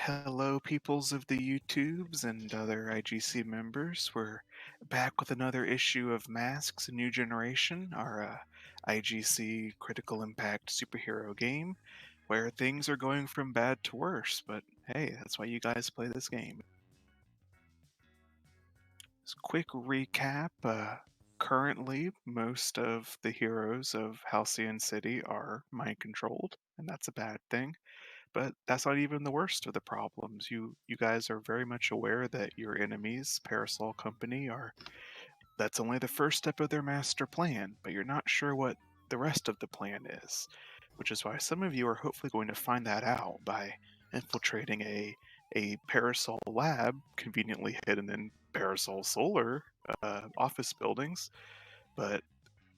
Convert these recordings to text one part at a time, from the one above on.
Hello, peoples of the YouTubes and other IGC members. We're back with another issue of Masks: A New Generation, our IGC Critical Impact superhero game, where things are going from bad to worse. But hey, that's why you guys play this game. Just a quick recap. Currently, most of the heroes of Halcyon City are mind-controlled, and that's a bad thing. But that's not even the worst of the problems. You guys are very much aware that your enemies, Parasol Company, are that's only the first step of their master plan, but you're not sure what the rest of the plan is. Which is why some of you are hopefully going to find that out by infiltrating a Parasol lab conveniently hidden in Parasol Solar office buildings. But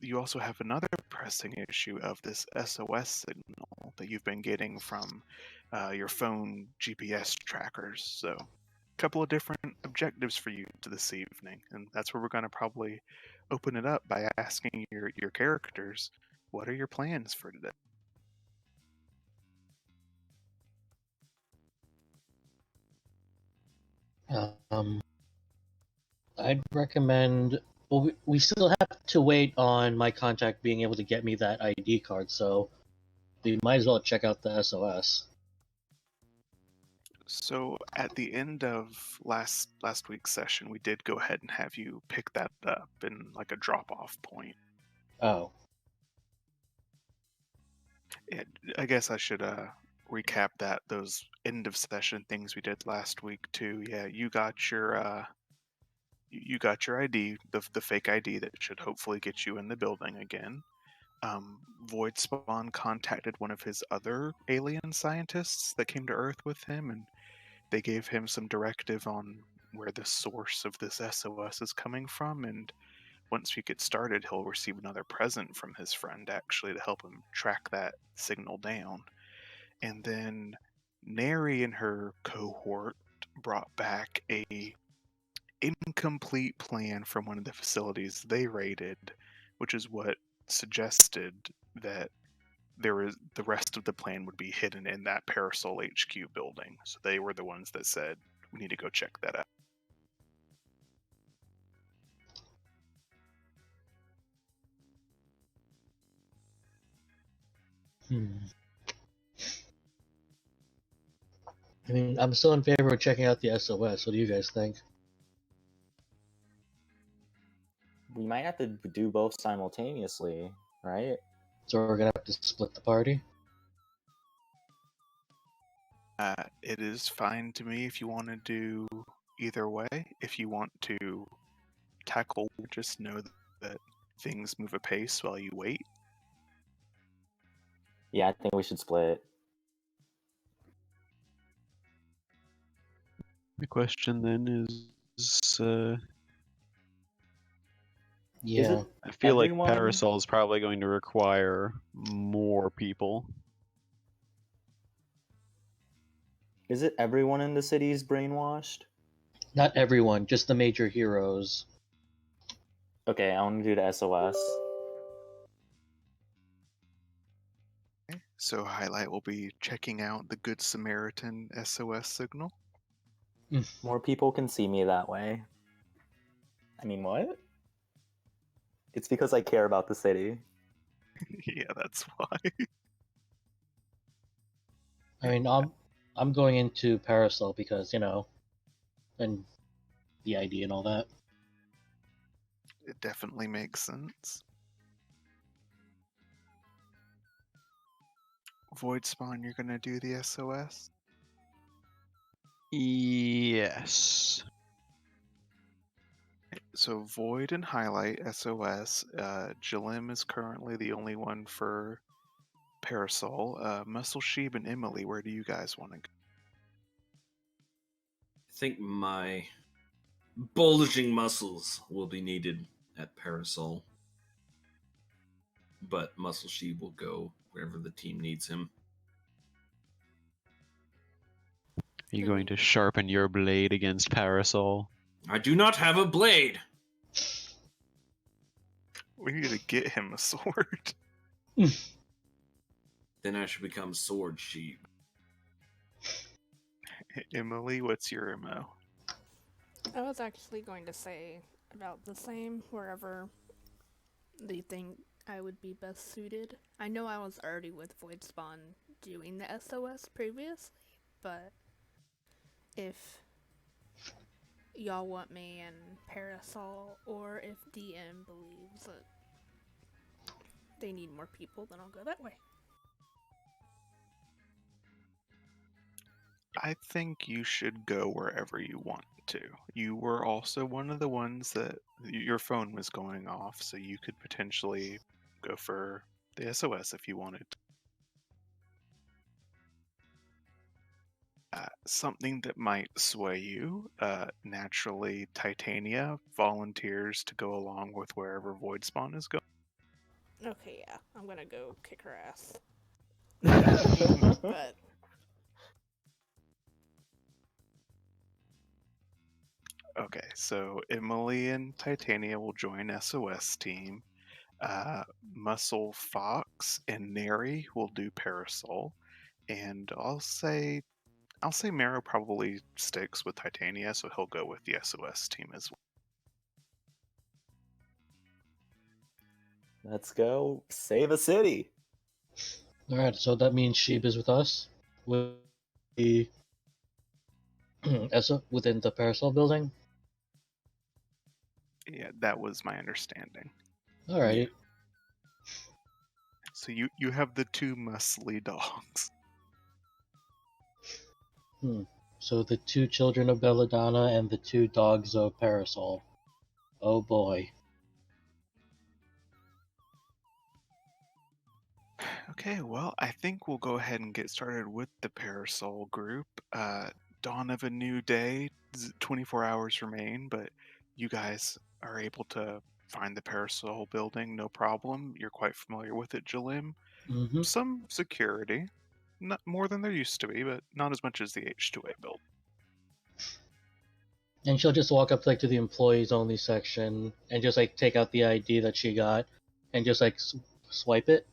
you also have another pressing issue of this SOS signal that you've been getting from your phone GPS trackers. So, a couple of different objectives for you to this evening, and that's where we're going to probably open it up by asking your characters, what are your plans for today? Um, I'd recommend. Well, we still have to wait on my contact being able to get me that ID card, so we might as well check out the SOS. So at the end of last week's session, we did go ahead and have you pick that up in like a drop-off point. Oh, I guess I should recap those end of session things we did last week too. Yeah, you got your ID, the fake ID that should hopefully get you in the building again. Void Spawn contacted one of his other alien scientists that came to Earth with him, and they gave him some directive on where the source of this SOS is coming from. And once we get started, he'll receive another present from his friend actually to help him track that signal down. And then Neri and her cohort brought back a incomplete plan from one of the facilities they raided, which is what suggested that the rest of the plan would be hidden in that Parasol HQ building. So they were the ones that said we need to go check that out. I mean, I'm still in favor of checking out the SOS. What do you guys think? We might have to do both simultaneously, right? So we're gonna have to split the party. It is fine to me if you want to do either way. If you want to tackle, just know that things move apace while you wait. Yeah, I think we should split. The question then is, Yeah. I feel everyone? like Parasol is probably going to require more people. Is it everyone in the city's brainwashed? Not everyone, just the major heroes. Okay, I want to do the SOS. So Highlight will be checking out the Good Samaritan SOS signal. More people can see me that way. I mean, what? It's because I care about the city. Yeah, that's why. I mean, I'm going into Parasol because and the ID and all that. It definitely makes sense. Void Spawn, you're gonna do the SOS? Yes. So Void and Highlight SOS. Jalim is currently the only one for Parasol. Muscle Sheeb and Emily, where do you guys want to go? I think my bulging muscles will be needed at Parasol. But Muscle Sheep will go wherever the team needs him. Are you going to sharpen your blade against Parasol? I do not have a blade! We need to get him a sword. Then I should become Sword Sheep. Emily, what's your MO? I was actually going to say about the same, wherever they think I would be best suited. I know I was already with Void Spawn doing the SOS previously, but if y'all want me in Parasol, or if DM believes that they need more people, then I'll go that way. I think you should go wherever you want to. You were also one of the ones that your phone was going off, so you could potentially go for the SOS if you wanted. Something that might sway you. Naturally, Titania volunteers to go along with wherever Void Spawn is going. Okay, yeah, I'm gonna go kick her ass. But Okay, so Emily and Titania will join SOS team. Muscle Fox and Neri will do Parasol, and I'll say Mero probably sticks with Titania, so he'll go with the SOS team as well. Let's go save a city. Alright, so that means Sheeb is with us? With the within the Parasol building? Yeah, that was my understanding. Alrighty. So you have the two muscly dogs. So the two children of Belladonna and the two dogs of Parasol. Oh boy. Okay, well, I think we'll go ahead and get started with the Parasol group. Dawn of a new day, 24 hours remain, but you guys are able to find the Parasol building, no problem. You're quite familiar with it, Jalim. Mm-hmm. Some security, not more than there used to be, but not as much as the H2A build. And she'll just walk up like to the employees only section and just like take out the ID that she got and just like swipe it.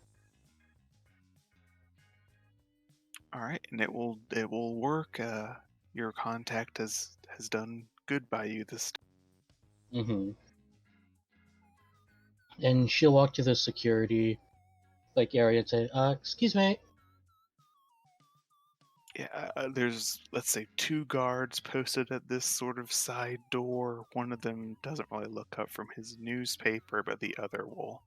All right, and it will work. Your contact has done good by you this. Mm-hmm. And she'll walk to the security like area and say, excuse me. Yeah, there's, let's say, two guards posted at this sort of side door. One of them doesn't really look up from his newspaper, but the other will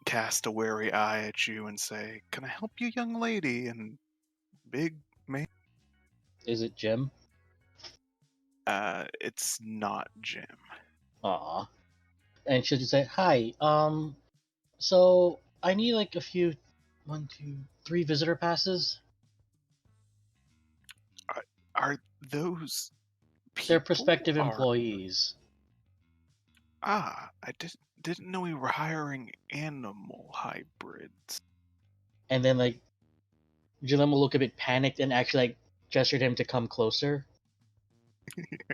cast a wary eye at you and say, "Can I help you, young lady?" And big man, Is it Jim? it's not Jim. Aw. And she'll just say, hi, so I need like a few, 1, 2, 3 visitor passes. Are those They're people? prospective Are employees. I didn't know we were hiring animal hybrids. And then like Jillian will look a bit panicked and actually like gesture to him to come closer.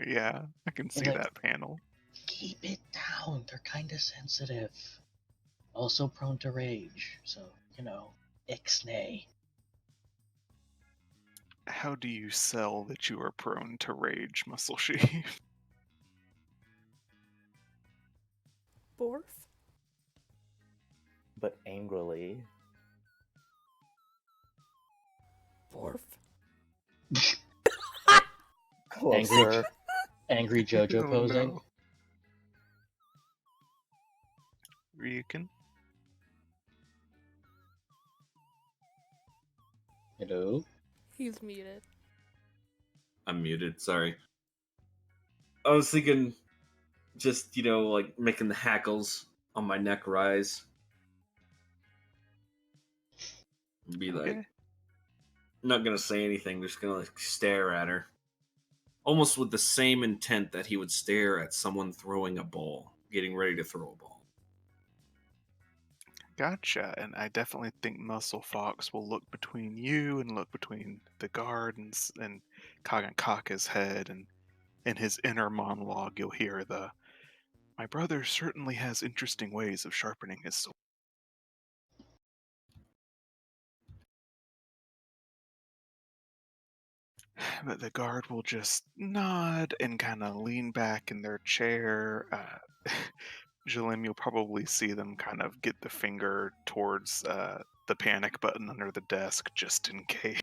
Yeah, I can And see like, that panel. keep it down. They're kind of sensitive. Also prone to rage. So, ixnay. How do you sell that you are prone to rage, Muscle Sheaf? Borf? But angrily. Borf? Closer. Angry JoJo Oh posing. no. Ryukin? Hello? He's muted. I'm muted, sorry. I was thinking just, like making the hackles on my neck rise. Be like, Okay. not gonna say anything, just gonna like stare at her. Almost with the same intent that he would stare at someone throwing a ball, getting ready to throw a ball. Gotcha. And I definitely think Muscle Fox will look between you and look between the guard and cock his head, and in his inner monologue you'll hear my brother certainly has interesting ways of sharpening his sword. But the guard will just nod and kind of lean back in their chair. Jalim, you'll probably see them kind of get the finger towards the panic button under the desk just in case.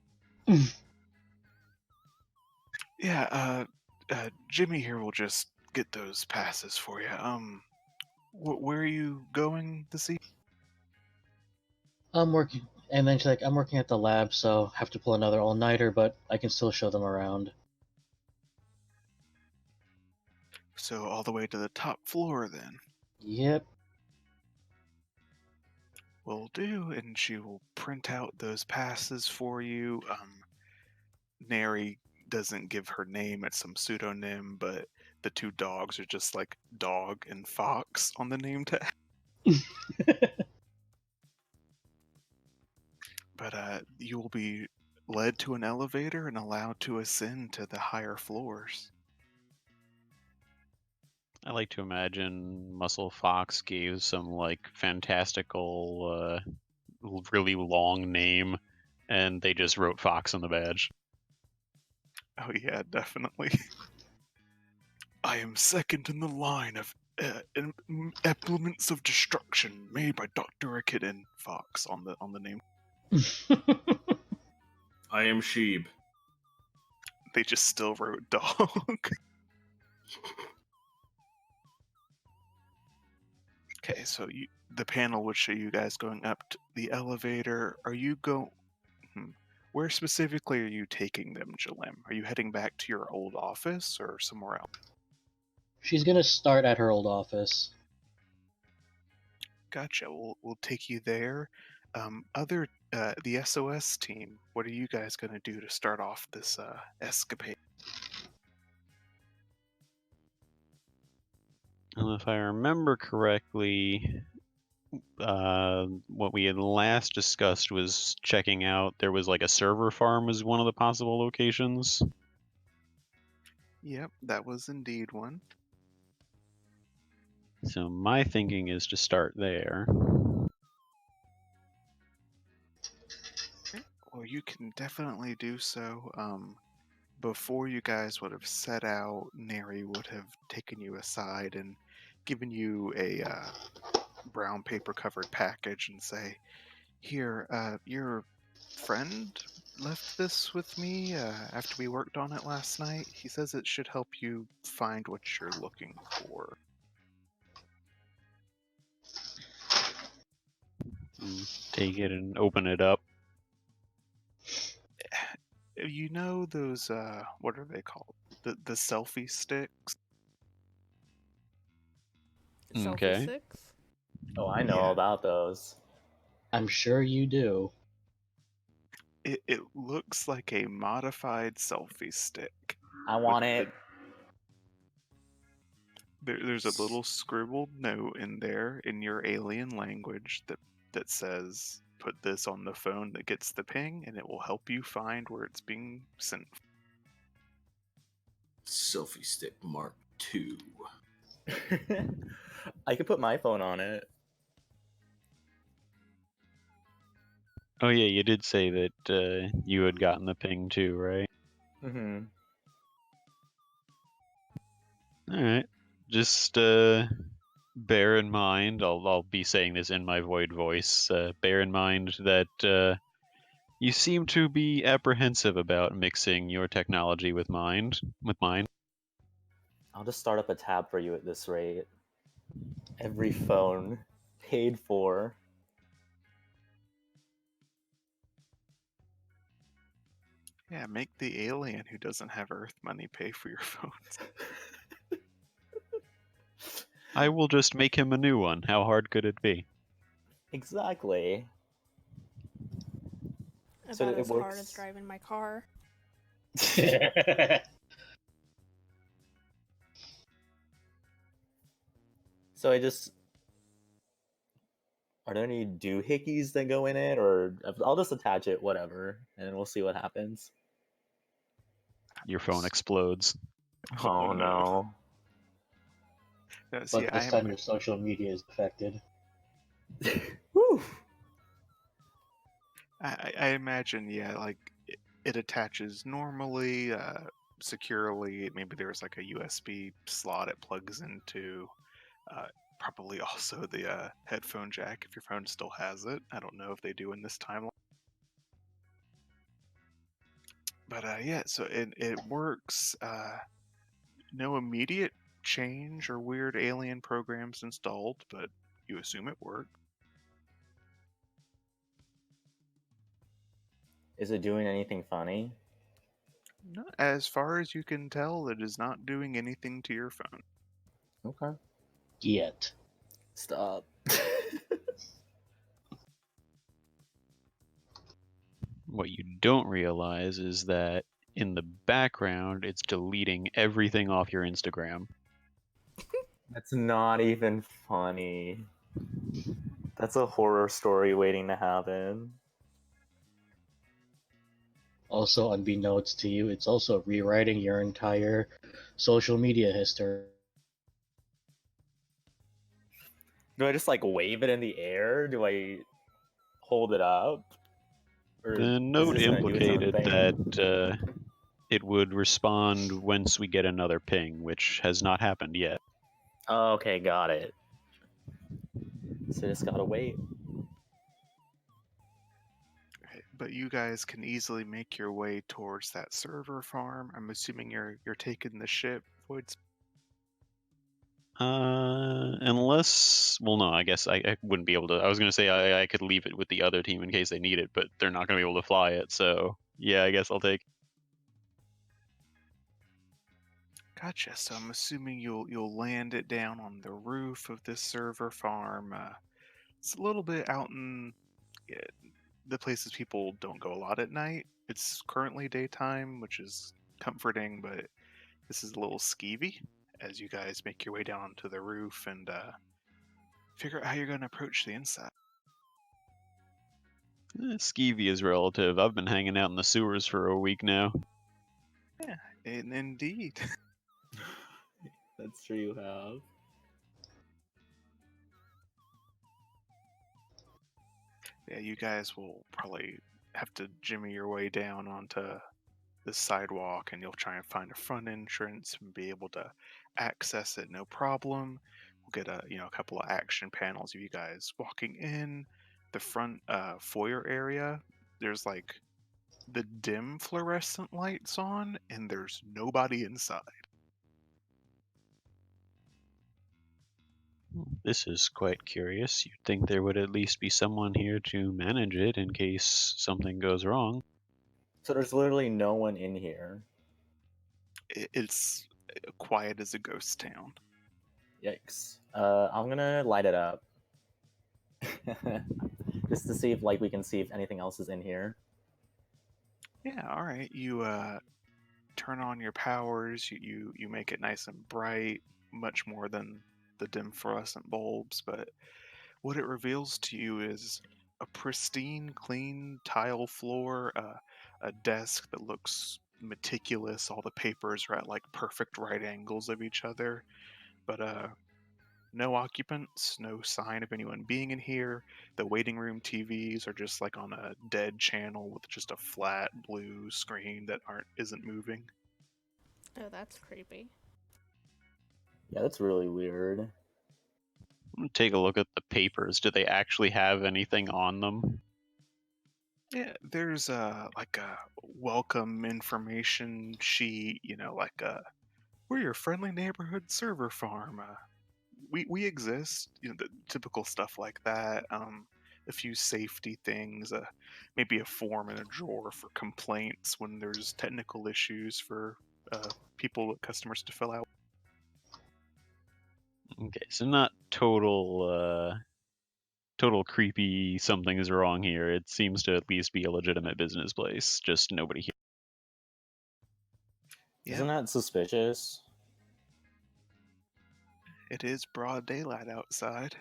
Yeah, Jimmy here will just get those passes for you. Where are you going this evening? I'm working, and then she's like, I'm working at the lab, so have to pull another all-nighter, but I can still show them around. So all the way to the top floor then. Yep. Will do, and she will print out those passes for you. Neri doesn't give her name, it's some pseudonym, but the two dogs are just like Dog and Fox on the name tag. But you will be led to an elevator and allowed to ascend to the higher floors. I like to imagine Muscle Fox gave some like fantastical, really long name, and they just wrote Fox on the badge. Oh yeah, definitely. I am second in the line of implements of destruction made by Dr. Akidin Fox on the name. I am Sheeb. They just still wrote dog. Okay, so the panel would show you guys going up to the elevator. Are you where specifically are you taking them, Jalim? Are you heading back to your old office or somewhere else? She's gonna start at her old office. Gotcha. We'll take you there. The SOS team. What are you guys gonna do to start off this escapade? And if I remember correctly, what we had last discussed was checking out. There was like a server farm was one of the possible locations. Yep, that was indeed one. So my thinking is to start there. Well, you can definitely do so. Before you guys would have set out, Neri would have taken you aside and given you a brown paper covered package and say, "Here, your friend left this with me after we worked on it last night. He says it should help you find what you're looking for." Take it and open it up. You know those what are they called? The selfie sticks? Selfie Okay. sticks? Oh, I know Yeah. about those. I'm sure you do. It looks like a modified selfie stick. I want with it. There's a little scribbled note in there in your alien language that says, "Put this on the phone that gets the ping, and it will help you find where it's being sent." Selfie stick Mark II. I could put my phone on it. Oh yeah, you did say that you had gotten the ping too, right? Mm-hmm. All right. Just bear in mind, I'll be saying this in my void voice. Bear in mind that you seem to be apprehensive about mixing your technology with mine. I'll just start up a tab for you at this rate. Every phone paid for. Yeah, make the alien who doesn't have Earth money pay for your phones. I will just make him a new one. How hard could it be? Exactly. So About it as hard works. as driving my car. So I just... Are there any doohickeys that go in it? Or I'll just attach it, whatever, and we'll see what happens. Your phone explodes. Oh no. See, But this time your social media is affected. Woo! I imagine, yeah, like it attaches normally, securely. Maybe there's like a USB slot it plugs into. Probably also the headphone jack if your phone still has it. I don't know if they do in this timeline. But yeah, so it works. No immediate change or weird alien programs installed, but you assume it worked. Is it doing anything funny? No, as far as you can tell, it is not doing anything to your phone. Okay. Yet. Stop. What you don't realize is that in the background, it's deleting everything off your Instagram. That's not even funny. That's a horror story waiting to happen. Also, unbeknownst to you, it's also rewriting your entire social media history. Do I just like wave it in the air? Do I hold it up? Or The is note this gonna do its own implicated thing? that it would respond once we get another ping, which has not happened yet. Oh, okay, got it. So just gotta wait. Okay, but you guys can easily make your way towards that server farm. I'm assuming you're taking the ship, Void's. Unless, well, no, I guess I wouldn't be able to. I was going to say I could leave it with the other team in case they need it, but they're not going to be able to fly it. So yeah, I guess I'll take. Gotcha. So I'm assuming you'll land it down on the roof of this server farm. It's a little bit out in yeah, the places people don't go a lot at night. It's currently daytime, which is comforting, but this is a little skeevy as you guys make your way down to the roof and figure out how you're going to approach the inside. Skeevy is relative. I've been hanging out in the sewers for a week now. Yeah, and indeed. That's true, you have. Yeah, you guys will probably have to jimmy your way down onto the sidewalk, and you'll try and find a front entrance and be able to access it no problem. We'll get a couple of action panels of you guys walking in the front foyer area. There's like the dim fluorescent lights on, and there's nobody inside. This is quite curious. You'd think there would at least be someone here to manage it in case something goes wrong. So there's literally no one in here. It's quiet as a ghost town. Yikes. I'm gonna light it up. Just to see if we can see if anything else is in here. Yeah, all right. You turn on your powers. You make it nice and bright, much more than the dim fluorescent bulbs. But what it reveals to you is a pristine, clean tile floor, a desk that looks meticulous. All the papers are at like perfect right angles of each other. But no occupants, no sign of anyone being in here. The waiting room TVs are just like on a dead channel with just a flat blue screen that isn't moving. Oh, that's creepy. Yeah, that's really weird. I'm gonna take a look at the papers. Do they actually have anything on them? Yeah, there's like a welcome information sheet, like we're your friendly neighborhood server farm. We exist, the typical stuff like that. A few safety things, maybe a form in a drawer for complaints when there's technical issues for customers to fill out. Okay, so not total creepy something is wrong here. It seems to at least be a legitimate business place, just nobody here. Yeah, Isn't that suspicious? it is broad daylight outside.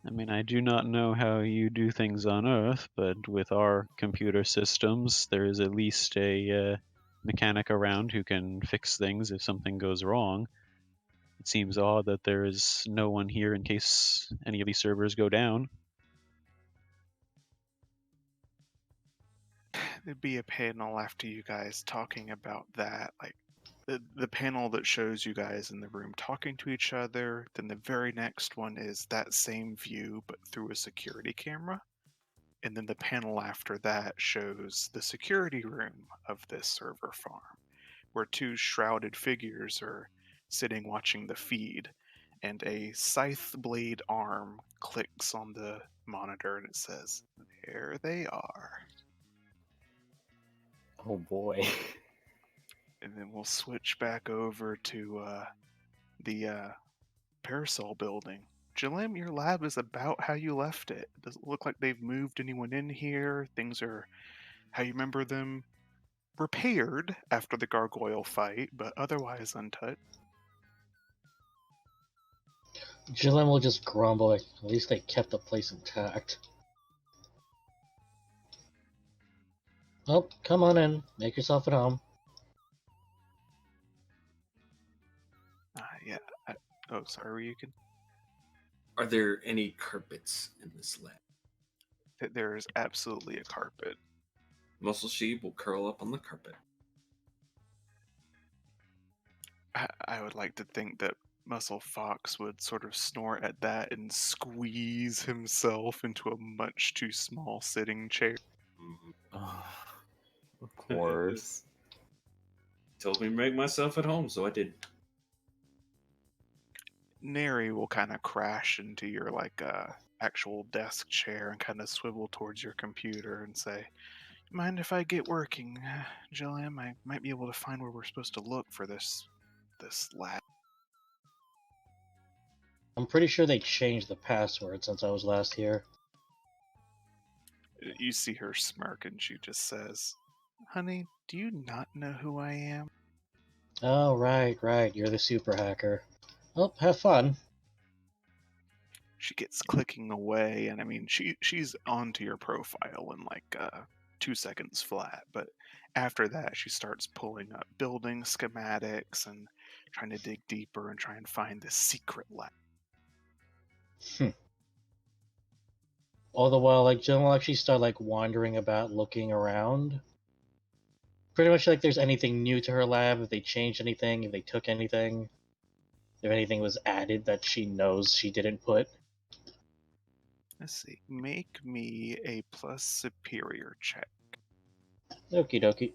I mean, I do not know how you do things on Earth, but with our computer systems, there is at least a mechanic around who can fix things if something goes wrong. It seems odd that there is no one here in case any of these servers go down. there'd be a panel after you guys talking about that, like the panel that shows you guys in the room talking to each other. Then the very next one is that same view but through a security camera. And then the panel after that shows the security room of this server farm, where two shrouded figures are sitting watching the feed, and a scythe blade arm clicks on the monitor and it says, "There they are." Oh boy. And then we'll switch back over to the Parasol building. Jalem, your lab is about how you left it. It doesn't look like they've moved anyone in here. Things are how you remember them, repaired after the gargoyle fight, but otherwise untouched. Jillian will just grumble, like, at least they kept the place intact. Oh, come on in. Make yourself at home. Yeah. Oh, sorry, you can. Are there any carpets in this lab? There is absolutely a carpet. Muscle Sheep will curl up on the carpet. I would like to think that Muscle Fox would sort of snort at that and squeeze himself into a much too small sitting chair. Of course. Told me to make myself at home, so I did. Neri will kind of crash into your actual desk chair and kind of swivel towards your computer and say, "Mind if I get working, Jillian? I might be able to find where we're supposed to look for this lab." I'm pretty sure they changed the password since I was last here. You see her smirk and she just says, "Honey, do you not know who I am?" Oh, right. You're the super hacker. Well, have fun. She gets clicking away, and I mean, she's onto your profile in 2 seconds flat. But after that, she starts pulling up building schematics and trying to dig deeper and try and find this secret lab. All the while, like, Jill will actually start, like, wandering about, looking around. Pretty much like there's anything new to her lab, if they changed anything, if they took anything, if anything was added that she knows she didn't put. Let's see. Make me a plus superior check. Okie dokie.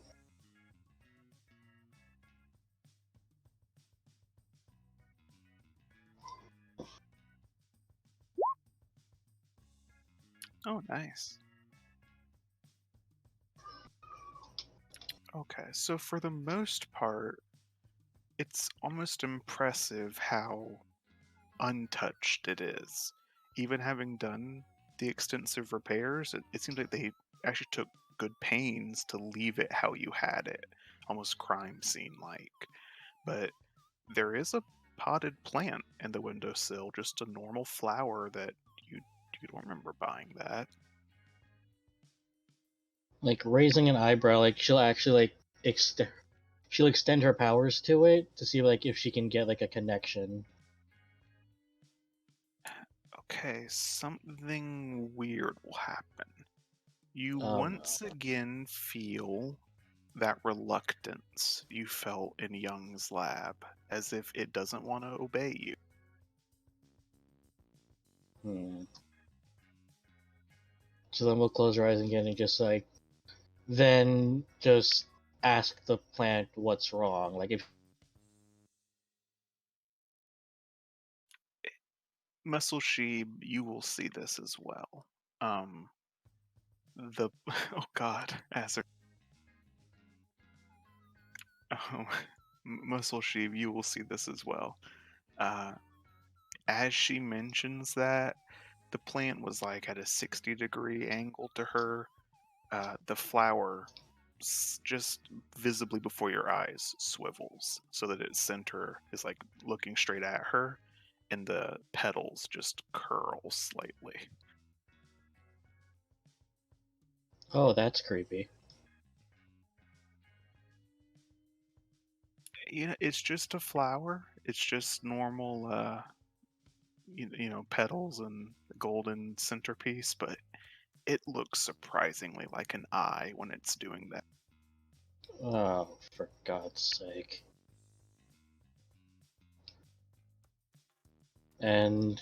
Oh, nice. Okay, so for the most part, it's almost impressive how untouched it is. Even having done the extensive repairs, it seems like they actually took good pains to leave it how you had it, almost crime scene like. But there is a potted plant in the windowsill, just a normal flower that you don't remember buying that. Like, raising an eyebrow, like, she'll actually, like, she'll extend her powers to it to see, like, if she can get, like, a connection. Okay, something weird will happen. You Oh, once no. again feel that reluctance you felt in Young's lab, as if it doesn't want to obey you. So then we'll close our eyes again and just, like, then just ask the plant what's wrong. Like, if Muscle Sheeb, you will see this as well. The oh god, as a oh, Muscle Sheeb, you will see this as well. As she mentions that, the plant was like at a 60-degree angle to her. The flower just visibly before your eyes swivels so that its center is like looking straight at her, and the petals just curl slightly. oh, that's creepy. You know, it's just a flower. It's just normal, petals and golden centerpiece, but it looks surprisingly like an eye when it's doing that. Oh, for God's sake. And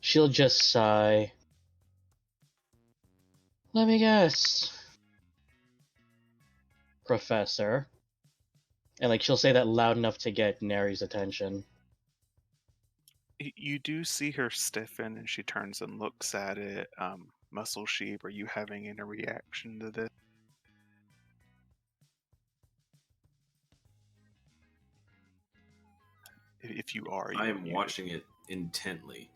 she'll just sigh. Let me guess. Professor. And like she'll say that loud enough to get Neri's attention. You do see her stiffen, and she turns and looks at it. Muscle Sheep, are you having any reaction to this? If you are, I you're am muted. watching it intently,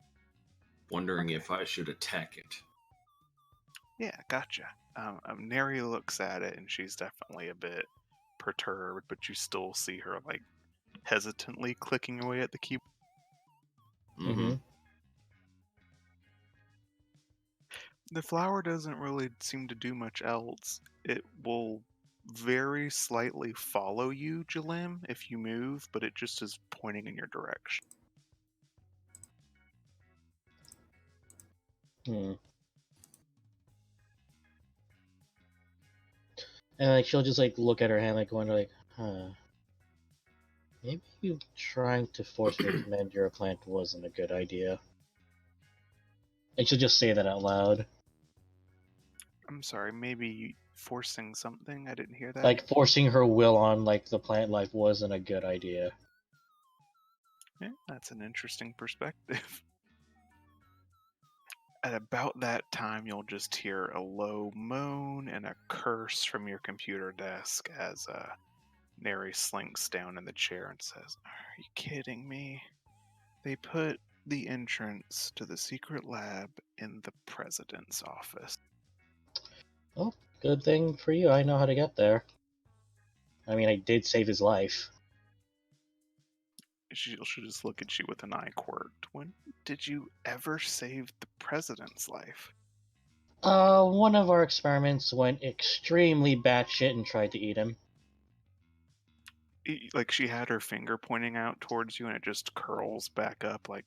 wondering if I should attack it. Yeah, gotcha. Neri looks at it, and she's definitely a bit perturbed, but you still see her like hesitantly clicking away at the keyboard. Mm-hmm. The flower doesn't really seem to do much else. It will very slightly follow you, Jalim, if you move, but it just is pointing in your direction. Hmm. And like she'll just like look at her hand like wonder like, huh. Maybe you trying to force me to command your plant wasn't a good idea. And she'll just say that out loud. I'm sorry, maybe forcing something? I didn't hear that. Like forcing her will on like the plant life wasn't a good idea. Yeah, that's an interesting perspective. At about that time, you'll just hear a low moan and a curse from your computer desk as Neri slinks down in the chair and says, "Are you kidding me? They put the entrance to the secret lab in the president's office." Oh, good thing for you, I know how to get there. I mean, I did save his life. She'll just look at you with an eye quirked. When did you ever save the president's life? One of our experiments went extremely batshit and tried to eat him. Like she had her finger pointing out towards you and it just curls back up like,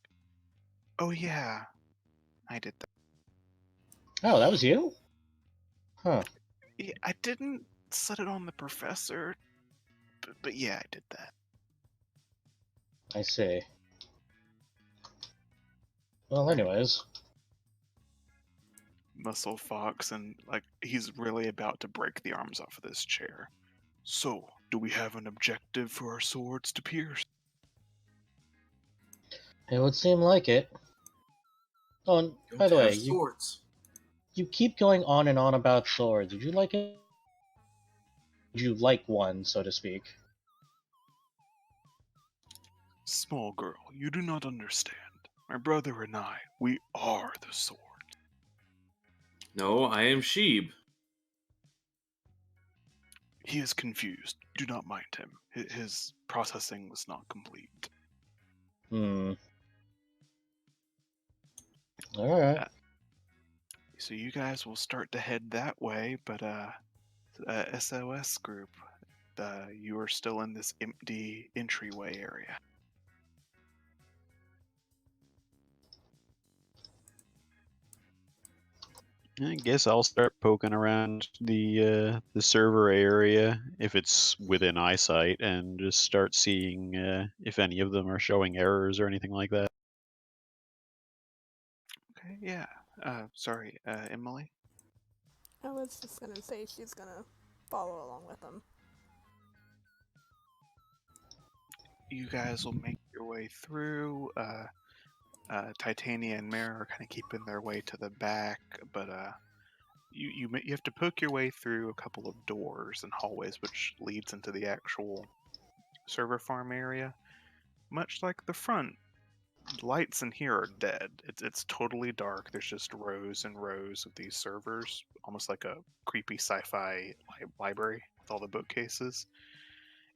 "Oh yeah, I did that." Oh, that was you? Huh. Yeah, I didn't set it on the professor, but yeah, I did that. I see. Well, anyways. Muscle Fox, and like he's really about to break the arms off of this chair. "So, do we have an objective for our swords to pierce?" It would seem like it. Oh, and by Don't the way, have swords. you keep going on and on about swords. Would you like it? Would you like one, so to speak? "Small girl, you do not understand. My brother and I, we are the sword." No, I am Sheeb. "He is confused. Do not mind him. His processing was not complete." Hmm. Alright. So you guys will start to head that way, but SOS group, you are still in this empty entryway area. I guess I'll start poking around the server area if it's within eyesight, and just start seeing if any of them are showing errors or anything like that. Okay, yeah. Sorry, Emily. I was just gonna say she's gonna follow along with them. You guys will make your way through. Titania and Mara are kind of keeping their way to the back, but you have to poke your way through a couple of doors and hallways, which leads into the actual server farm area. Much like the front, lights in here are dead. It's totally dark. There's just rows and rows of these servers, almost like a creepy sci-fi library with all the bookcases.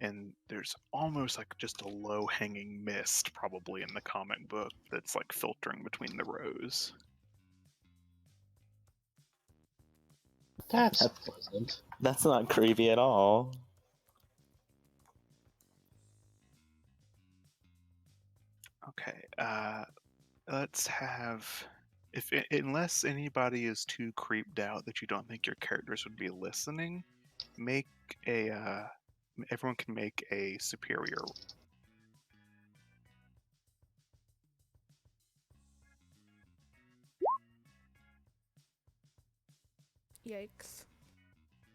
And there's almost like just a low-hanging mist, probably in the comic book, that's like filtering between the rows. That's pleasant. That's not creepy at all. Okay, let's have Unless anybody is too creeped out that you don't think your characters would be listening, make a everyone can make a superior. Yikes.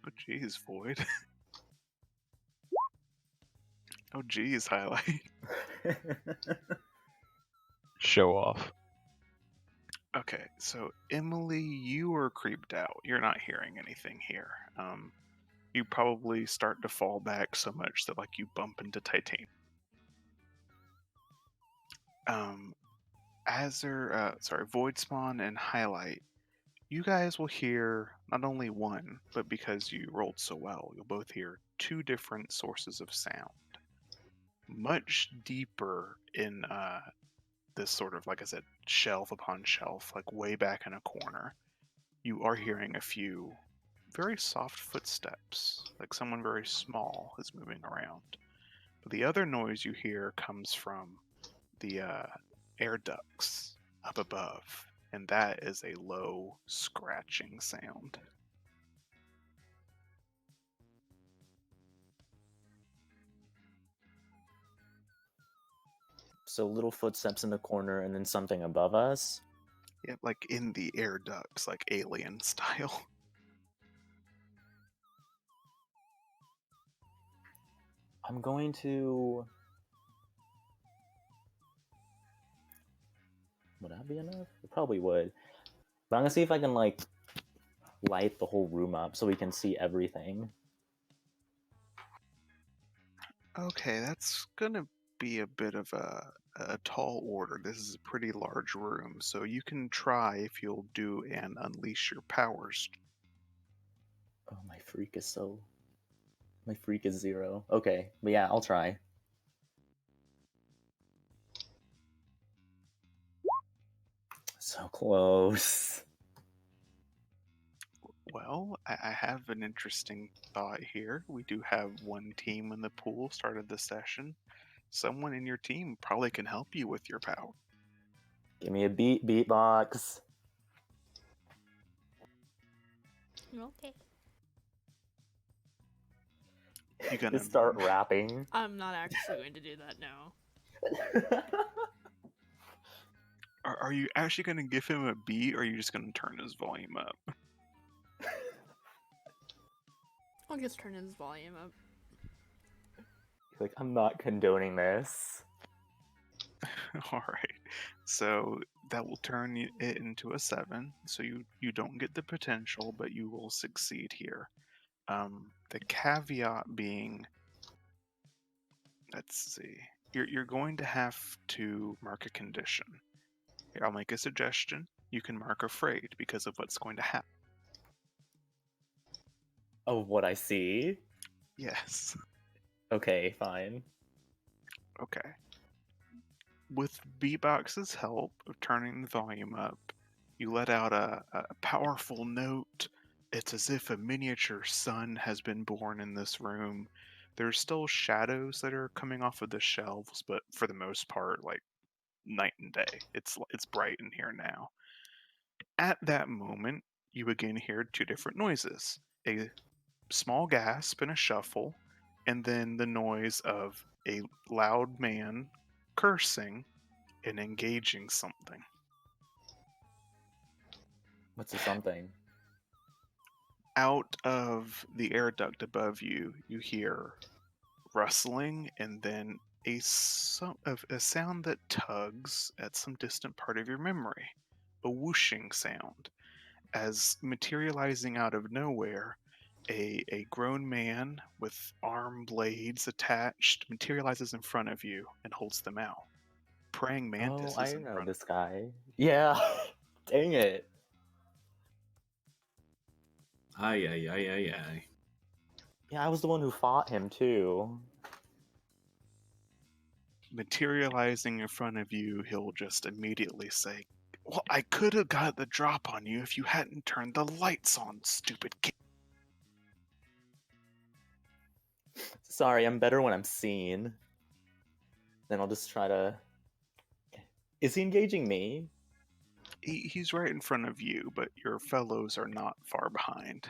Oh geez, Void. Oh geez, Highlight. Show off. Okay, so Emily, you are creeped out. You're not hearing anything here. You probably start to fall back so much that like you bump into Titanium. Void Spawn and Highlight, you guys will hear not only one, but because you rolled so well, you'll both hear two different sources of sound. Much deeper in this sort of, like I said, shelf upon shelf, like way back in a corner, you are hearing a few very soft footsteps, like someone very small is moving around. But the other noise you hear comes from the air ducts up above, and that is a low scratching sound. So little footsteps in the corner and then something above us. Yeah, like in the air ducts, like alien style. I'm going to... Would that be enough? It probably would. But I'm gonna see if I can, like, light the whole room up so we can see everything. Okay, that's gonna be a bit of a tall order. This is a pretty large room, so you can try if you'll do and unleash your powers. Oh, my freak is so... My freak is 0. Okay, but yeah, I'll try. So close. Well, I have an interesting thought here. We do have one team in the pool started the session. Someone in your team probably can help you with your power. Give me a beatbox. Okay. You gonna Just start rapping. I'm not actually going to do that now. are you actually gonna give him a beat, or are you just gonna turn his volume up? I'll just turn his volume up. Like, I'm not condoning this. All right, so that will turn it into a 7. So you don't get the potential, but you will succeed here. The caveat being, let's see, you're going to have to mark a condition. Here, I'll make a suggestion. You can mark afraid because of what's going to happen. Of what I see? Yes. Okay, fine. Okay. With Beatbox's help of turning the volume up, you let out a powerful note. It's as if a miniature sun has been born in this room. There's still shadows that are coming off of the shelves, but for the most part, like night and day. It's bright in here now. At that moment, you again hear two different noises: a small gasp and a shuffle, and then the noise of a loud man cursing and engaging something. What's the something? Out of the air duct above you, you hear rustling and then a sound that tugs at some distant part of your memory. A whooshing sound, as materializing out of nowhere, a grown man with arm blades attached materializes in front of you and holds them out. Praying mantis Oh, is I in know front of this guy. Yeah. Dang it. Ay, ay, ay, ay, ay. Yeah, I was the one who fought him too. materializing in front of you. He'll just immediately say, "Well, I could have got the drop on you if you hadn't turned the lights on, stupid kid." Sorry, I'm better when I'm seen. Then I'll just try to... Is he engaging me? He's right in front of you, but your fellows are not far behind.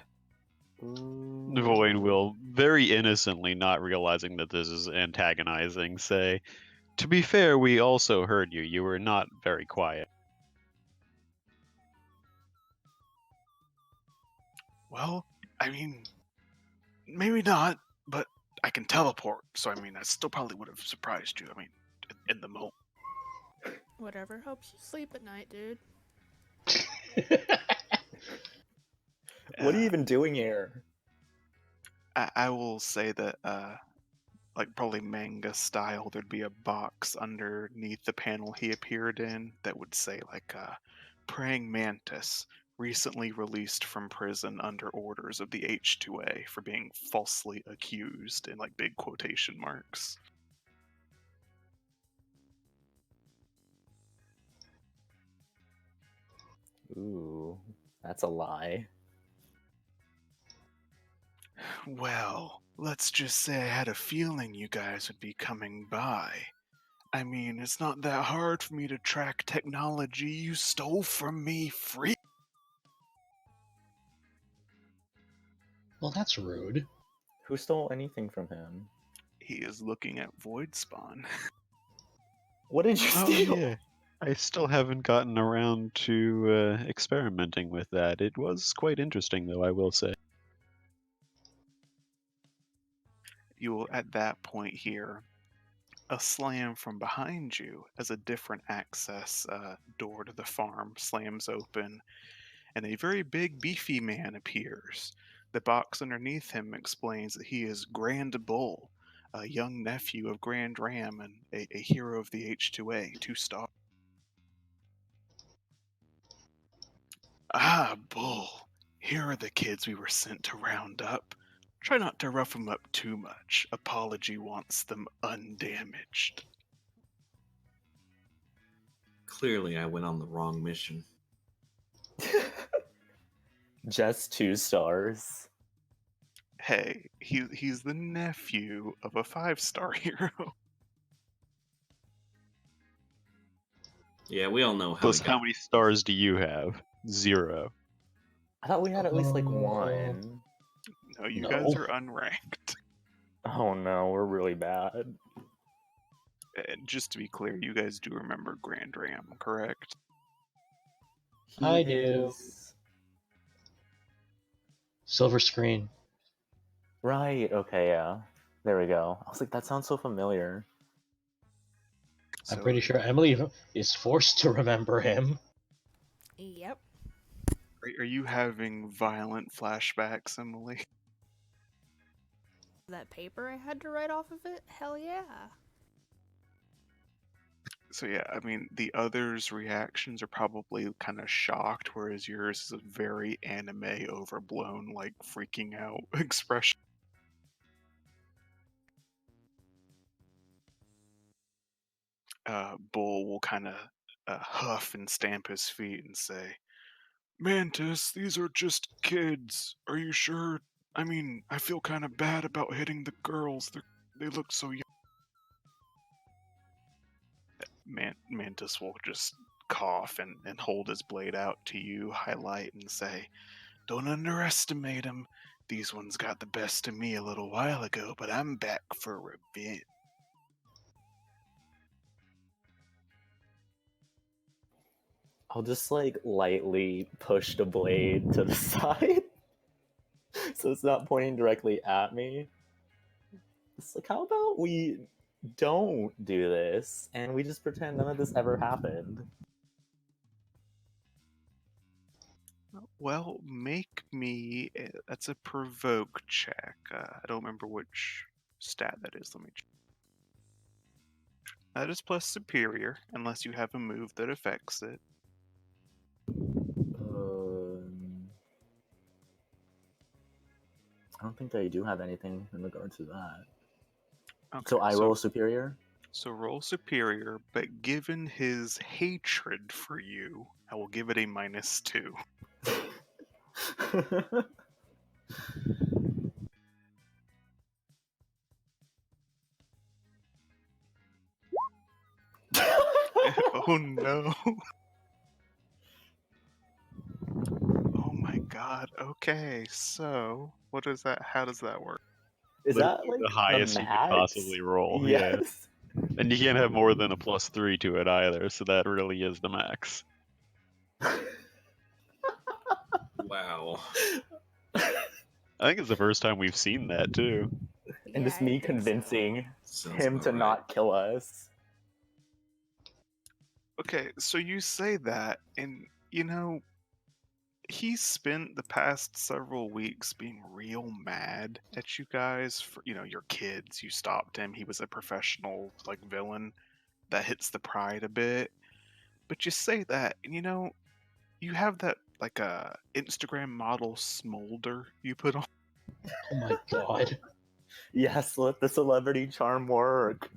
Void will, very innocently, not realizing that this is antagonizing, say, "To be fair, we also heard you. You were not very quiet." Well, I mean, maybe not, but I can teleport, so I mean, I still probably would have surprised you. I mean, in the moment. Whatever helps you sleep at night, dude. What are you even doing here? I will say that, like probably manga style, there'd be a box underneath the panel he appeared in that would say like "Praying Mantis, recently released from prison under orders of the H2A for being falsely accused," in like big quotation marks. Ooh, that's a lie. Well, let's just say I had a feeling you guys would be coming by. I mean, it's not that hard for me to track technology you stole from me free. Well, that's rude. Who stole anything from him? He is looking at Void Spawn. What did you Oh steal? yeah, I still haven't gotten around to experimenting with that. It was quite interesting, though, I will say. You will at that point hear a slam from behind you as a different access door to the farm slams open, and a very big, beefy man appears. The box underneath him explains that he is Grand Bull, a young nephew of Grand Ram and a hero of the H2A, 2 star. Ah, Bull, here are the kids we were sent to round up. Try not to rough them up too much. Apology wants them undamaged. Clearly, I went on the wrong mission. Just 2 stars. Hey, he's the nephew of a 5 star hero. Yeah, we all know how Plus, he how got. many stars do you have? 0. I thought we had at least like Oh. 1. No, you guys No. are unranked. Oh no, we're really bad. And just to be clear, you guys do remember Grand Ram, correct? He I do. is Silver screen. right. Okay, yeah. There we go. I was like, that sounds so familiar. I'm So, pretty sure Emily is forced to remember him. Yep. are you having violent flashbacks, Emily? That paper I had to write off of it? Hell yeah. So yeah, I mean, the others' reactions are probably kind of shocked, whereas yours is a very anime, overblown, like freaking out expression. Bull will kind of huff and stamp his feet and say, "Mantis, these are just kids. Are you sure? I mean, I feel kind of bad about hitting the girls. They look so young." Mantis will just cough and hold his blade out to you, highlight, and say, "Don't underestimate them. These ones got the best of me a little while ago, but I'm back for revenge." I'll just like lightly push the blade to the side so it's not pointing directly at me. It's like, how about we don't do this and we just pretend none of this ever happened? Well, make me. That's a provoke check. I don't remember which stat that is. Let me check. That is plus superior, unless you have a move that affects it. I don't think I do have anything in regard to that. Okay, So I roll superior? So roll superior, but given his hatred for you, I will give it a -2. Oh no. Oh my god. Okay, so what is that? How does that work? Is that Literally like the the highest you could max? possibly roll, yeah. Yes. And you can't have more than a +3 to it either, so that really is the max. Wow. I think it's the first time we've seen that too. And Yeah, just I me think so. convincing Sounds him about to right. not kill us. Okay, so you say that, and he spent the past several weeks being real mad at you guys for, your kids. You stopped him. He was a professional, like, villain. That hits the pride a bit. But you say that, and you have that, like, a Instagram model smolder you put on. Oh my god. Yes, let the celebrity charm work.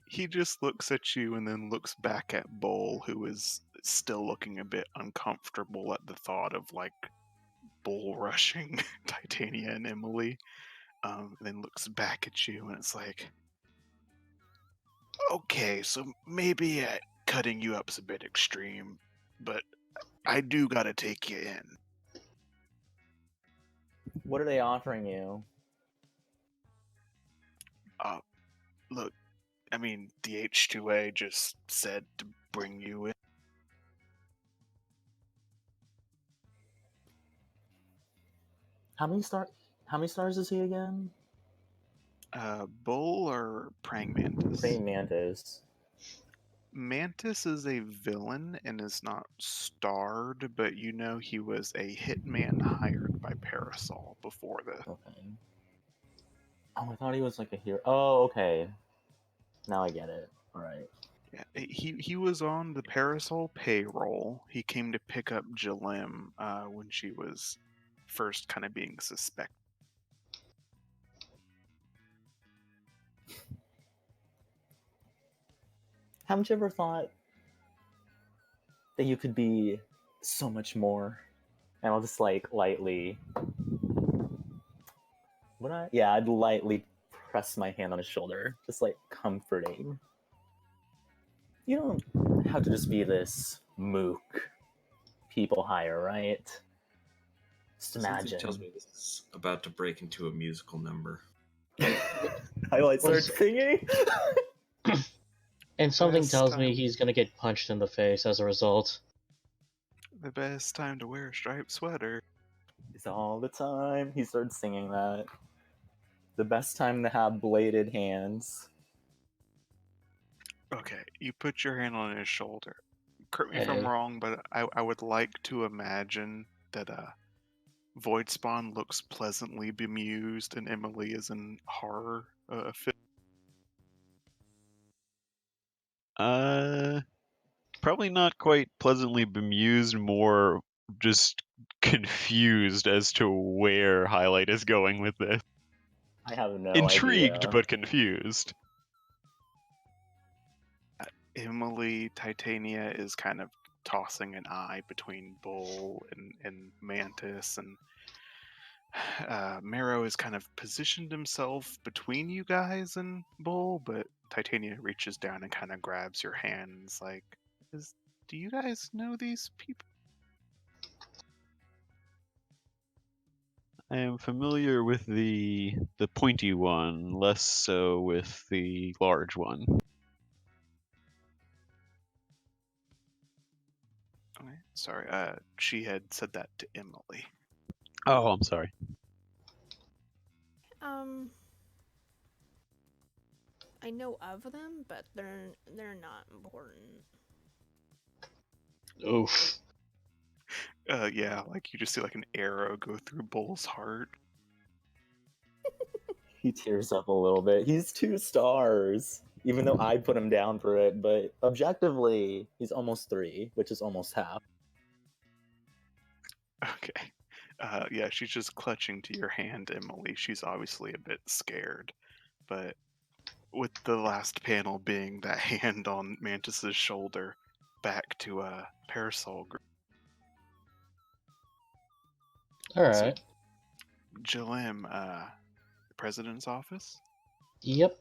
He just looks at you and then looks back at Bull, who is still looking a bit uncomfortable at the thought of, like, Bull rushing Titania and Emily. And then looks back at you and it's like, okay, so maybe cutting you up's a bit extreme, but I do gotta take you in. What are they offering you? Look, I mean, the H2A just said to bring you in. How many stars is he again? Bull or Praying Mantis? Praying Mantis. Mantis is a villain and is not starred, but he was a hitman hired by Parasol before this. Okay. Oh, I thought he was like a hero. Oh, okay. Now I get it. Alright. Yeah, he was on the Parasol payroll. He came to pick up Jalim when she was first kind of being suspected. Haven't you ever thought that you could be so much more? And I'll just like lightly. I'd lightly press my hand on his shoulder, just like comforting. You don't have to just be this mook people hire, right? Just Something imagine. tells me this is about to break into a musical number. I like start Was- singing. And something Best tells me time. he's gonna get punched in the face as a result. The best time to wear a striped sweater. It's all the time. He starts singing that. The best time to have bladed hands. Okay, you put your hand on his shoulder. Correct me if I'm Hey. wrong, but I would like to imagine that Void Spawn looks pleasantly bemused and Emily is in horror fit. Probably not quite pleasantly bemused, more just confused as to where Highlight is going with this. I have no Intrigued, idea. but confused. Emily Titania is kind of tossing an eye between Bull and Mantis, and Marrow has kind of positioned himself between you guys and Bull, but Titania reaches down and kind of grabs your hands like, do you guys know these people? I am familiar with the pointy one, less so with the large one. Okay, sorry, she had said that to Emily. Oh, I'm sorry. I know of them, but they're not important. Oof. Yeah, like you just see like an arrow go through Bull's heart. He tears up a little bit. He's 2 stars. Even though I put him down for it, but objectively, he's almost 3, which is almost half. Okay. Yeah, she's just clutching to your hand, Emily. She's obviously a bit scared, but with the last panel being that hand on Mantis's shoulder, back to Parasol Group. Alright. Jalim, the president's office? Yep.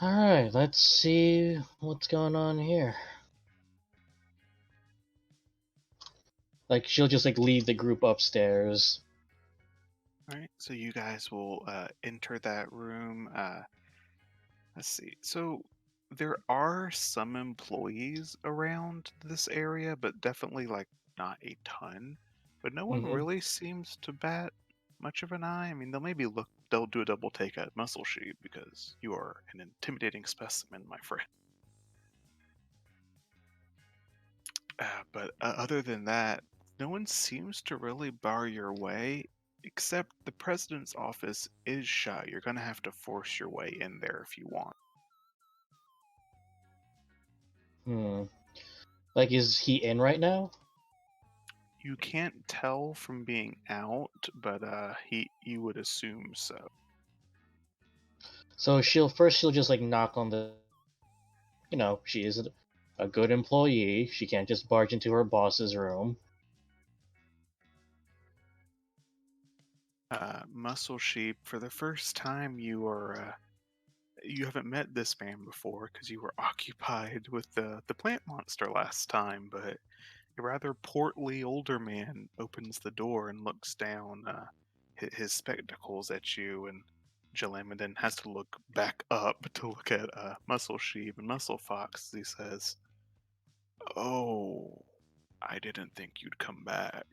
Alright, let's see what's going on here. Like she'll just like leave the group upstairs. All right, so you guys will enter that room. Let's see. So there are some employees around this area, but definitely like not a ton. But no one Hmm. really seems to bat much of an eye. I mean, they'll maybe look. They'll do a double take at Muscle Sheep because you are an intimidating specimen, my friend. But other than that, no one seems to really bar your way, except the president's office is shut. You're gonna have to force your way in there if you want. Hmm. Like, is he in right now? You can't tell from being out, but you would assume so. So she'll just like knock on the. She is a good employee. She can't just barge into her boss's room. Muscle Sheep, for the first time, you haven't met this man before because you were occupied with the plant monster last time, but a rather portly older man opens the door and looks down his spectacles at you, and Jalamidin has to look back up to look at Muscle Sheep and Muscle Fox as he says, "Oh, I didn't think you'd come back."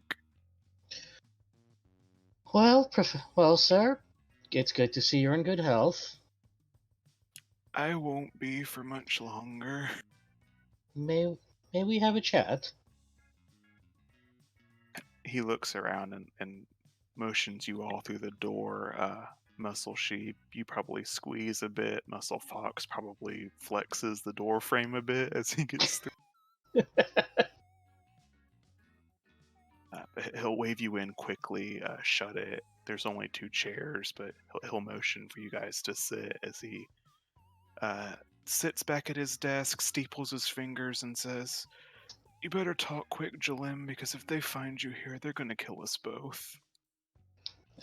Well, sir, it's good to see you're in good health. I won't be for much longer. May may we have a chat? He looks around and motions you all through the door. Muscle Sheep, you probably squeeze a bit. Muscle Fox probably flexes the door frame a bit as he gets through. He'll wave you in quickly, shut it. There's only two chairs, but he'll motion for you guys to sit as he sits back at his desk, steeples his fingers, and says, "You better talk quick, Jalim, because if they find you here, they're gonna kill us both."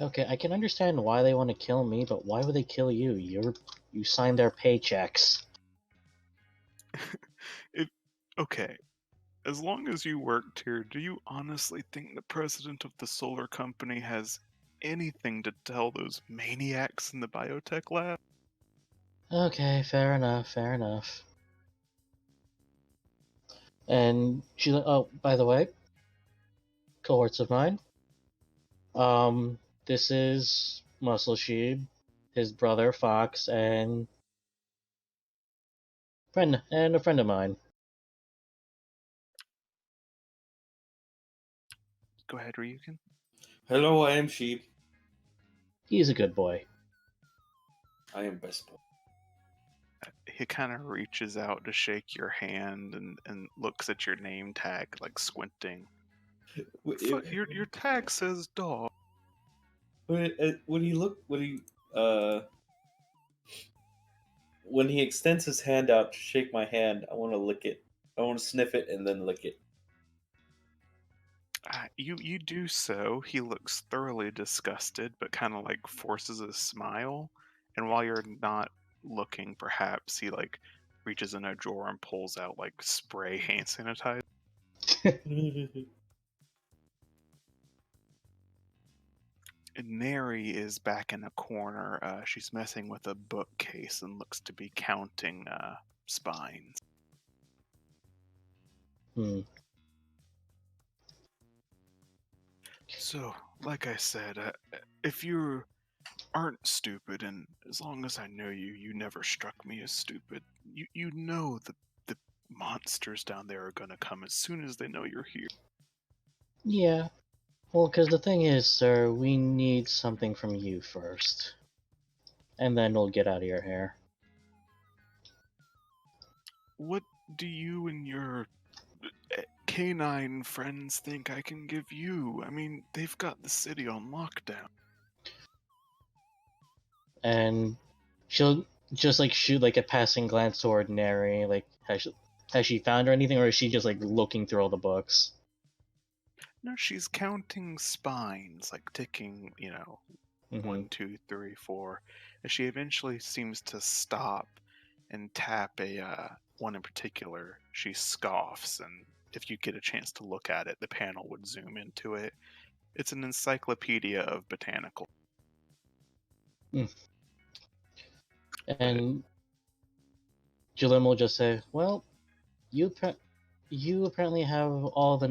Okay, I can understand why they want to kill me, but why would they kill you? You signed their paychecks. If okay, as long as you worked here, do you honestly think the president of the solar company has anything to tell those maniacs in the biotech lab? Okay, fair enough, fair enough. And oh, by the way, cohorts of mine. This is Muscle Sheep, his brother Fox, and a friend of mine. Go ahead, Ryukin. Hello, I am Sheep. He's a good boy. I am best boy. He kind of reaches out to shake your hand and looks at your name tag, like squinting. Your tag says dog. When he look, when he extends his hand out to shake my hand, I want to lick it. I want to sniff it and then lick it. You do so. He looks thoroughly disgusted, but kind of like forces a smile. And while you're not looking, perhaps he like reaches in a drawer and pulls out like spray hand sanitizer. And Neri is back in a corner. She's messing with a bookcase and looks to be counting spines. Hmm. So, like I said, if you aren't stupid, and as long as I know you, you never struck me as stupid. You know the monsters down there are gonna come as soon as they know you're here. Yeah. Well, because the thing is, sir, we need something from you first. And then we'll get out of your hair. What do you and your canine friends think I can give you? I mean, they've got the city on lockdown. And she'll just like shoot like a passing glance toward Neri. Like, has she found or anything, or is she just like looking through all the books? No, she's counting spines, like ticking, Mm-hmm. 1, 2, 3, 4. And she eventually seems to stop and tap a one in particular. She scoffs and if you get a chance to look at it, the panel would zoom into it. It's an encyclopedia of botanical. And Jillian will just say, "Well, you apparently have all the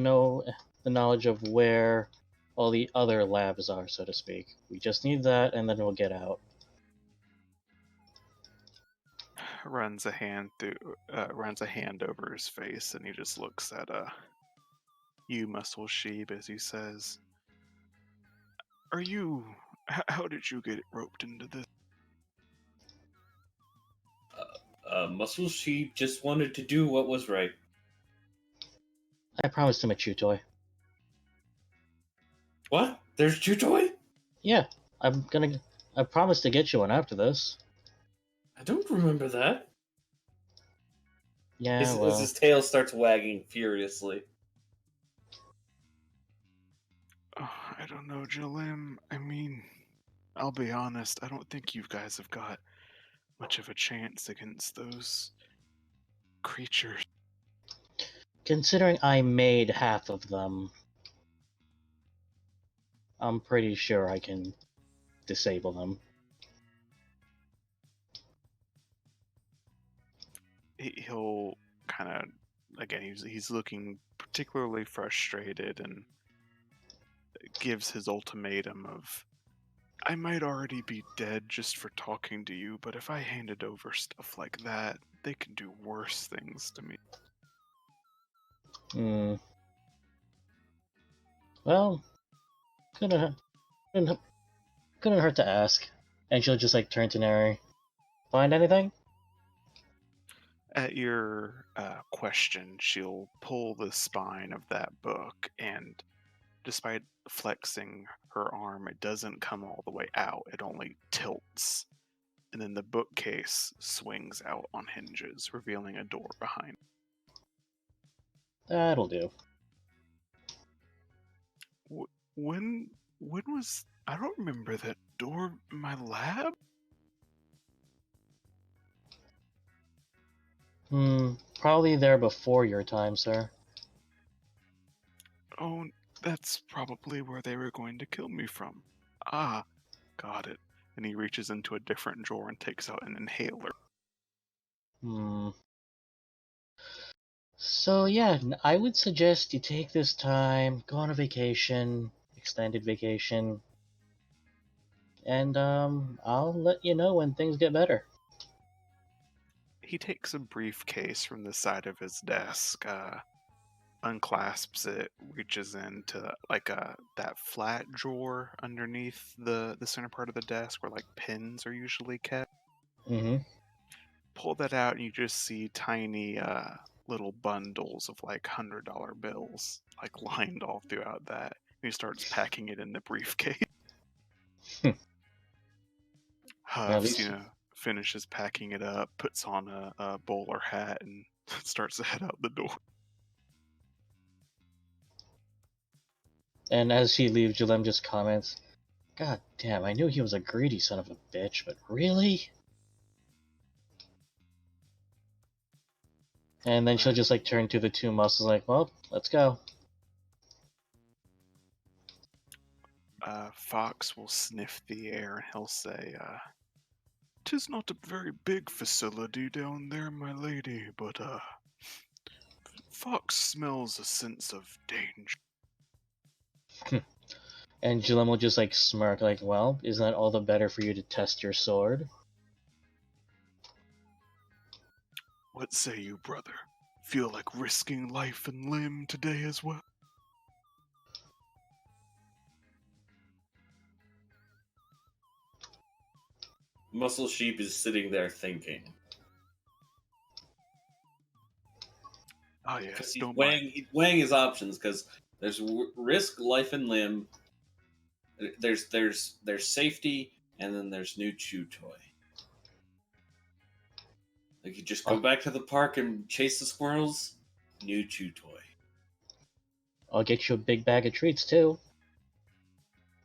knowledge of where all the other labs are, so to speak. We just need that, and then we'll get out." Runs a hand over his face, and he just looks at you, Muscle Sheep, as he says, "Are you? How did you get roped into this?" Muscle Sheep just wanted to do what was right. I promised him a chew toy. What? There's Chew Toy? Yeah, I promised to get you one after this. I don't remember that. Yeah, As well, his tail starts wagging furiously. Oh, I don't know, Jalim. I mean, I'll be honest, I don't think you guys have got much of a chance against those creatures. considering I made half of them, I'm pretty sure I can disable them. He'll kind of, again, he's looking particularly frustrated and gives his ultimatum of, I might already be dead just for talking to you, but if I handed over stuff like that, they can do worse things to me. Hmm. Well, couldn't couldn't couldn't hurt to ask. And she'll just like turn to Neri. Find anything? At your question, she'll pull the spine of that book, and despite flexing her arm, it doesn't come all the way out. It only tilts. And then the bookcase swings out on hinges, revealing a door behind. That'll do. When was, I don't remember that door in my lab? Probably there before your time, sir. Oh, that's probably where they were going to kill me from. Ah, got it. And he reaches into a different drawer and takes out an inhaler. So yeah, I would suggest you take this time, go on a vacation, extended vacation, and I'll let you know when things get better. He takes a briefcase from the side of his desk, unclasps it, reaches into like that flat drawer underneath the center part of the desk where like pins are usually kept. Mm-hmm. Pull that out, and you just see tiny little bundles of like $100 bills like lined all throughout that. And he starts packing it in the briefcase. At Huffs, least, finishes packing it up, puts on a bowler hat, and starts to head out the door. and as he leaves, Jalem just comments, "God damn, I knew he was a greedy son of a bitch, but really?" And then she'll just like turn to the two muscles, like, "Well, let's go." Fox will sniff the air and he'll say, "'Tis not a very big facility down there, my lady, but Fox smells a sense of danger." And Jalem will just like smirk, like, "Well, isn't that all the better for you to test your sword?" What say you, brother? Feel like risking life and limb today as well? Muscle Sheep is sitting there thinking. Ah, Because yes, he's don't mind. he's weighing his options, because there's risk life and limb, there's safety, and then there's new chew toy. Like, you just go back to the park and chase the squirrels, new chew toy. I'll get you a big bag of treats too.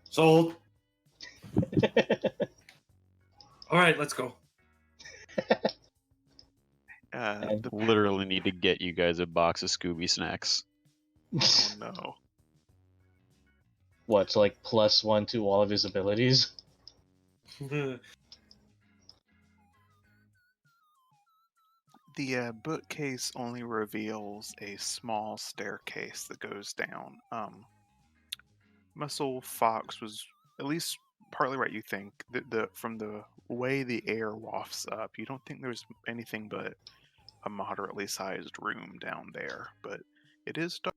Sold. All right, let's go. And- The Literally need to get you guys a box of Scooby snacks. oh no. What, so like +1 to all of his abilities? The bookcase only reveals a small staircase that goes down. Muscle Fox was at least partly right. You think the from the way the air wafts up, you don't think there's anything but a moderately sized room down there, but it is dark.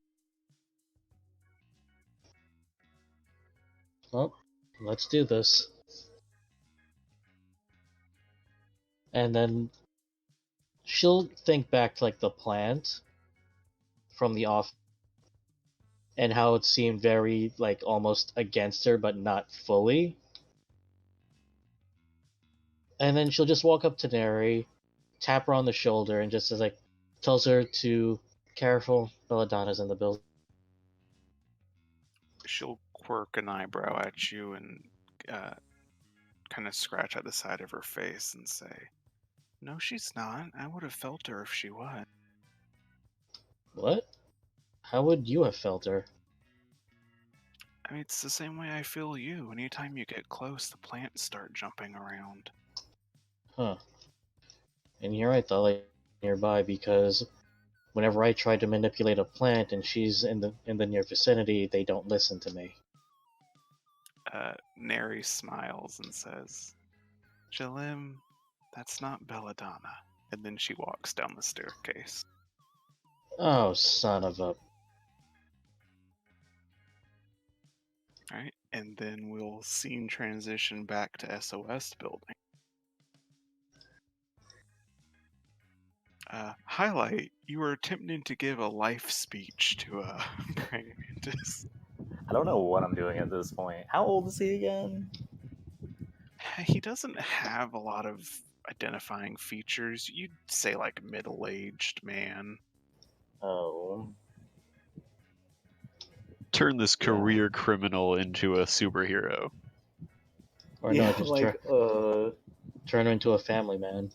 Well, let's do this. And then she'll think back to like the plant from the off and how it seemed very like almost against her but not fully. And then she'll just walk up to Neri, tap her on the shoulder, and just says like tells her to careful, Belladonna's in the building. She'll quirk an eyebrow at you and uh, kind of scratch at the side of her face and say, "No, she's not. I would have felt her if she was." What? How would you have felt her? I mean, it's the same way I feel you. Anytime you get close, the plants start jumping around. Huh. And here I thought like nearby because whenever I try to manipulate a plant and she's in the near vicinity, they don't listen to me. Neri smiles and says, "Jalim, that's not Belladonna." And then she walks down the staircase. Oh, son of a... Alright, and then we'll scene transition back to SOS building. Highlight, you were attempting to give a life speech to Praying Mantis. I don't know what I'm doing at this point. How old is he again? He doesn't have a lot of identifying features. You'd say like middle-aged man. Oh. Turn this Yeah. career criminal into a superhero. Or Yeah, no, just like, turn her into a family man.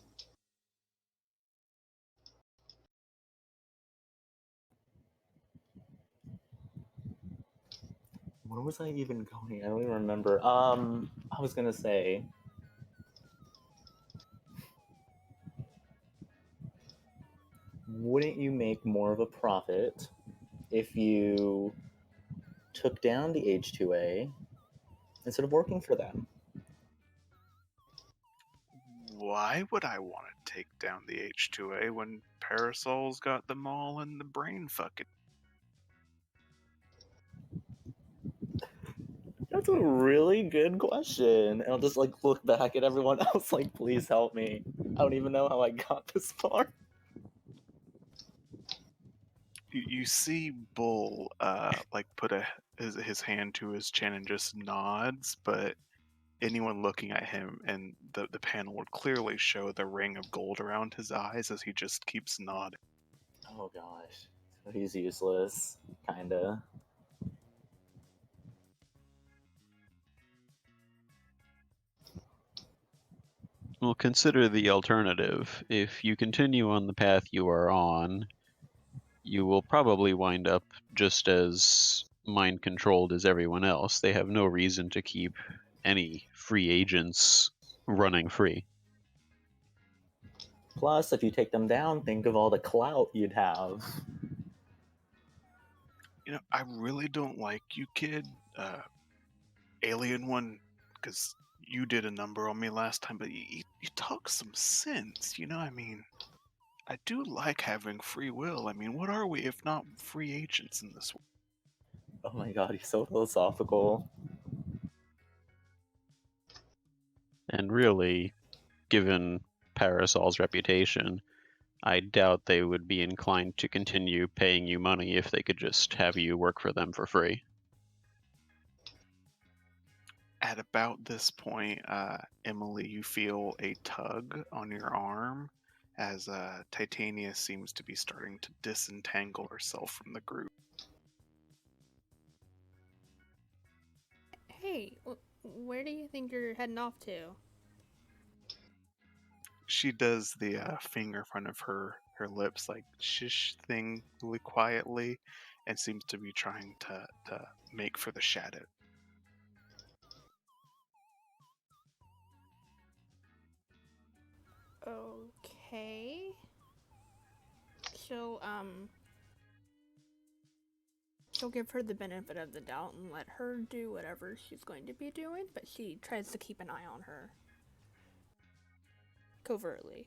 where was I even going? I don't even remember. I was gonna say, wouldn't you make more of a profit if you took down the H2A instead of working for them? Why would I want to take down the H2A when Parasol's got them all in the brain fucking? That's a really good question. And I'll just like look back at everyone else like, please help me. I don't even know how I got this far. You see Bull like put his hand to his chin and just nods, but anyone looking at him and the panel would clearly show the ring of gold around his eyes as he just keeps nodding. Oh gosh. So he's useless. Kinda. Well, consider the alternative. If you continue on the path you are on, you will probably wind up just as mind controlled as everyone else. They have no reason to keep any free agents running free. Plus, if you take them down, think of all the clout you'd have. You know, I really don't like you, kid. Alien one, because you did a number on me last time, but you talk some sense. You know, I mean, I do like having free will. I mean, what are we if not free agents in this world? Oh my god, he's so philosophical. And really, given Parasol's reputation, I doubt they would be inclined to continue paying you money if they could just have you work for them for free. At about this point, Emily, you feel a tug on your arm as Titania seems to be starting to disentangle herself from the group. Hey, where do you think you're heading off to? she does the finger in front of her lips, like shish thing, really quietly, and seems to be trying to make for the shadow. Okay. She'll she'll give her the benefit of the doubt and let her do whatever she's going to be doing, but she tries to keep an eye on her covertly.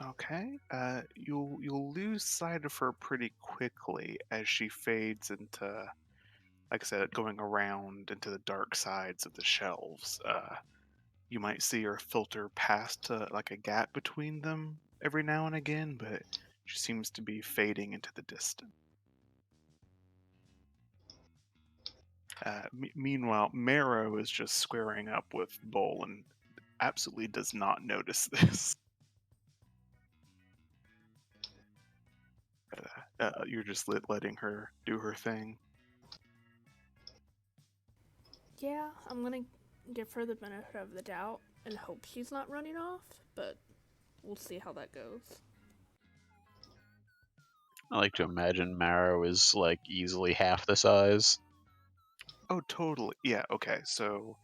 Okay. You'll lose sight of her pretty quickly as she fades into, like I said, going around into the dark sides of the shelves. You might see her filter past like a gap between them every now and again, but she seems to be fading into the distance. Meanwhile, Marrow is just squaring up with Bull and absolutely does not notice this. You're just letting her do her thing. Yeah, I'm gonna give her the benefit of the doubt and hope she's not running off, but we'll see how that goes. I like to imagine Marrow is like easily half the size. Oh, totally. Yeah, okay. So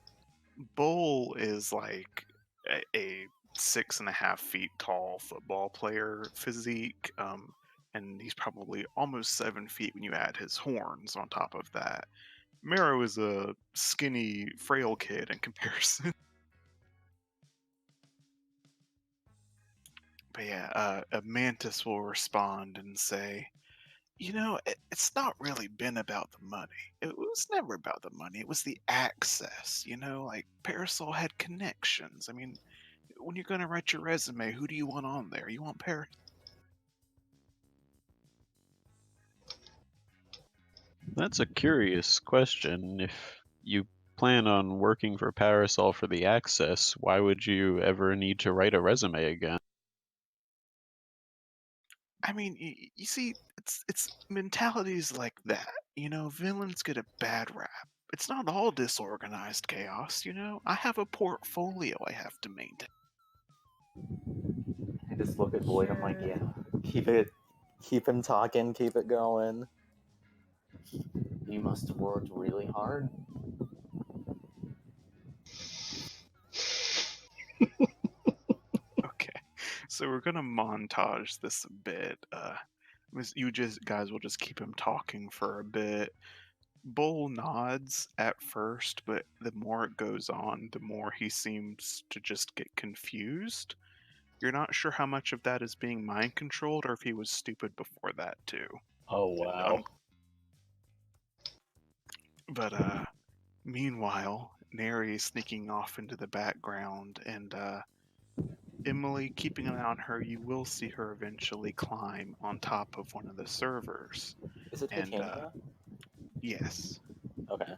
Bull is like a 6.5 feet tall football player physique, and he's probably almost 7 feet when you add his horns on top of that. Marrow is a skinny, frail kid in comparison. But yeah, a mantis will respond and say, it's not really been about the money. It was never about the money. It was the access. Like Parasol had connections. I mean, when you're gonna write your resume, who do you want on there? You want Paris? That's a curious question. If you plan on working for Parasol for the access, why would you ever need to write a resume again? I mean, you see, it's mentalities like that. Villains get a bad rap. It's not all disorganized chaos. I have a portfolio I have to maintain. I just look at Void. I'm like, Sure. yeah, keep him talking, keep it going. You must have worked really hard. Okay, so we're gonna montage this a bit. You guys will just keep him talking for a bit. Bull nods at first, but the more it goes on, the more he seems to just get confused. You're not sure how much of that is being mind controlled or if he was stupid before that too. Oh Um, wow. but meanwhile, Neri is sneaking off into the background, and Emily, keeping an eye on her, you will see her eventually climb on top of one of the servers. Is it And Titania? yes, Okay.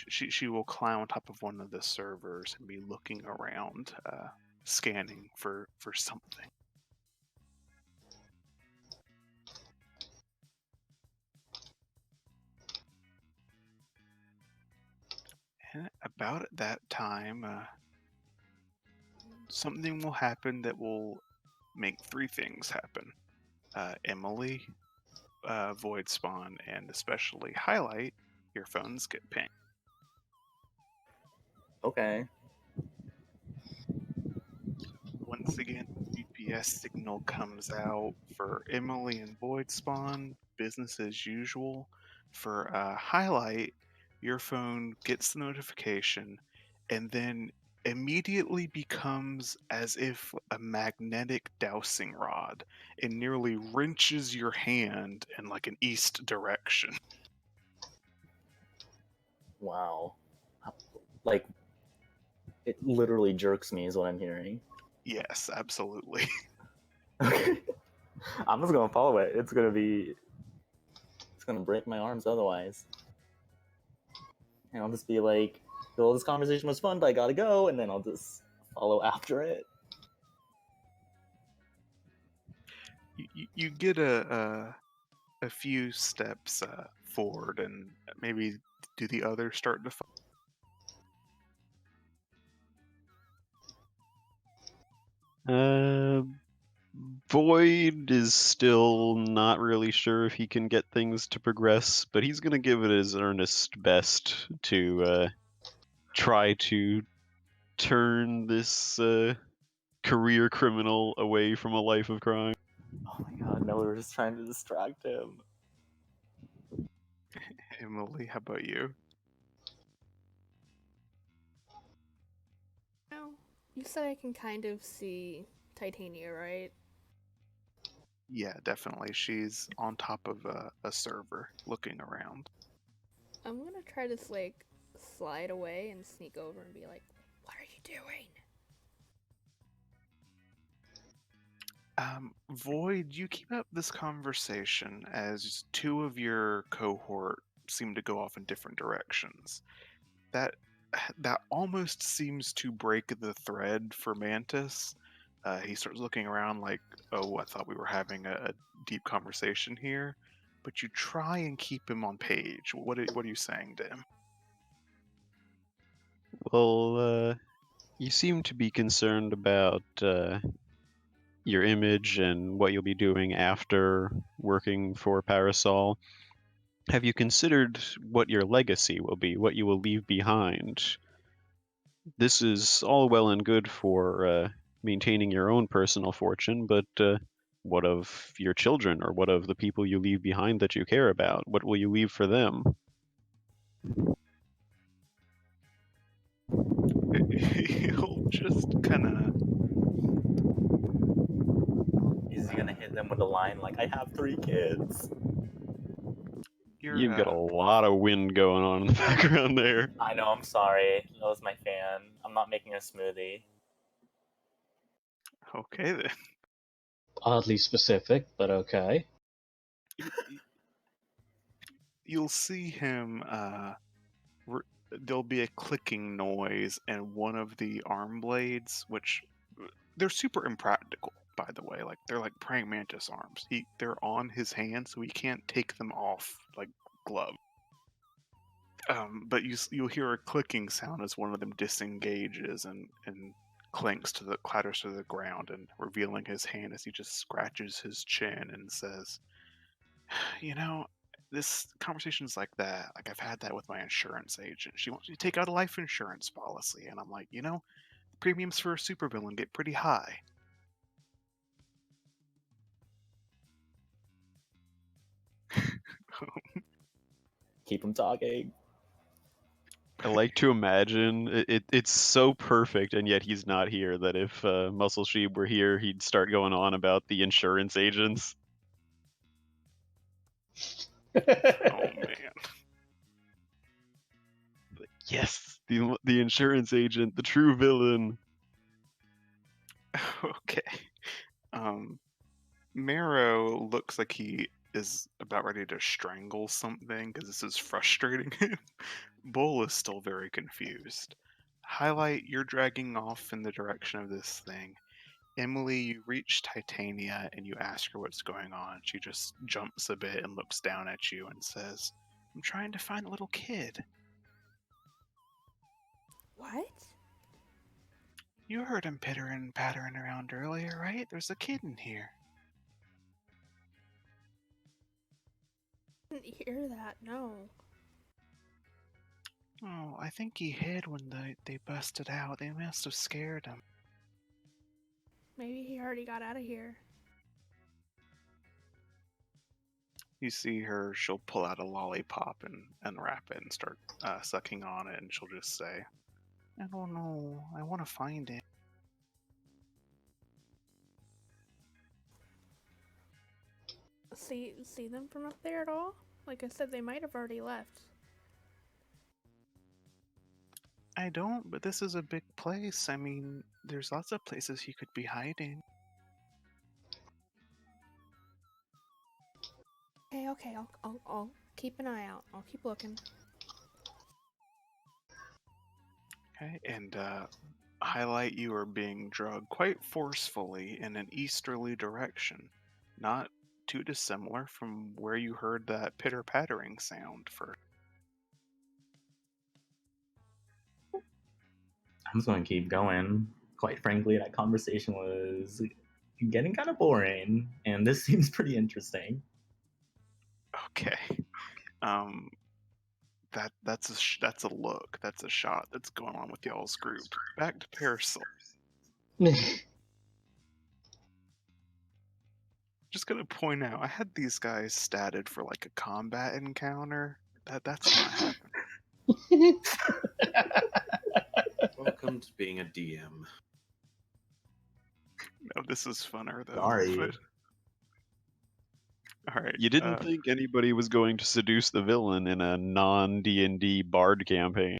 she will climb on top of one of the servers and be looking around, scanning for something. And about at that time, something will happen that will make three things happen. Emily, Void Spawn, and especially Highlight, your phones get pinged. Okay. Once again, GPS signal comes out for Emily and Void Spawn, business as usual. For Highlight, your phone gets the notification and then immediately becomes as if a magnetic dowsing rod and nearly wrenches your hand in like an east direction. Wow. Like, it literally jerks me, is what I'm hearing. Yes, absolutely. Okay. I'm just gonna follow it. It's gonna break my arms otherwise. And I'll just be like, well, this conversation was fun, but I gotta go, and then I'll just follow after it. You get a few steps forward, and maybe do the others start to follow? Void is still not really sure if he can get things to progress, but he's gonna give it his earnest best to try to turn this career criminal away from a life of crime. Oh my god, no, we were just trying to distract him. Emily, how about you? Now, you said I can kind of see Titania, right? Yeah, definitely. She's on top of a server looking around. I'm gonna try to like slide away and sneak over and be like, "What are you doing?" Void, you keep up this conversation as two of your cohort seem to go off in different directions. That that almost seems to break the thread for Mantis. He starts looking around like, "Oh, I thought we were having a deep conversation here." But you try and keep him on page. What are you saying to him? Well, you seem to be concerned about your image and what you'll be doing after working for Parasol. Have you considered what your legacy will be, what you will leave behind? This is all well and good for maintaining your own personal fortune, but what of your children, or what of the people you leave behind that you care about? What will you leave for them? He'll just kind of. Is he gonna hit them with a line like, I have 3 kids? You're You've got a lot of wind going on in the background there. I know, I'm sorry. That was my fan. I'm not making a smoothie. okay then. Oddly specific, but okay. You'll see him. There'll be a clicking noise, and one of the arm blades, which they're super impractical, by the way. Like they're like praying mantis arms. They're on his hand, so he can't take them off like glove. But you'll hear a clicking sound as one of them disengages and clatters to the ground, and revealing his hand as he just scratches his chin and says, "You know, this conversation's like that. Like I've had that with my insurance agent. She wants me to take out a life insurance policy, and I'm like, premiums for a supervillain get pretty high." Keep him talking. I like to imagine it's so perfect, and yet he's not here, that if Muscle Sheep were here, he'd start going on about the insurance agents. Oh man. Yes, the insurance agent, the true villain. Okay. Marrow looks like he is about ready to strangle something because this is frustrating him. Bull is still very confused. Highlight, you're dragging off in the direction of this thing. Emily, you reach Titania and you ask her what's going on. She just jumps a bit and looks down at you and says, "I'm trying to find a little kid." What? You heard him pittering and pattering around earlier, right? There's a kid in here. Didn't hear that, no. Oh, I think he hid when they busted out. They must have scared him. Maybe he already got out of here. You see her, she'll pull out a lollipop and unwrap it and start sucking on it, and she'll just say, "I don't know. I want to find him." See them from up there at all? Like I said, they might have already left. I don't, but this is a big place. I mean, there's lots of places he could be hiding. Okay, I'll keep an eye out. I'll keep looking. Okay, and highlight, you are being drugged quite forcefully in an easterly direction, not too dissimilar from where you heard that pitter-pattering sound first. I'm just gonna keep going. quite frankly, that conversation was getting kind of boring, and this seems pretty interesting. Okay. Um, that's a look. That's a shot that's going on with y'all's group. Back to Parasol. Just gonna point out, I had these guys statted for like a combat encounter. That's not happening. Welcome to being a DM. No, this is funner though. Sorry. But all right. You didn't think anybody was going to seduce the villain in a non D&D bard campaign.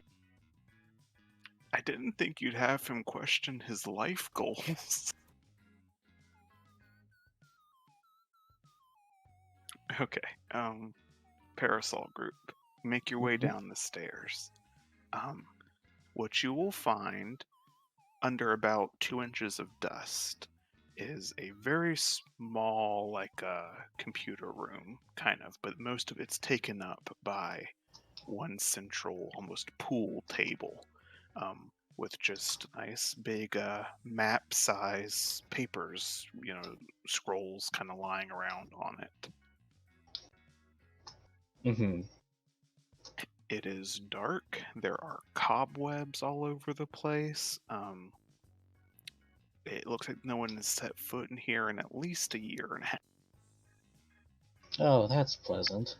I didn't think you'd have him question his life goals. Okay. Parasol group, make your way Mhm. down the stairs. What you will find under about 2 inches of dust is a very small, like computer room, kind of, but most of it's taken up by one central, almost pool table, with just nice big map size papers, scrolls kind of lying around on it. Mm-hmm. It is dark. There are cobwebs all over the place. It looks like no one has set foot in here in at least a year and a half. Oh, that's pleasant.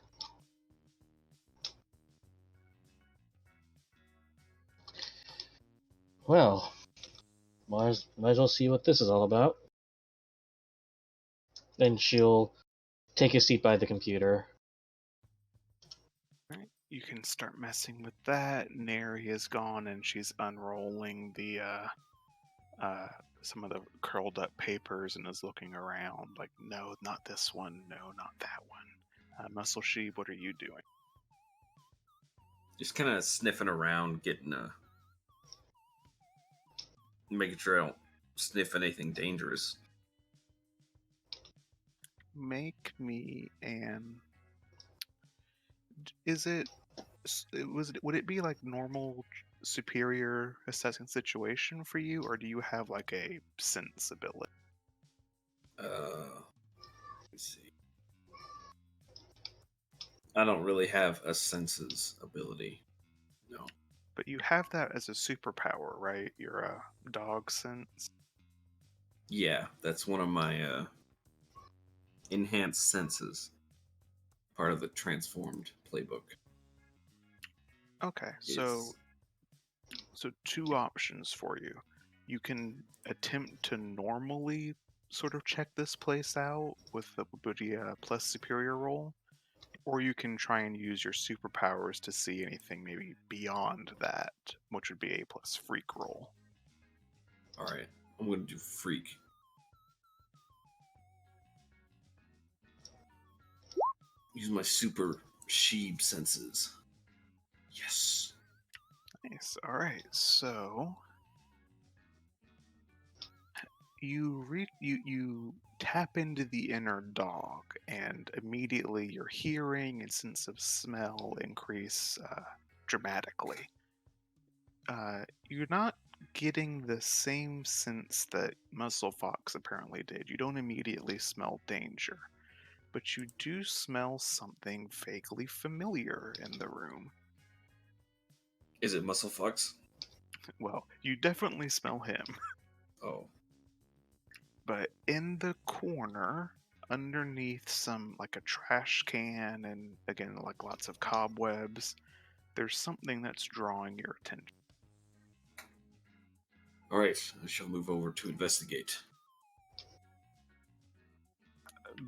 Well, might as well see what this is all about. Then she'll take a seat by the computer. Right. You can start messing with that. Neri is gone and she's unrolling the some of the curled up papers and is looking around like, no, not this one, no, not that one. Muscle Sheep, what are you doing? Just kind of sniffing around, making sure I don't sniff anything dangerous. Make me an. Is it? Would it be like normal superior assessing situation for you, or do you have like a sense ability? Let's see. I don't really have a senses ability. No. But you have that as a superpower, right? Your dog sense. Yeah, that's one of my enhanced senses. Part of the transformed playbook. Okay, so two options for you. You can attempt to normally sort of check this place out with the plus superior roll, or you can try and use your superpowers to see anything maybe beyond that, which would be a plus freak roll. All right, I'm gonna do freak. Use my super sheep senses. Yes. Nice. All right, so you tap into the inner dog, and immediately your hearing and sense of smell increase dramatically. You're not getting the same sense that Muzzle Fox apparently did. You don't immediately smell danger, but you do smell something vaguely familiar in the room. Is it Muscle Fox? Well, you definitely smell him. Oh. But in the corner, underneath some like a trash can and again like lots of cobwebs, there's something that's drawing your attention. All right, I shall move over to investigate.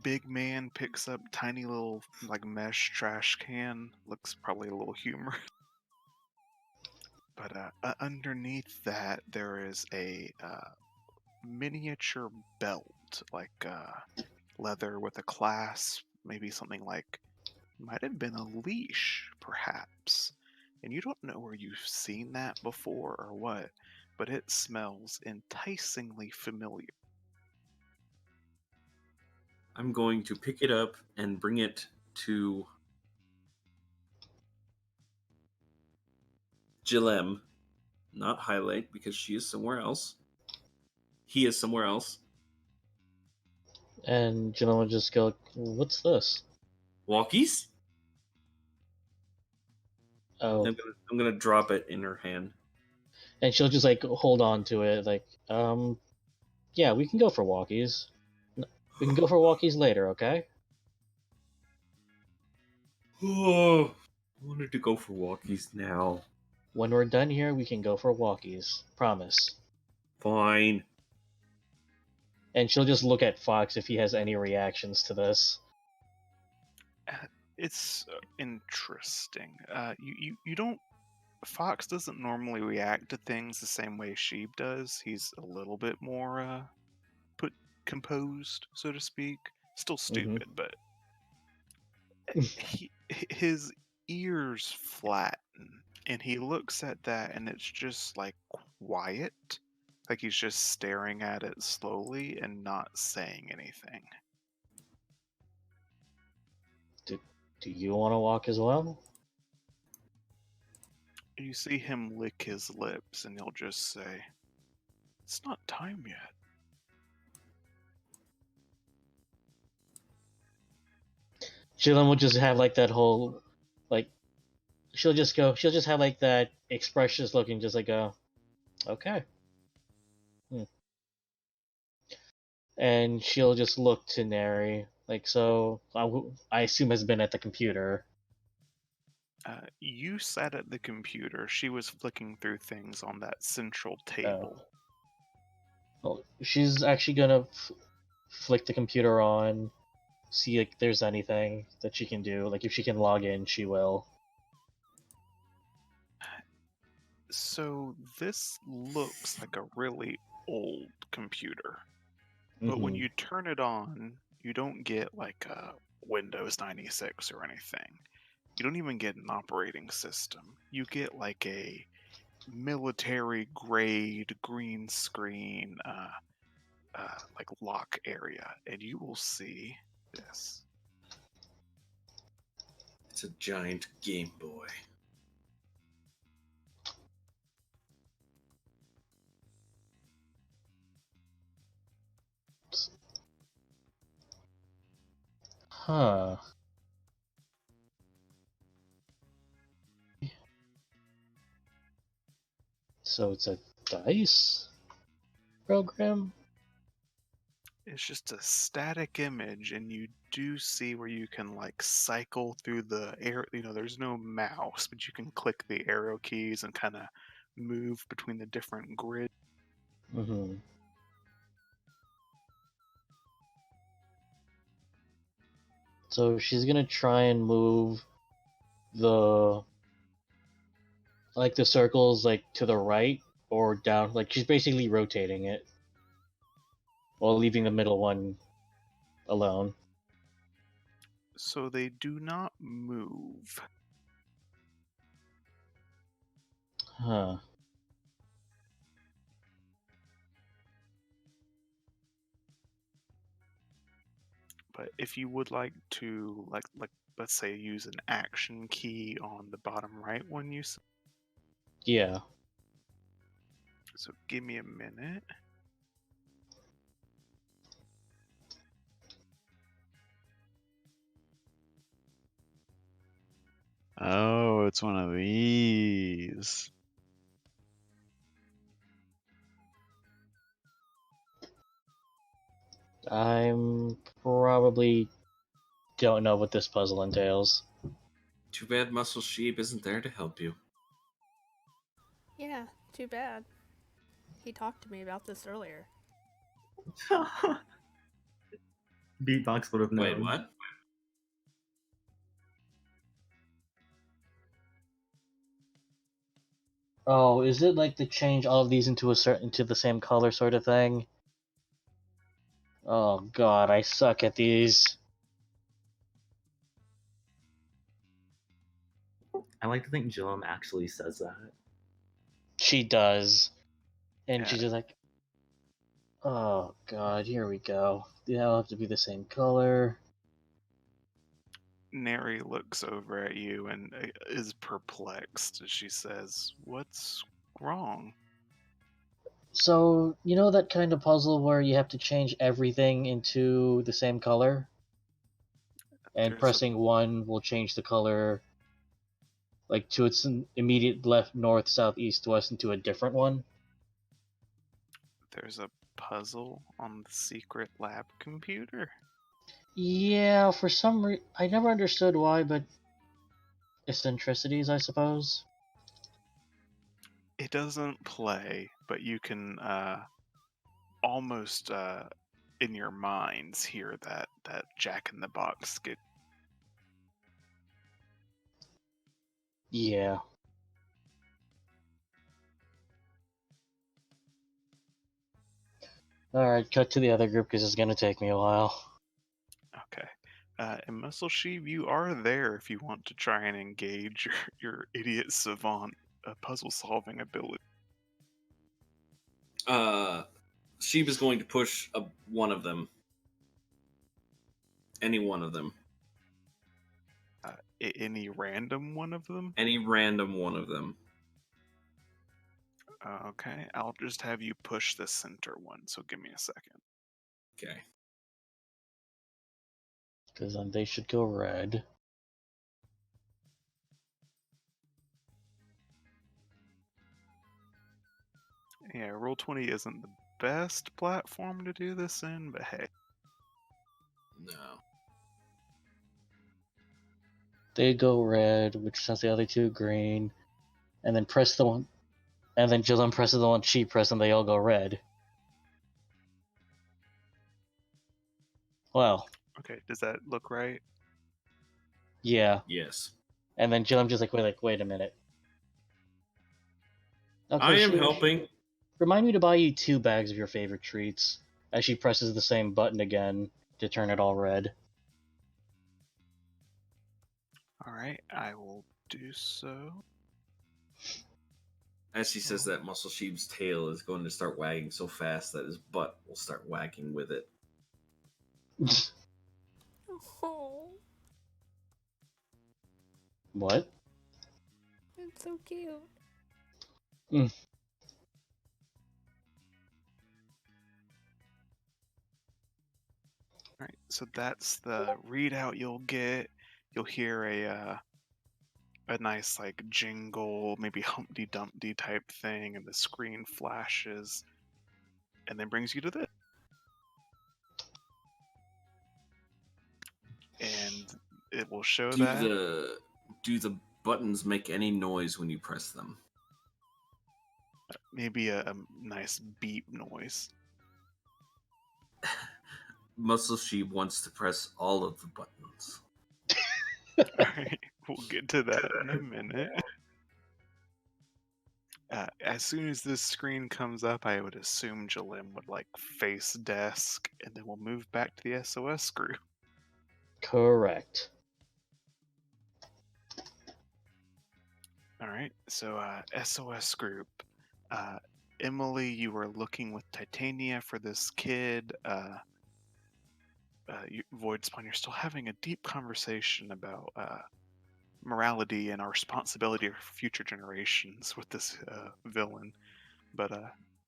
Big man picks up tiny little like mesh trash can. Looks probably a little humorous. But underneath that, there is a miniature belt, like leather with a clasp, maybe something like might have been a leash, perhaps. And you don't know where you've seen that before or what, but it smells enticingly familiar. I'm going to pick it up and bring it to Jilem, not highlight because she is somewhere else. he is somewhere else. And Jenna will just go, "What's this?" Walkies? Oh, I'm gonna drop it in her hand. and she'll just like hold on to it, like, yeah, we can go for walkies. We can go for walkies later, okay? Oh, I wanted to go for walkies now. When we're done here, we can go for walkies. Promise. Fine. And she'll just look at Fox if he has any reactions to this. It's interesting. You don't. Fox doesn't normally react to things the same way Sheep does. He's a little bit more put composed, so to speak. Still Mhm. stupid, but his ears flatten, and he looks at that, and it's just like quiet, like he's just staring at it slowly and not saying anything. Do you want to walk as well? You see him lick his lips, and he'll just say, "It's not time yet." Jillian will just have like that whole, like, she'll just have like that expressionless looking, just like go, okay. And she'll just look to Neri, like, so I assume has been at the computer. You sat at the computer. She was flicking through things on that central table. Well, she's actually gonna flick the computer on, see if there's anything that she can do. Like if she can log in, she will. So this looks like a really old computer. But when Mm-hmm. you turn it on, you don't get like a Windows 96 or anything. You don't even get an operating system. You get like a military grade green screen like lock area, and you will see this. It's a giant Game Boy. Huh. So it's a dice program? It's just a static image, and you do see where you can like cycle through the air. There's no mouse, but you can click the arrow keys and kind of move between the different grids. Mm-hmm. So she's gonna try and move the circles like to the right or down. Like she's basically rotating it while leaving the middle one alone. So they do not move. Huh. But if you would like to, like let's say, use an action key on the bottom right one, Yeah. so give me a minute. Oh, it's one of these. I'm probably don't know what this puzzle entails. Too bad Muscle Sheep isn't there to help you. Yeah, too bad. He talked to me about this earlier. Beatbox would have known. Wait, what? Oh, is it like to change all of these into the same color sort of thing? Oh god, I suck at these. I like to think Jillum actually says that. She does. And Yeah. she's just like, oh god, here we go. They all have to be the same color. Neri looks over at you and is perplexed as she says, "What's wrong?" So, you know that kind of puzzle where you have to change everything into the same color? And There's a pressing 1 will change the color, like, to its immediate left, north, south, east, west, into a different one? there's a puzzle on the secret lab computer. Yeah, for some reason, I never understood why, but eccentricities, I suppose. It doesn't play, but you can almost in your minds hear that Jack in the Box get. Yeah. Alright, cut to the other group because it's gonna take me a while. Okay. And Muscle Sheep, you are there if you want to try and engage your idiot savant puzzle solving ability. Sheep is going to push one of them. Any one of them. Any random one of them? Any random one of them. Okay, I'll just have you push the center one, so give me a second. Okay. Because then they should go red. Yeah, Roll20 isn't the best platform to do this in, but hey. No. They go red, which sends the other two green, and then press the one, and then Jillian presses the one she pressed, and they all go red. Well, Okay, does that look right? yeah. Yes. And then Jillian just wait a minute. I Okay, am she helping. remind me to buy you 2 bags of your favorite treats. As she presses the same button again to turn it all red. Alright, I will do so. As she says that, Muscle Sheep's tail is going to start wagging so fast that his butt will start wagging with it. Oh, What? it's so cute. Alright, so that's the readout you'll get. You'll hear a nice like jingle, maybe Humpty Dumpty type thing, and the screen flashes, and then brings you to this. And it will show that Do the buttons make any noise when you press them? maybe a nice beep noise. Muscle Sheep wants to press all of the buttons. Alright, we'll get to that in a minute. As soon as this screen comes up, I would assume Jalim would like face desk, and then we'll move back to the SOS group. Correct. All right, so SOS group. Emily, you were looking with Titania for this kid. Void Spawn, you're still having a deep conversation about morality and our responsibility for future generations with this villain. But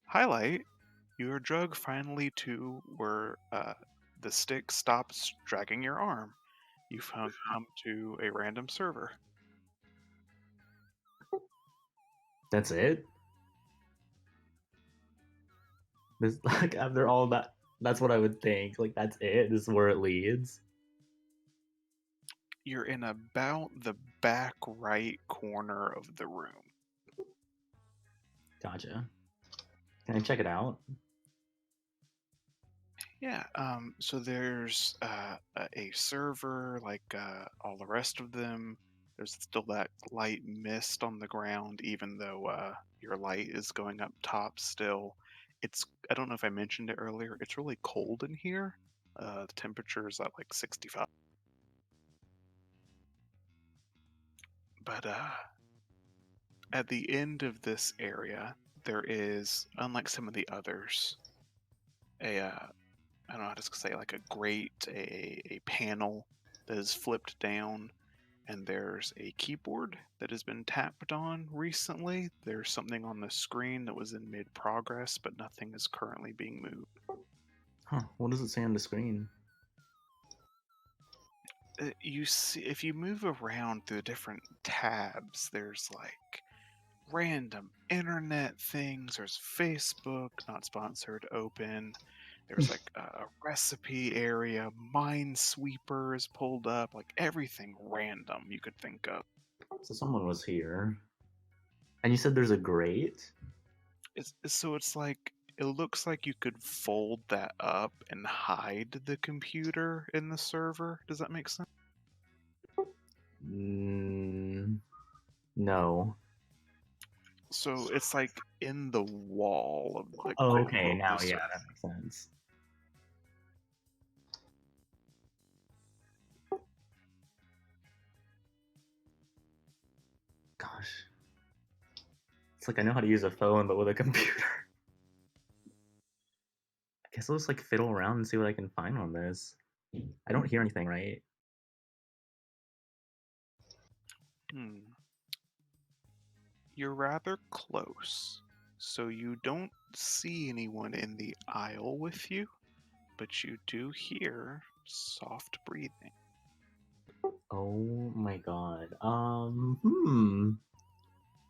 highlight, your drug finally to where the stick stops dragging your arm. You've come to a random server. That's it. This like after all that, that's what I would think. Like that's it. This is where it leads. You're in about the back right corner of the room. Gotcha. Can I check it out? Yeah, so there's a server like all the rest of them. There's still that light mist on the ground, even though your light is going up top still. I don't know if I mentioned it earlier, it's really cold in here. The temperature is at like 65. But at the end of this area, there is, unlike some of the others, I don't know how to say, like a grate, a panel that is flipped down, and there's a keyboard that has been tapped on recently. There's something on the screen that was in mid progress, but nothing is currently being moved. Huh, what does it say on the screen? You see, if you move around through the different tabs, there's like random internet things. There's Facebook, not sponsored, open. There's like a recipe area, Minesweeper is pulled up, like everything random you could think of. So someone was here. And you said there's a grate? It's like it looks like you could fold that up and hide the computer in the server. Does that make sense? No. So it's like in the wall of the Oh, quote okay, unquote now the yeah, server. that makes sense. Gosh. It's like I know how to use a phone, but with a computer. I guess I'll just like fiddle around and see what I can find on this. I don't hear anything, right? Hmm. You're rather close, so you don't see anyone in the aisle with you, but you do hear soft breathing. Oh my god.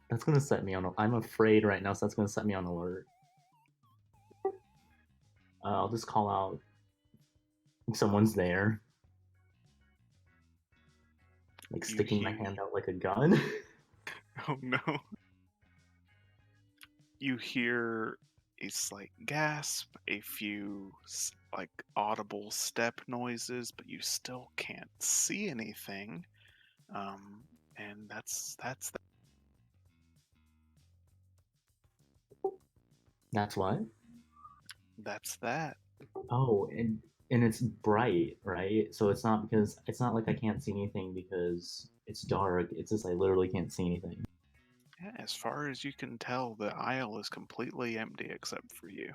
That's gonna set me on. I'm afraid right now, so that's gonna set me on alert. I'll just call out if someone's there. Like You sticking my hear, hand out like a gun. oh no. You hear a slight gasp, a few like audible step noises, but you still can't see anything. And that's That's what? that's that. Oh, and it's bright, right? So it's not because it's not like I can't see anything because it's dark. It's just I literally can't see anything. Yeah, as far as you can tell, the aisle is completely empty except for you.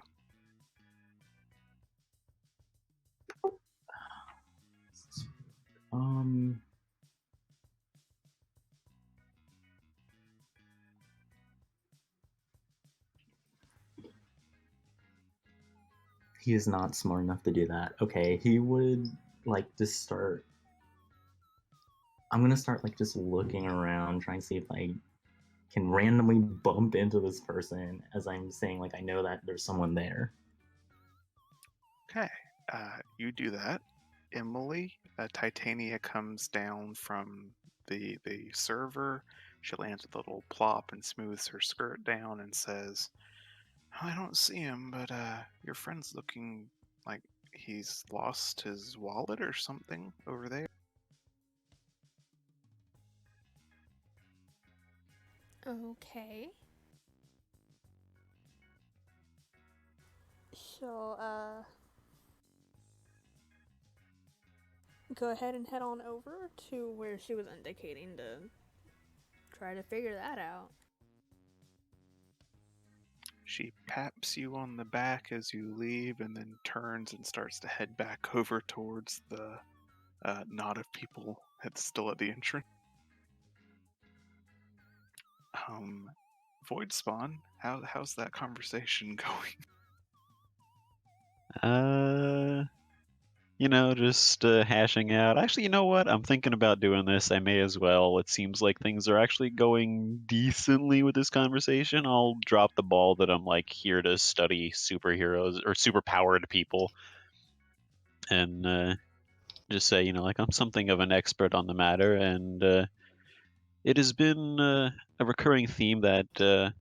Um, he is not smart enough to do that. Okay, he would like just start. I'm gonna start like just looking around, trying to see if I can randomly bump into this person as I'm saying like I know that there's someone there. Okay, you do that. Emily, Titania comes down from the server. She lands with a little plop and smooths her skirt down and says, "I don't see him, but your friend's looking like he's lost his wallet or something over there." Okay. So, go ahead and head on over to where she was indicating to try to figure that out. She paps you on the back as you leave and then turns and starts to head back over towards the knot of people that's still at the entrance. Void Spawn, how's that conversation going? Just hashing out. Actually, you know what? I'm thinking about doing this. I may as well. It seems like things are actually going decently with this conversation. I'll drop the ball that I'm like here to study superheroes or superpowered people, and just say, like I'm something of an expert on the matter, and it has been a recurring theme that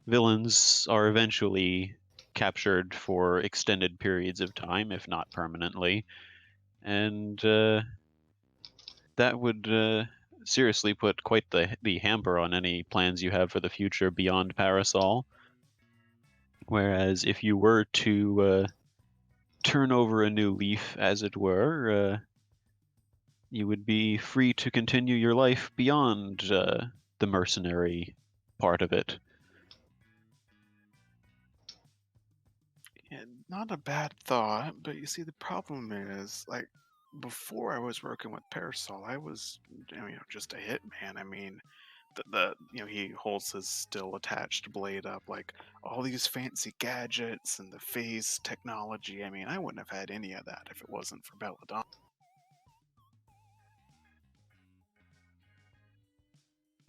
villains are eventually captured for extended periods of time, if not permanently. And that would seriously put quite the hamper on any plans you have for the future beyond Parasol. Whereas if you were to turn over a new leaf, as it were, you would be free to continue your life beyond the mercenary part of it. Yeah, not a bad thought, but you see, the problem is, like, before I was working with Parasol, I was, just a hitman. I mean, the he holds his still attached blade up, like all these fancy gadgets and the phase technology. I mean, I wouldn't have had any of that if it wasn't for Belladonna.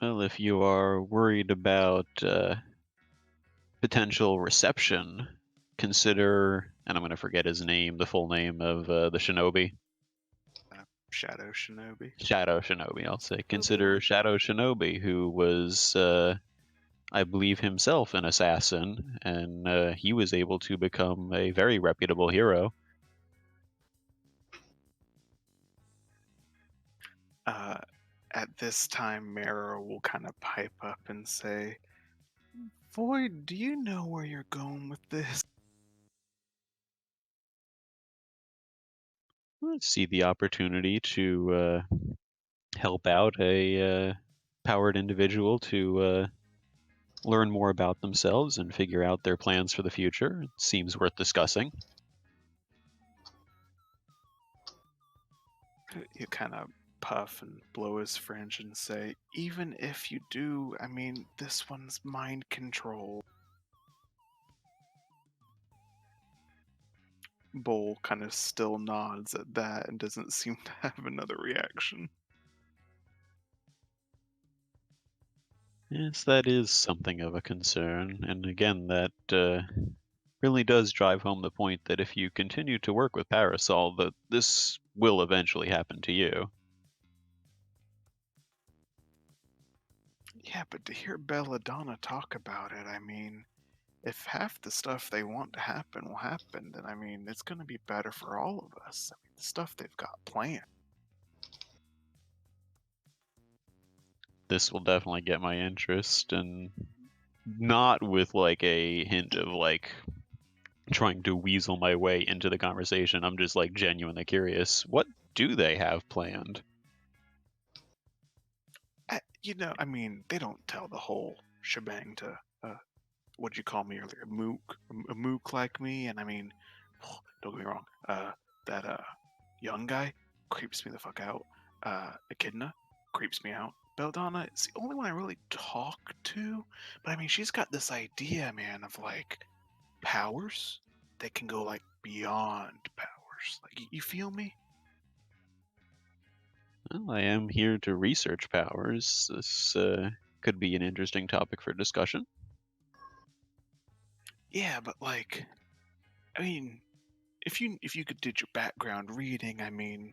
Well, if you are worried about potential reception, consider, and I'm going to forget his name, the full name of the shinobi. Shadow Shinobi. Shadow Shinobi, I'll say. Consider Obi-Wan? Shadow Shinobi, who was, I believe, himself an assassin, and he was able to become a very reputable hero. At this time, Mara will kind of pipe up and say, Void, do you know where you're going with this? See the opportunity to help out a powered individual to learn more about themselves and figure out their plans for the future. It seems worth discussing. You kind of puff and blow his fringe and say, even if you do, I mean, this one's mind control. Bull kind of still nods at that and doesn't seem to have another reaction. Yes, that is something of a concern, and again, that really does drive home the point that if you continue to work with Parasol, that this will eventually happen to you. Yeah, but to hear Belladonna talk about it, I mean, if half the stuff they want to happen will happen, then I mean, it's going to be better for all of us. I mean, the stuff they've got planned. This will definitely get my interest, and not with like a hint of like trying to weasel my way into the conversation. I'm just like genuinely curious. What do they have planned? I mean, they don't tell the whole shebang to, what'd you call me earlier? A mook like me. And I mean, don't get me wrong, that young guy creeps me the fuck out. Echidna creeps me out. Belladonna is the only one I really talk to. But I mean, she's got this idea, man, of like powers that can go like beyond powers. Like, you feel me? Well, I am here to research powers. This could be an interesting topic for discussion. Yeah, but like, I mean, if you could did your background reading, I mean,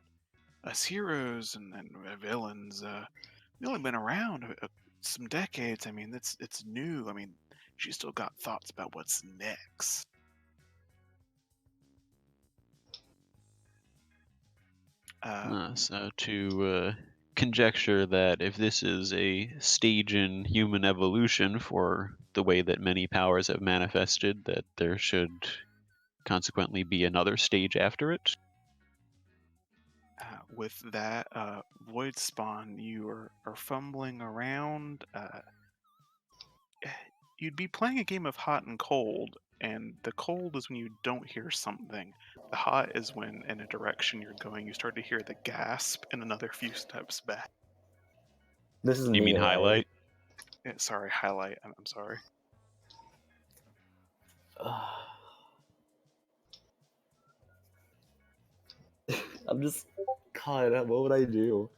us heroes and villains, we've only been around some decades. I mean, it's new. I mean, she's still got thoughts about what's next. So to conjecture that if this is a stage in human evolution for the way that many powers have manifested, that there should consequently be another stage after it. With that, Void Spawn, you are fumbling around. You'd be playing a game of hot and cold, and the cold is when you don't hear something. The hot is when, in a direction you're going, you start to hear the gasp and another few steps back. This is You me, mean right? highlight? Sorry, highlight. I'm sorry. I'm just, God, what would I do?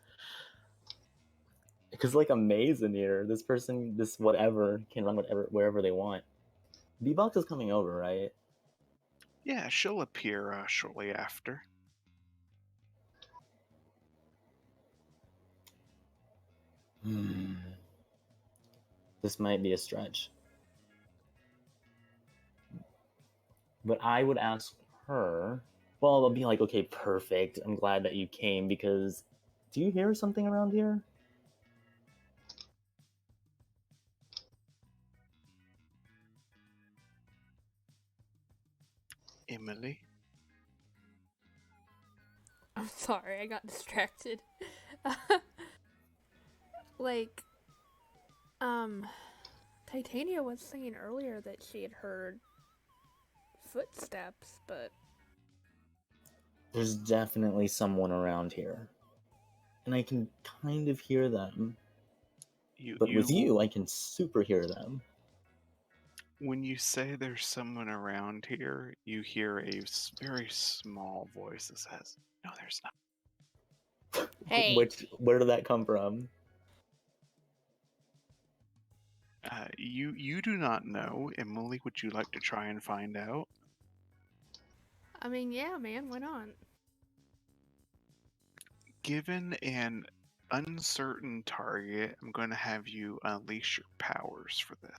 Because like a maze in here, this person, this whatever can run whatever wherever they want. B-Box is coming over, right? Yeah, she'll appear shortly after. This might be a stretch. But I would ask her, well, I'll be like, okay, perfect. I'm glad that you came, because do you hear something around here? Emily. I'm sorry, I got distracted. like, Titania was saying earlier that she had heard footsteps, but There's definitely someone around here. And I can kind of hear them. But with you, I can super hear them. When you say there's someone around here, you hear a very small voice that says, "No, there's not." Hey. Where did that come from? You do not know. Emily, would you like to try and find out? I mean, yeah, man, why not? Given an uncertain target, I'm going to have you unleash your powers for this.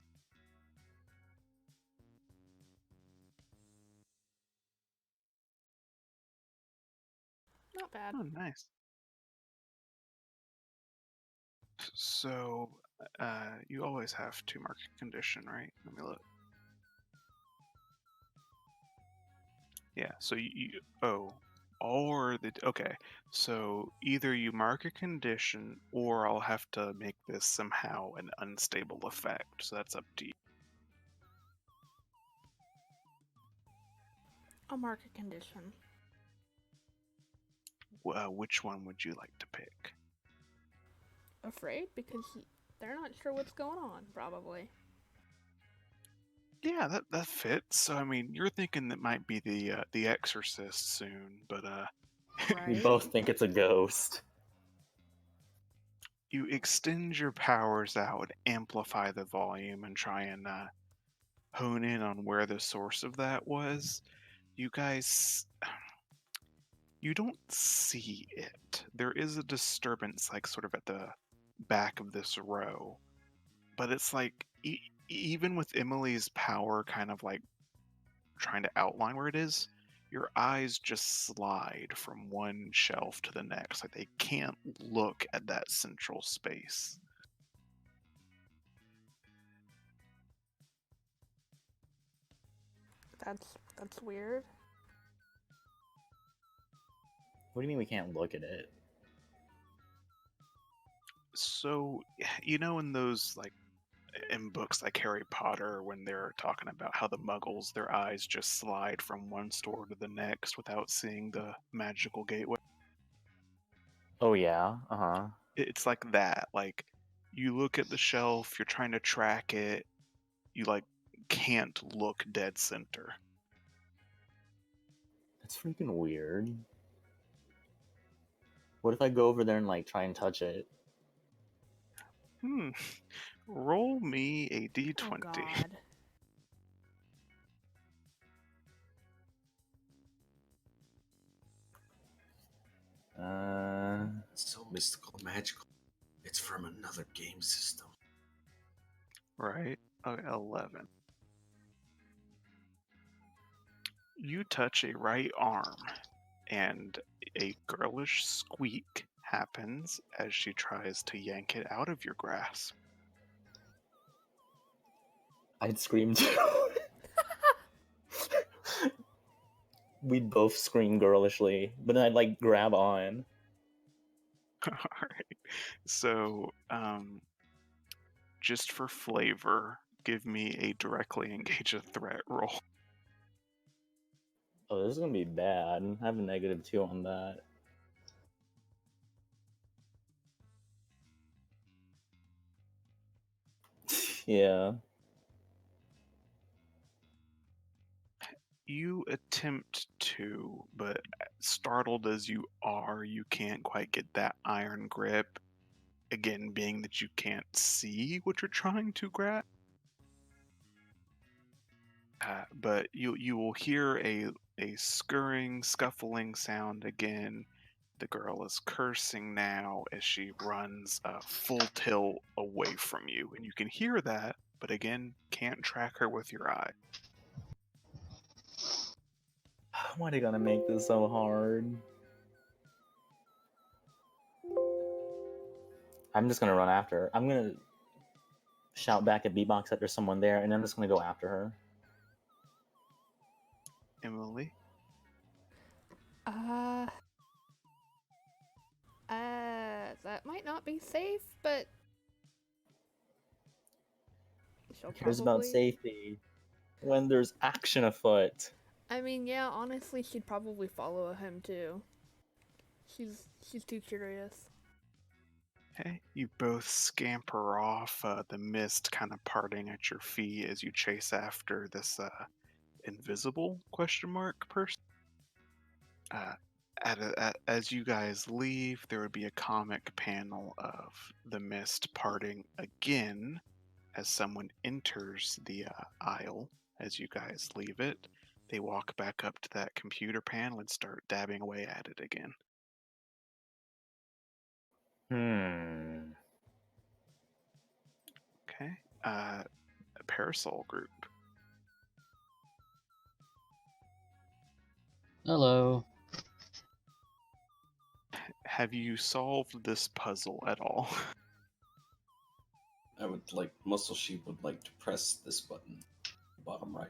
Not bad. Oh, nice. So, you always have to mark a condition, right? Let me look. Yeah, so okay. So either you mark a condition or I'll have to make this somehow an unstable effect. So that's up to you. I'll mark a condition. Which one would you like to pick? Afraid? Because they're not sure what's going on, probably. Yeah, that fits. So I mean, you're thinking that might be the Exorcist soon, but We Right? both think it's a ghost. you extend your powers out, amplify the volume, and try and hone in on where the source of that was. You guys, you don't see it. There is a disturbance, like sort of at the back of this row, but it's like even with Emily's power, kind of like trying to outline where it is, your eyes just slide from one shelf to the next. Like they can't look at that central space. That's weird. What do you mean we can't look at it? So, you know, in those like in books like Harry Potter, when they're talking about how the Muggles, their eyes just slide from one store to the next without seeing the magical gateway. Oh yeah, uh-huh. It's like that. Like you look at the shelf, you're trying to track it, you like can't look dead center. That's freaking weird. What if I go over there and like try and touch it? Roll me a d20. Oh god. It's so mystical, magical. It's from another game system. Right? 11. You touch a right arm, and a girlish squeak happens as she tries to yank it out of your grasp. I'd scream too. We'd both scream girlishly, but then I'd like grab on. Alright. So, just for flavor, give me a directly engage a threat roll. Oh, this is gonna be bad. I have a -2 on that. Yeah. You attempt to, but startled as you are, you can't quite get that iron grip. Again, being that you can't see what you're trying to grab. But you will hear a scurrying, scuffling sound again. The girl is cursing now as she runs full tilt away from you, and you can hear that, but again, can't track her with your eye. Why are they gonna make this so hard? I'm just gonna run after her. I'm gonna shout back at Beatbox that there's someone there, and I'm just gonna go after her. Emily, That might not be safe, but she'll Who cares about probably. safety when there's action afoot? I mean, yeah, honestly, she'd probably follow him too. She's too curious. Okay, you both scamper off, the mist kind of parting at your feet as you chase after this invisible question mark person. Uh, as you guys leave, there would be a comic panel of the mist parting again as someone enters the aisle. As you guys leave it, they walk back up to that computer panel and start dabbing away at it again. Okay, a parasol group. Hello. Have you solved this puzzle at all? I would like Muscle Sheep would like to press this button, bottom right.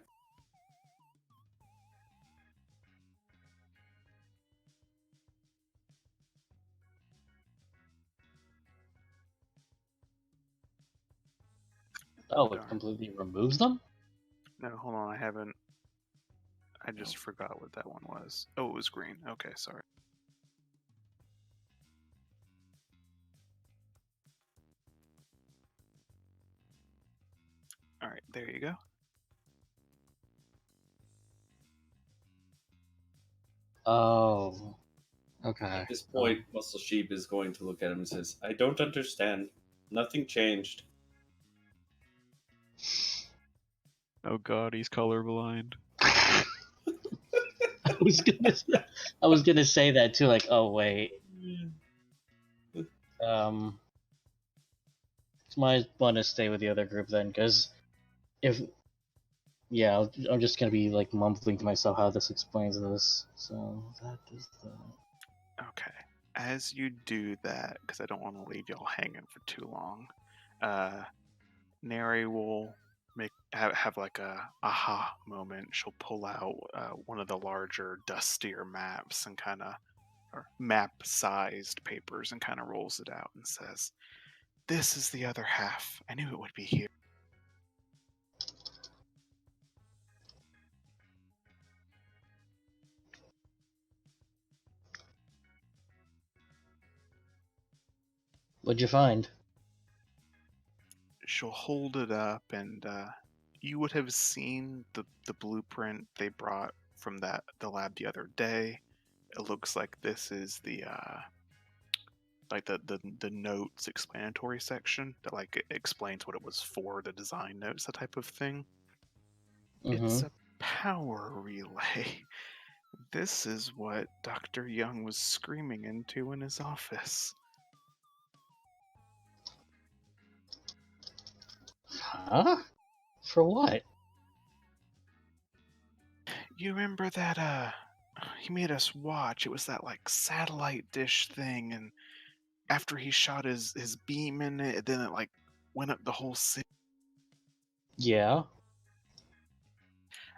Oh, it Darn. completely removes them? No, hold on, I haven't. I just forgot what that one was. Oh, it was green. Okay, sorry. All right, there you go. Oh. Okay. At this point, Muscle Sheep is going to look at him and says, "I don't understand. Nothing changed." Oh god, he's colorblind. I was gonna say that too, like, oh wait. Might want to stay with the other group then, because if I'm just gonna be like mumbling to myself how this explains this. So that is that. Okay. As you do that, because I don't want to leave y'all hanging for too long, Neri will have like a aha moment. She'll pull out one of the larger, dustier maps and or map-sized papers and kind of rolls it out and says, "This is the other half. I knew it would be here." What'd you find? She'll hold it up, and you would have seen the blueprint they brought from the lab the other day. It looks like this is the like the notes explanatory section that like it explains what it was for, the design notes, that type of thing. It's Mm-hmm. a power relay. This is what Dr. Young was screaming into in his office. Huh? For what? You remember that he made us watch? It was that like satellite dish thing, and after he shot his beam in it, then it like went up the whole city. Yeah.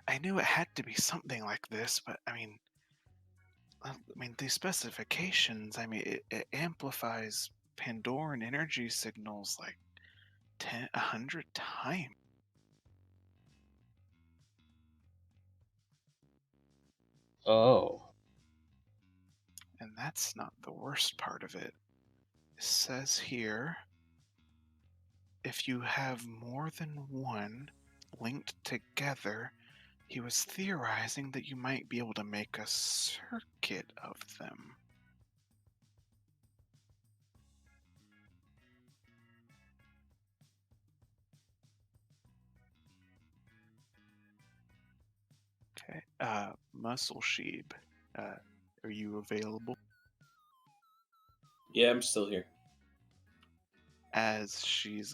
I knew it had to be something like this, but I mean the specifications. I mean it amplifies Pandoran energy signals like 100 times, Oh. and that's not the worst part of it. It says here, if you have more than one linked together, he was theorizing that you might be able to make a circuit of them. Okay. Muscle Sheep, are you available? Yeah, I'm still here. As she's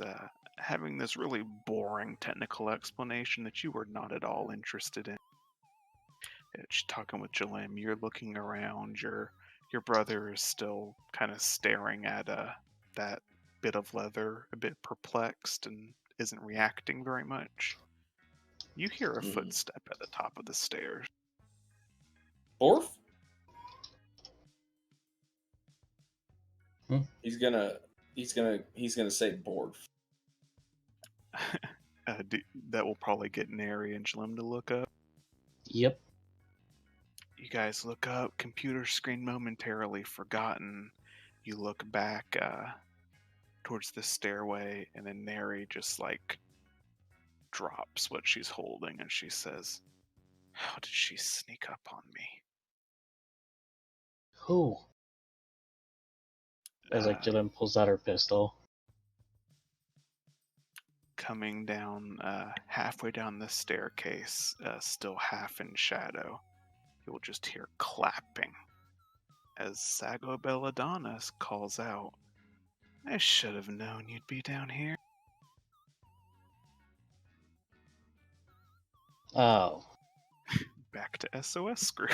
having this really boring technical explanation that you were not at all interested in. She's talking with Jalim. You're looking around. Your brother is still kind of staring at that bit of leather, a bit perplexed, and isn't reacting very much. You hear a footstep at the top of the stairs. Borf? Hmm? He's gonna say Borf. That will probably get Nary and Jalim to look up. Yep. guys look up, computer screen momentarily forgotten. You look back towards the stairway, and then Neri just like drops what she's holding and she says, "How did she sneak up on me?" Who? As like Jillian pulls out her pistol. Coming down halfway down the staircase, still half in shadow, you'll just hear clapping as Sago Belladonna calls out, "I should have known you'd be down here." Oh. Back to SOS group.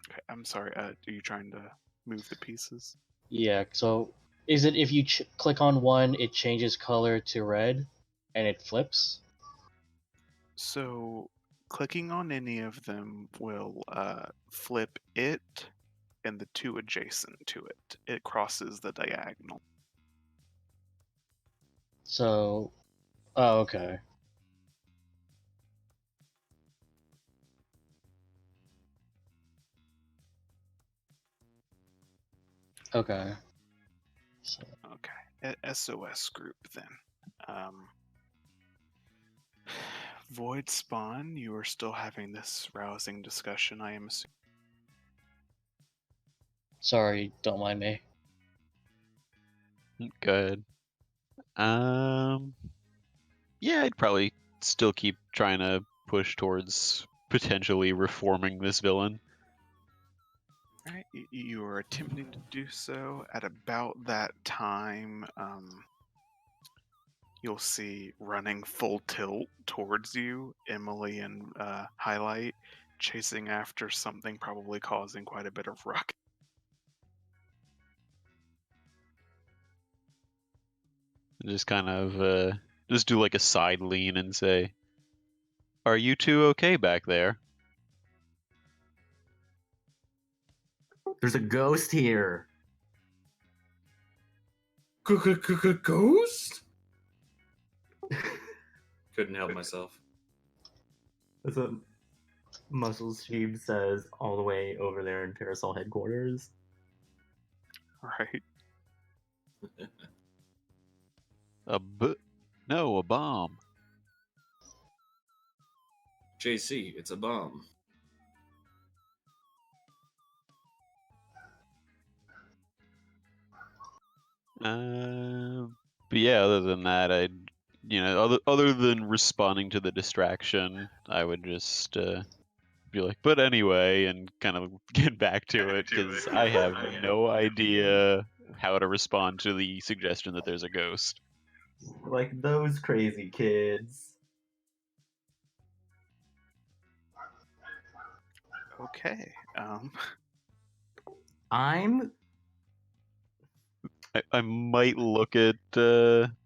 Okay, I'm sorry, are you trying to move the pieces? Yeah, so is it if you click on one, it changes color to red and it flips? So, clicking on any of them will flip it and the two adjacent to it. It crosses the diagonal. So, oh, okay. Okay. So, Okay, SOS group then. Void Spawn, you are still having this rousing discussion, I am assuming. sorry, don't mind me. Good. Yeah, I'd probably still keep trying to push towards potentially reforming this villain. Alright, you are attempting to do so. At about that time, you'll see running full tilt towards you, Emily and Highlight, chasing after something, probably causing quite a bit of ruckus. Just kind of just do like a side lean and say, "Are you two okay back there?" There's a ghost here. Ghost? Couldn't help myself. That's what Muscle Sheep says all the way over there in Parasol headquarters. Right? No, a bomb. JC, it's a bomb. But yeah, other than that, other than responding to the distraction, I would just be like, "But anyway," and kind of get back to it because I have no idea how to respond to the suggestion that there's a ghost. Like those crazy kids. Okay. I'm I might look at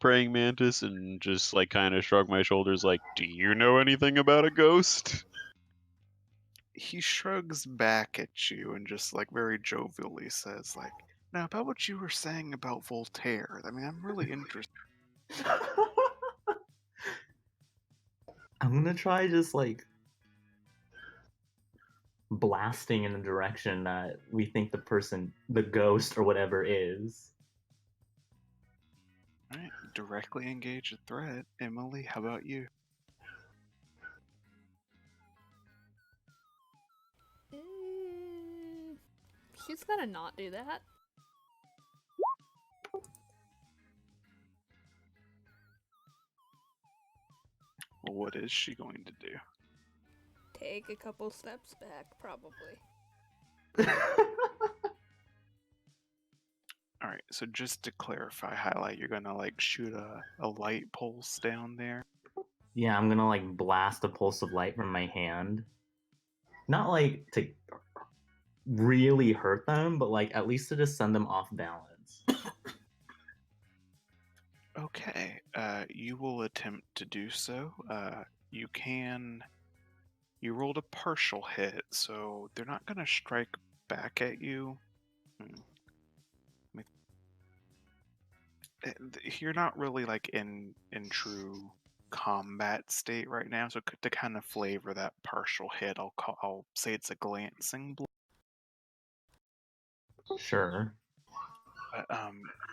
Praying Mantis and just like kind of shrug my shoulders, like, "Do you know anything about a ghost?" He shrugs back at you and just like very jovially says, like, "Now about what you were saying about Voltaire. I mean, I'm really interested." I'm gonna try just like blasting in the direction that we think the ghost or whatever is. All right, directly engage a threat. Emily, how about you? She's gonna not do that. Well, what is she going to do? Take a couple steps back, probably. All right, so just to clarify, Highlight, you're gonna like shoot a light pulse down there. Yeah, I'm gonna like blast a pulse of light from my hand. Not like to really hurt them, but like at least to just send them off balance. Okay, you will attempt to do so. You can. You rolled a partial hit, so they're not gonna strike back at you. You're not really like in true combat state right now, so to kind of flavor that partial hit, I'll say it's a glancing blow. Sure. But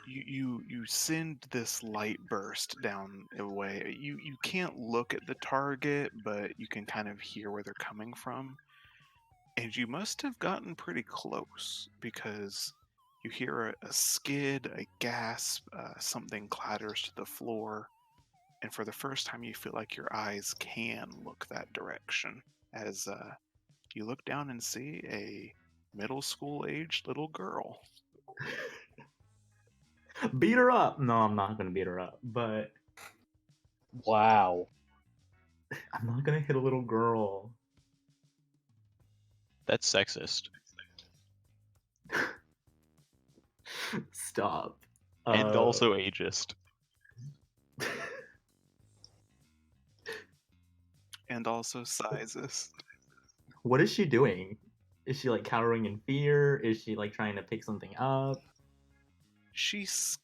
you send this light burst down away. You can't look at the target, but you can kind of hear where they're coming from. And you must have gotten pretty close because you hear a skid, a gasp, something clatters to the floor, and for the first time you feel like your eyes can look that direction as you look down and see a middle school aged little girl. Beat her up. No, I'm not gonna beat her up, but Wow. I'm not gonna hit a little girl. That's sexist. Stop. And also ageist. And also sizes. What is she doing? Is she like cowering in fear? Is she like trying to pick something up? She's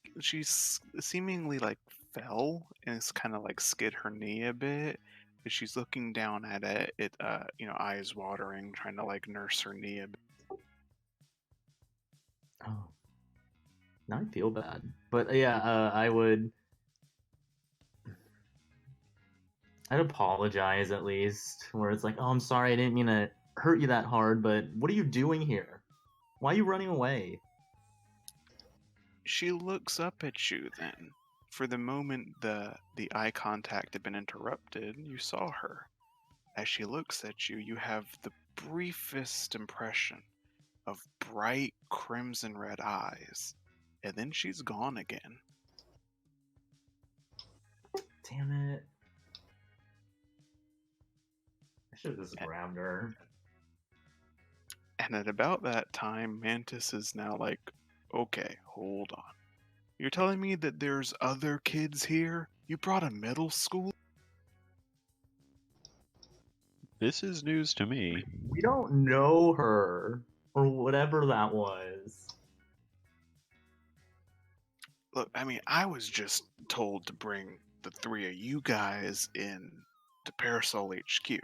seemingly like fell and it's kind of like skid her knee a bit. But she's looking down at it, eyes watering, trying to like nurse her knee a bit. Oh, now I feel bad. But yeah, I'd apologize at least. Where it's like, oh, I'm sorry, I didn't mean to hurt you that hard, but what are you doing here? Why are you running away? She looks up at you then. For the moment the eye contact had been interrupted, you saw her. As she looks at you, you have the briefest impression of bright crimson red eyes, and then she's gone again. Damn it. I should have just And- grabbed her. And at about that time, Mantis is now like, okay, hold on. You're telling me that there's other kids here? You brought a middle school? This is news to me. We don't know her. Or whatever that was. Look, I mean, I was just told to bring the three of you guys in to Parasol HQ.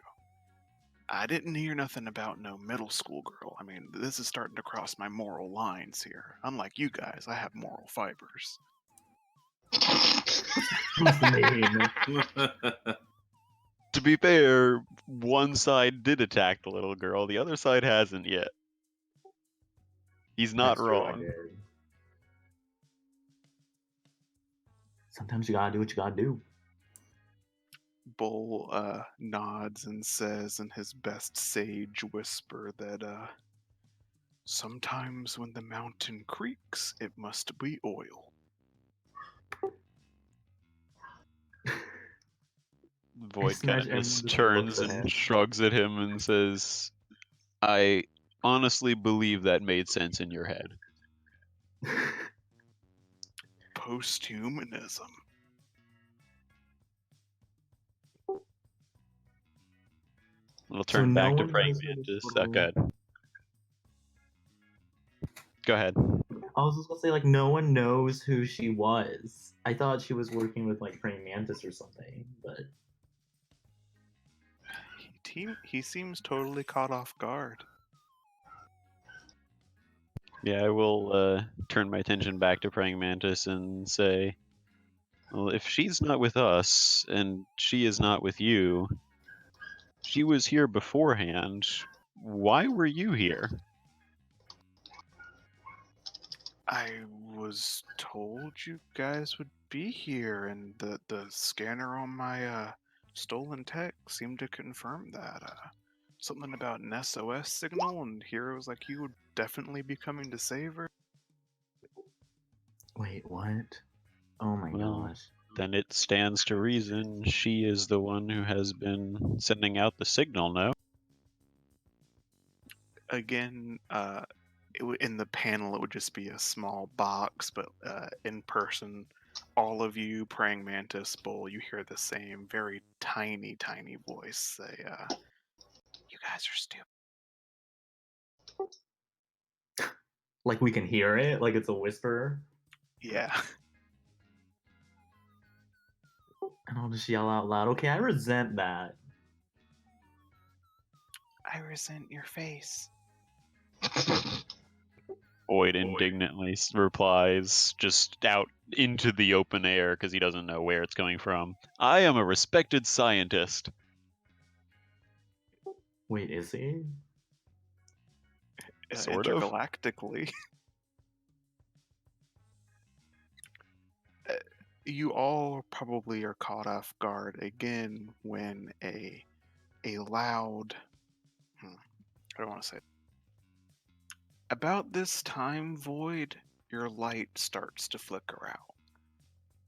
I didn't hear nothing about no middle school girl. I mean, this is starting to cross my moral lines here. Unlike you guys, I have moral fibers. To be fair, one side did attack the little girl, the other side hasn't yet. He's not That's true, I wrong. did. Sometimes you gotta do what you gotta do. Bull nods and says in his best sage whisper that sometimes when the mountain creaks, it must be oil. Void kind of Everyone just just looks turns at and him. shrugs at him and says, I honestly believe that made sense in your head. Posthumanism. We'll So turn no back to one praying knows who this mantis. little... Go ahead. Go ahead. I was just gonna say, like, no one knows who she was. I thought she was working with, like, praying mantis or something, but... He seems totally caught off guard. Yeah, I will turn my attention back to praying mantis and say, well, if she's not with us and she is not with you, she was here beforehand. Why were you here? I was told you guys would be here, and the scanner on my stolen tech seemed to confirm that. Something about an SOS signal, and heroes like you would definitely be coming to save her. Wait, what? Oh my Well, gosh. then it stands to reason she is the one who has been sending out the signal, no? Again, in the panel it would just be a small box, but in person, all of you, praying mantis, bull, you hear the same very tiny voice say, "You guys are stupid." Like, we can hear it? Like, it's a whisper? Yeah. And I'll just yell out loud, okay, I resent that. I resent your face. Void indignantly replies, just out into the open air because he doesn't know where it's coming from. I am a respected scientist. Wait, is he? Sort of. Intergalactically. You all probably are caught off guard again when a loud I don't want to say it. About this time, Void, your light starts to flicker out.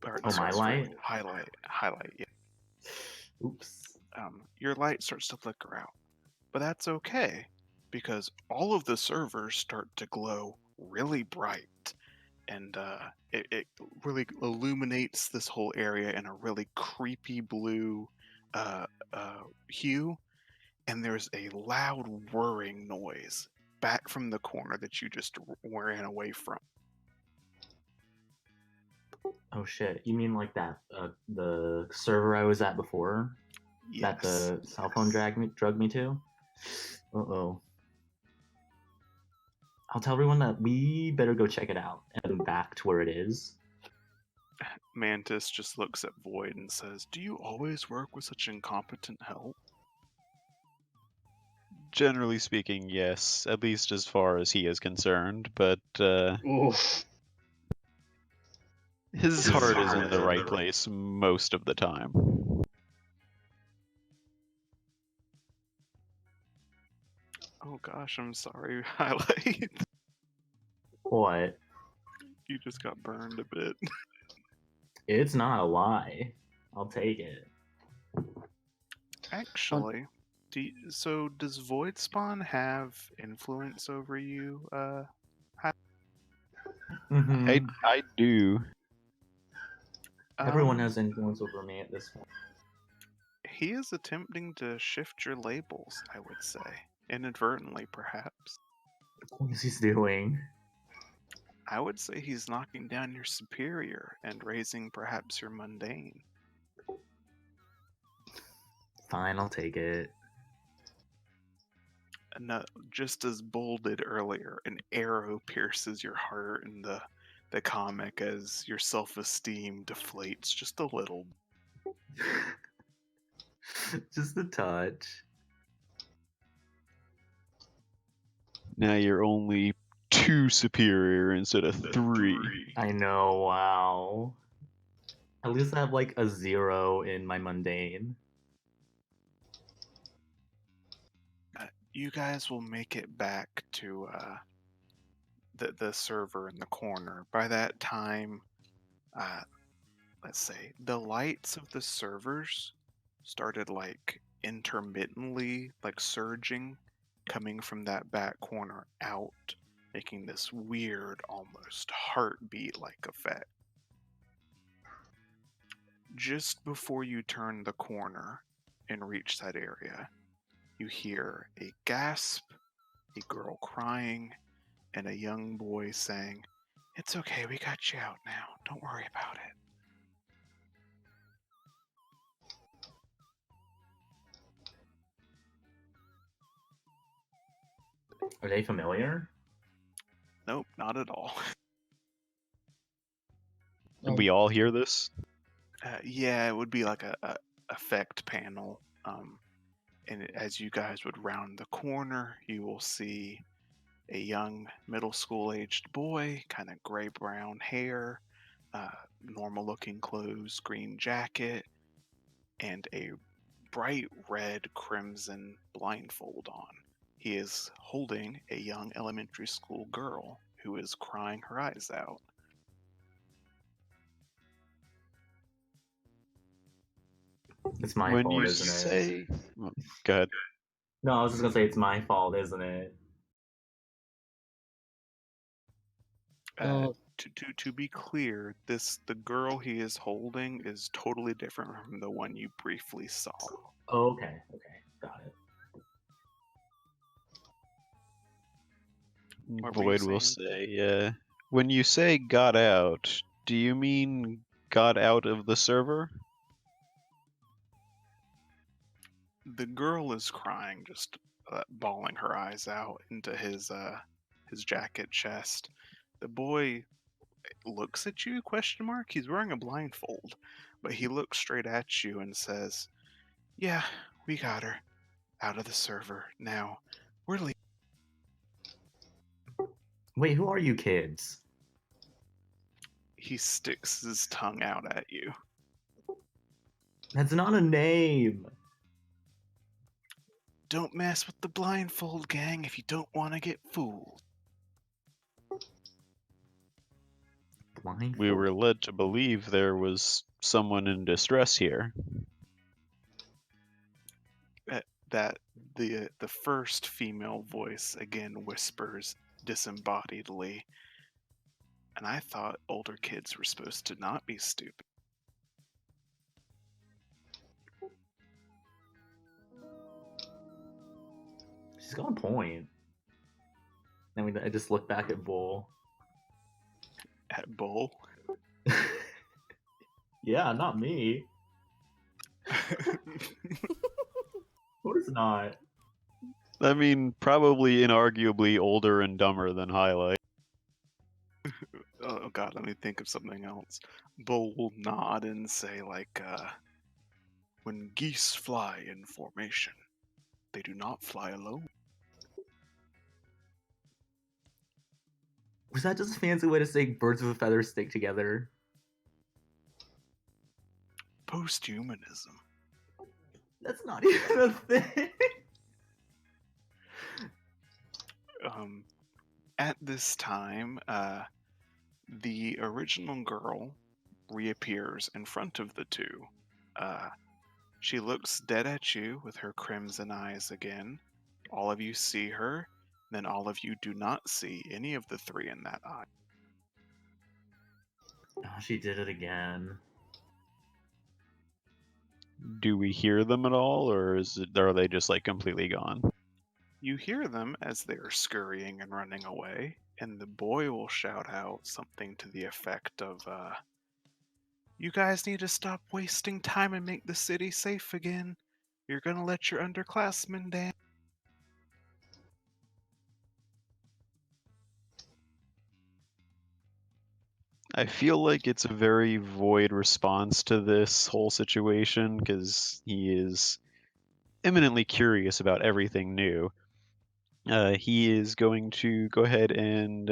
Or, Oh, my light? Highlight, yeah. Oops. Your light starts to flicker out. But that's okay, because all of the servers start to glow really bright. And it really illuminates this whole area in a really creepy blue hue. And there's a loud whirring noise back from the corner that you just ran away from. Oh shit! You mean like that? The server I was at before? That Yes. the cell phone drug me to? Uh-oh. I'll tell everyone that we better go check it out and back to where it is. Mantis just looks at Void and says, "Do you always work with such incompetent help?" Generally speaking, yes, at least as far as he is concerned, but Oof. his heart is in the right place most of the time. Oh gosh, I'm sorry, Highlight. What? You just got burned a bit. It's not a lie. I'll take it. Actually, so does Void Spawn have influence over you? Mm-hmm. I do. Everyone has influence over me at this point. He is attempting to shift your labels, I would say. Inadvertently, perhaps. What is he doing? I would say he's knocking down your superior and raising perhaps your mundane. Fine, I'll take it. No, just as Bull did earlier, an arrow pierces your heart in the comic as your self-esteem deflates just a little. Just a touch. Now you're only 2 superior instead of 3. I know, wow. At least I have like a 0 in my mundane. You guys will make it back to the server in the corner. By that time, let's say the lights of the servers started like intermittently like surging, coming from that back corner out, making this weird, almost heartbeat like effect. Just before you turn the corner and reach that area, you hear a gasp, a girl crying, and a young boy saying, "It's okay, we got you out now. Don't worry about it." Are they familiar? Nope, not at all. We all hear this? Yeah, it would be like a effect panel. And as you guys would round the corner, you will see a young middle school aged boy, kind of gray brown hair, normal looking clothes, green jacket, and a bright red crimson blindfold on. He is holding a young elementary school girl who is crying her eyes out. It's my When fault, you isn't it? say... Oh, go ahead. No, I was just gonna say it's my fault, isn't it? Uh, To be clear, the girl he is holding is totally different from the one you briefly saw. Oh, okay, got it. What were you Void will saying? say, when you say got out, do you mean got out of the server? The girl is crying, just bawling her eyes out into his jacket chest. The boy looks at you, question mark. He's wearing a blindfold, but he looks straight at you and says, "Yeah, we got her out of the server. Now, we're leaving." Wait, who are you kids? He sticks his tongue out at you. That's not a name. Don't mess with the blindfold gang if you don't want to get fooled. Blindfold. We were led to believe there was someone in distress here. That the first female voice again whispers disembodiedly, and I thought older kids were supposed to not be stupid. She's got a point. I mean, I just look back at Bull. At Bull. Yeah, not me. What is not? I mean, probably inarguably older and dumber than Highlight. Oh god, let me think of something else. Bull will nod and say like, when geese fly in formation, they do not fly alone. Was that just a fancy way to say birds of a feather stick together? Posthumanism. That's not even a thing. At this time, the original girl reappears in front of the two. She looks dead at you with her crimson eyes again. All of you see her, then all of you do not see any of the three in that eye. Oh, she did it again. Do we hear them at all, or are they just like completely gone? You hear them as they are scurrying and running away, and the boy will shout out something to the effect of, "You guys need to stop wasting time and make the city safe again. You're gonna let your underclassmen down." I feel like it's a very void response to this whole situation because he is eminently curious about everything new. He is going to go ahead and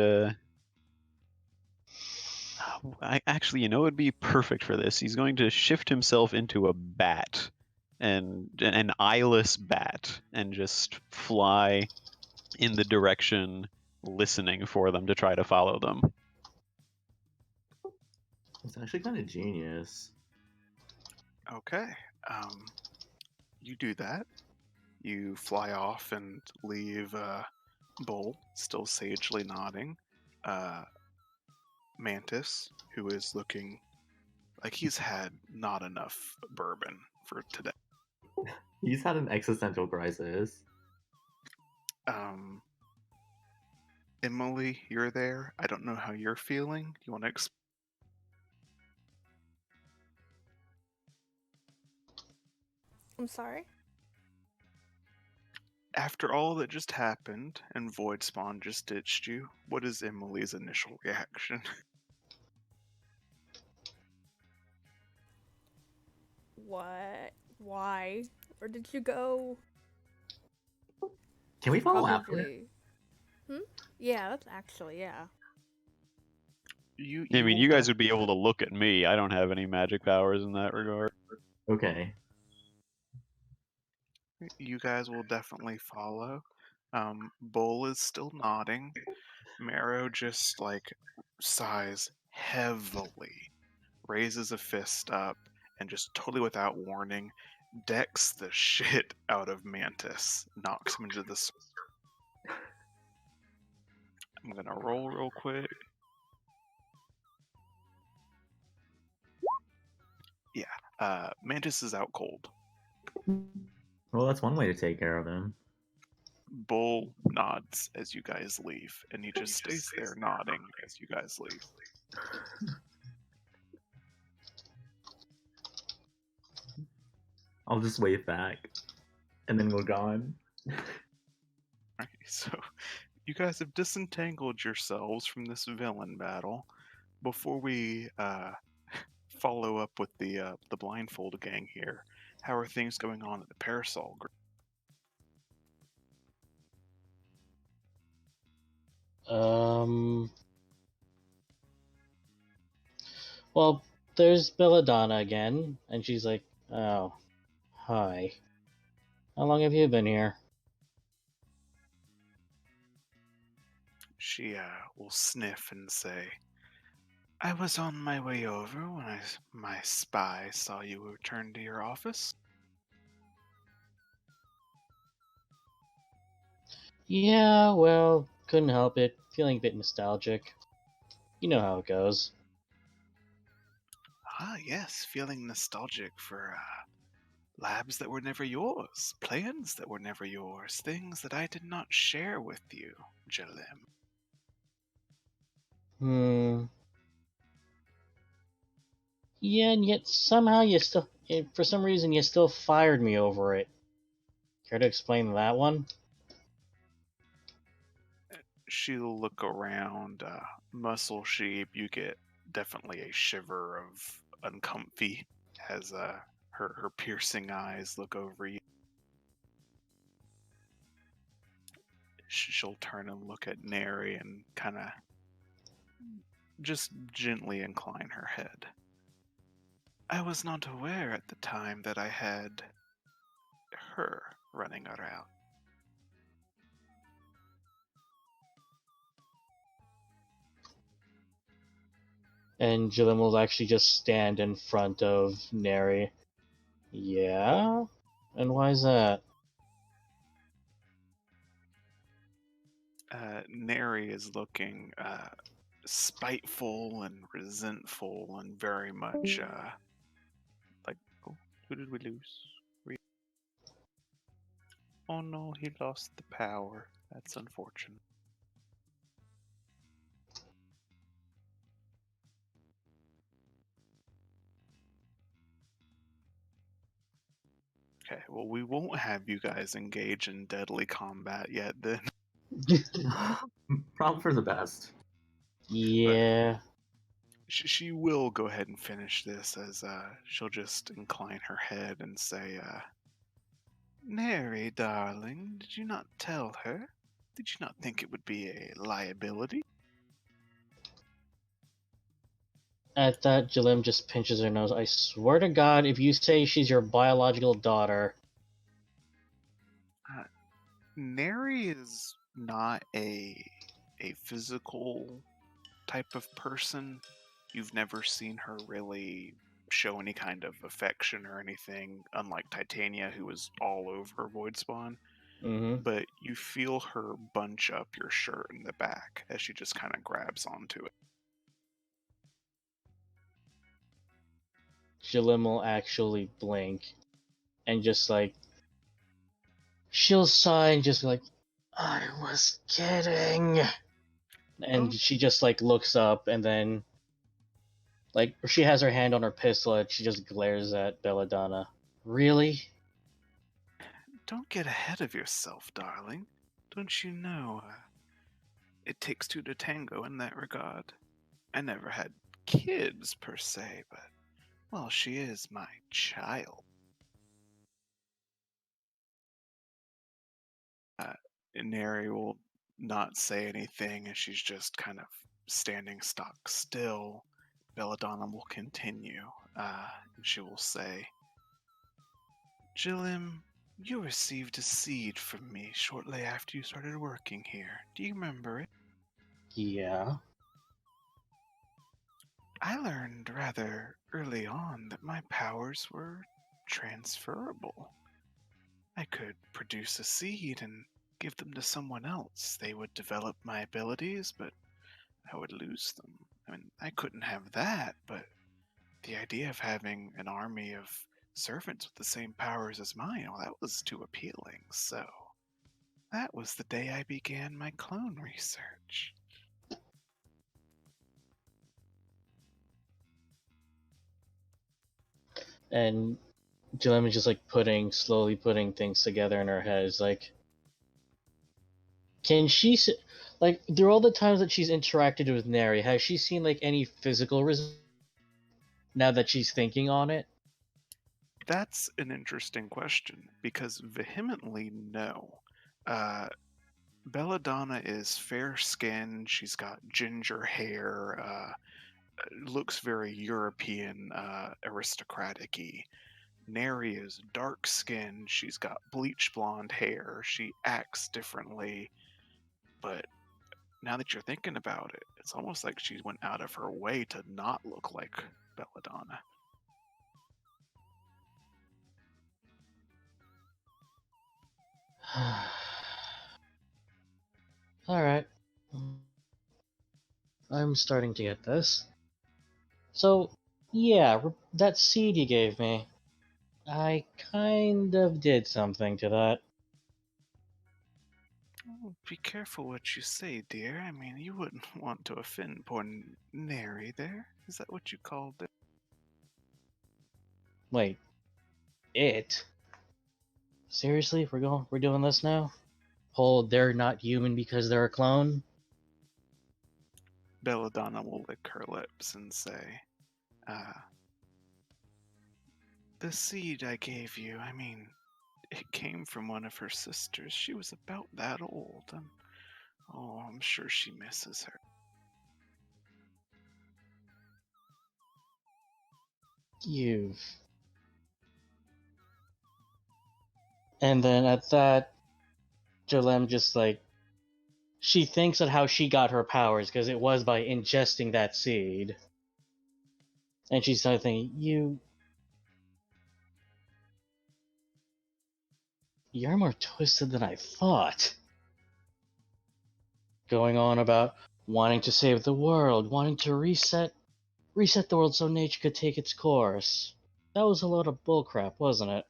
actually, you know, it'd be perfect for this. He's going to shift himself into a bat, and an eyeless bat, and just fly in the direction listening for them to try to follow them. It's actually kind of genius. Okay, you do that. You fly off and leave Bull still sagely nodding. Mantis, who is looking like he's had not enough bourbon for today. He's had an existential crisis. Emily, you're there. I don't know how you're feeling. You want to I'm sorry? After all that just happened and Void Spawn just ditched you, what is Emily's initial reaction? What? Why? Where did you go? Can we follow after? Probably. Yeah, that's actually, yeah. I mean, you guys would be able to look at me. I don't have any magic powers in that regard. Okay. You guys will definitely follow. Bull is still nodding. Marrow just like sighs heavily, raises a fist up, and just totally without warning, decks the shit out of Mantis, knocks him into the. I'm gonna roll real quick. Yeah, Mantis is out cold. Well, that's one way to take care of him. Bull nods as you guys leave, and he just stays there nodding as you guys leave. I'll just wave back. and then we're gone. Right, so you guys have disentangled yourselves from this villain battle. Before we follow up with the blindfold gang here, how are things going on at the Parasol group? Well, there's Belladonna again, and she's like, "Oh, hi. How long have you been here?" She will sniff and say, I was on my way over when my spy saw you return to your office. Yeah, well, couldn't help it. Feeling a bit nostalgic. You know how it goes. Ah, yes, feeling nostalgic for labs that were never yours, plans that were never yours, things that I did not share with you, Jalim. Yeah, and yet somehow for some reason, you still fired me over it. Care to explain that one? She'll look around, muscle sheep. You get definitely a shiver of uncomfy as her piercing eyes look over you. She'll turn and look at Neri and kind of just gently incline her head. I was not aware at the time that I had her running around. And Jillian will actually just stand in front of Neri. Yeah? And why is that? Neri is looking spiteful and resentful and very much like, oh, who did we lose? Oh no, he lost the power. That's unfortunate. Okay, well, we won't have you guys engage in deadly combat yet then. Probably for the best. Yeah. She will go ahead and finish this as she'll just incline her head and say, Neri, darling, did you not tell her? Did you not think it would be a liability? At that, Jalim just pinches her nose. I swear to God, if you say she's your biological daughter. Neri is not a physical type of person. You've never seen her really show any kind of affection or anything, unlike Titania, who is all over Voidspawn. Mm-hmm. But you feel her bunch up your shirt in the back as she just kind of grabs onto it. Jalim will actually blink and just like she'll sigh and just be like, I was kidding. And Oh. she just like looks up and then like she has her hand on her pistol and she just glares at Belladonna. Really? Don't get ahead of yourself, darling. Don't you know it takes two to tango in that regard? I never had kids per se, but well, she is my child. Neri will not say anything as she's just kind of standing stock still. Belladonna will continue. And she will say, Jillim, you received a seed from me shortly after you started working here. Do you remember it? Yeah. I learned rather early on that my powers were transferable. I could produce a seed and give them to someone else. They would develop my abilities, but I would lose them. I mean, I couldn't have that, but the idea of having an army of servants with the same powers as mine, well, that was too appealing. So that was the day I began my clone research. And Jillian is just like slowly putting things together in her head. It's like, can she, like, through all the times that she's interacted with Neri, has she seen like any physical results now that she's thinking on it? That's an interesting question because vehemently no. Uh, Belladonna is fair skinned. She's got ginger hair. Looks very European, aristocratic-y. Neri is dark skinned. She's got bleach blonde hair. She acts differently. But now that you're thinking about it, it's almost like she went out of her way to not look like Belladonna. Alright. I'm starting to get this. So, yeah, that seed you gave me, I kind of did something to that. Oh, be careful what you say, dear. I mean, you wouldn't want to offend poor Neri there. Is that what you called it? Wait, it? Seriously, we're doing this now? Whole they're not human because they're a clone? Belladonna will lick her lips and say, uh, the seed I gave you, I mean, it came from one of her sisters. She was about that old, and oh, I'm sure she misses her. You've. And then at that, Jalem just like, she thinks of how she got her powers because it was by ingesting that seed. And she started thinking, you're more twisted than I thought. Going on about wanting to save the world, wanting to reset the world so nature could take its course. That was a load of bullcrap, wasn't it?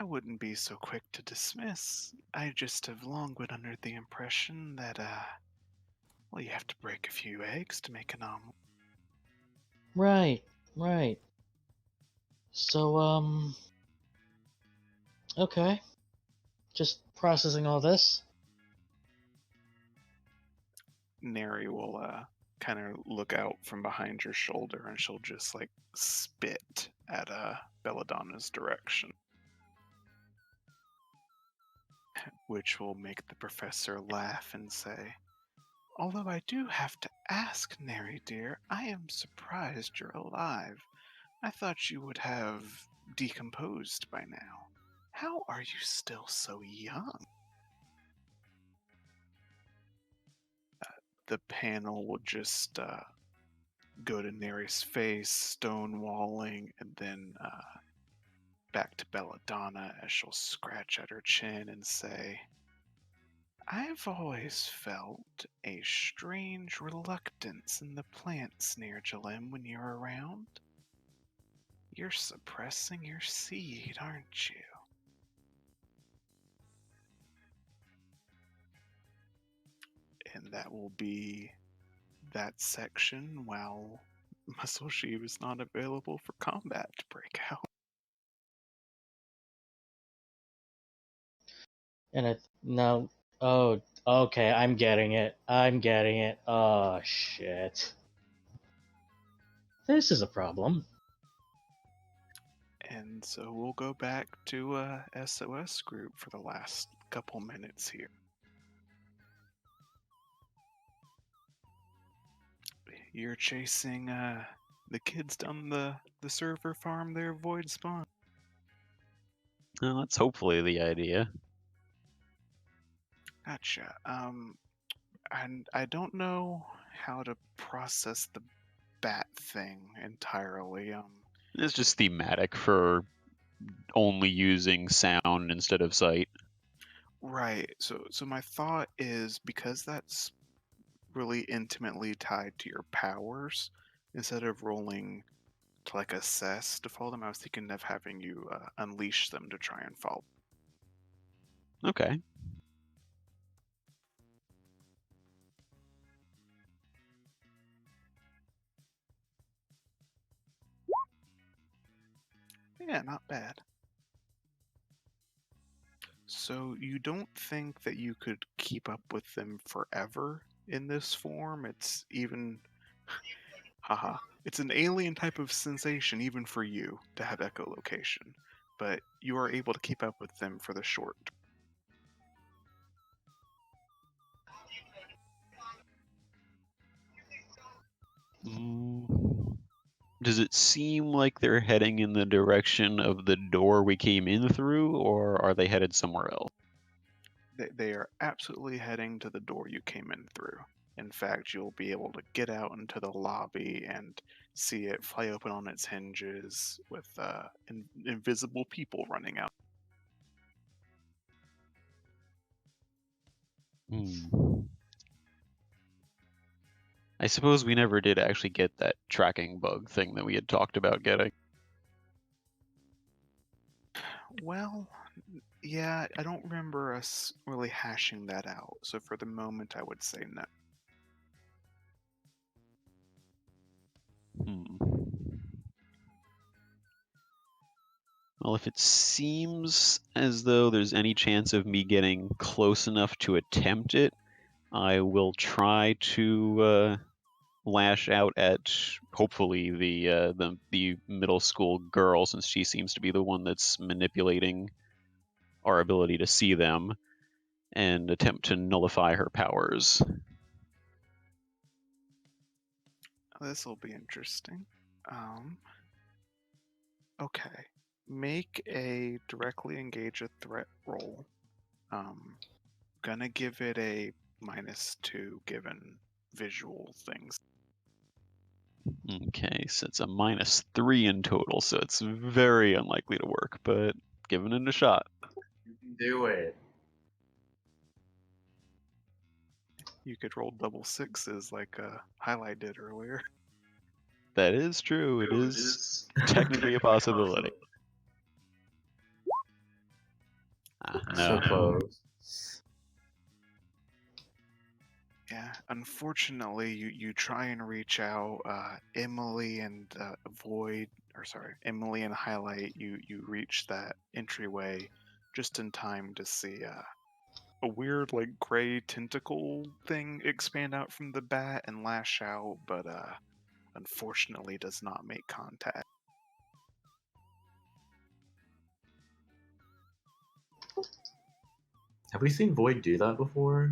I wouldn't be so quick to dismiss. I just have long been under the impression that, well, you have to break a few eggs to make an omelet. Right, right. So, okay. Just processing all this. Neri will, kind of look out from behind your shoulder and she'll just, like, spit at, Belladonna's direction. Which will make the professor laugh and say, although I do have to ask, Neri dear, I am surprised you're alive. I thought you would have decomposed by now. How are you still so young? The panel will just go to Neri's face, stonewalling, and then back to Belladonna as she'll scratch at her chin and say, I've always felt a strange reluctance in the plants near Jalem when you're around. You're suppressing your seed, aren't you? And that will be that section while Muscle Sheep is not available for combat to break out. And it no. Oh, okay. I'm getting it. I'm getting it. Oh shit. This is a problem. And so we'll go back to SOS group for the last couple minutes here. You're chasing the kids down the server farm there, Void Spawn. Well, that's hopefully the idea. Gotcha. And I don't know how to process the bat thing entirely. It's just thematic for only using sound instead of sight. Right. So my thought is because that's really intimately tied to your powers, instead of rolling to like assess to follow them, I was thinking of having you unleash them to try and follow. Okay. Yeah, not bad. So you don't think that you could keep up with them forever in this form? It's even, haha, it's an alien type of sensation even for you to have echolocation, but you are able to keep up with them for the short. Does it seem like they're heading in the direction of the door we came in through, or are they headed somewhere else? They are absolutely heading to the door you came in through. In fact, you'll be able to get out into the lobby and see it fly open on its hinges with invisible people running out. I suppose we never did actually get that tracking bug thing that we had talked about getting. Well, yeah, I don't remember us really hashing that out, so for the moment I would say no. Well, if it seems as though there's any chance of me getting close enough to attempt it, I will try to lash out at hopefully the middle school girl, since she seems to be the one that's manipulating our ability to see them, and attempt to nullify her powers. This will be interesting. Okay. Make a directly engage a threat roll. Gonna give it a -2 given visual things. Okay, so it's a -3 in total, so it's very unlikely to work, but giving it a shot. You can do it. You could roll double sixes like Highlight did earlier. That is true. It is technically a possibility. So No. close. Yeah, unfortunately, you try and reach out. Emily and Emily and Highlight, you reach that entryway just in time to see a weird, like, gray tentacle thing expand out from the bat and lash out, but unfortunately does not make contact. Have we seen Void do that before?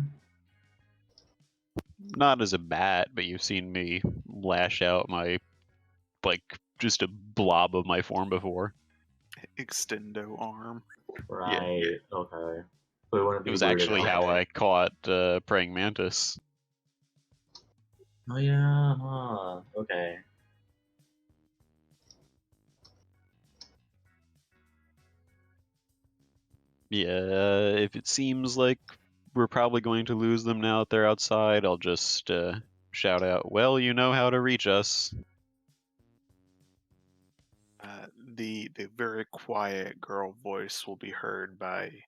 Not as a bat, but you've seen me lash out my, like, just a blob of my form before. Extendo arm. Right. Okay. So we wouldn't It be was weirded actually out how by I it. caught Praying Mantis. Oh yeah. Huh. Okay. Yeah, if it seems like we're probably going to lose them now that they're outside, I'll just shout out, well, you know how to reach us. The very quiet girl voice will be heard by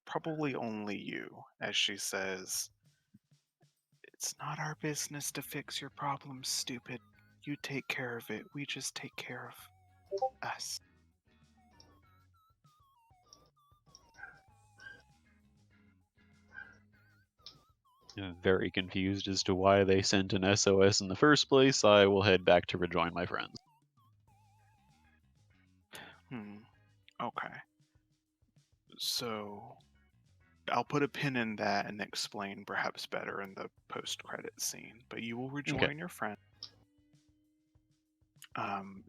probably only you as she says, "It's not our business to fix your problems, stupid. You take care of it. We just take care of us." I'm very confused as to why they sent an SOS in the first place. I will head back to rejoin my friends. Okay. So I'll put a pin in that and explain perhaps better in the post-credit scene. But you will Okay. rejoin your friend.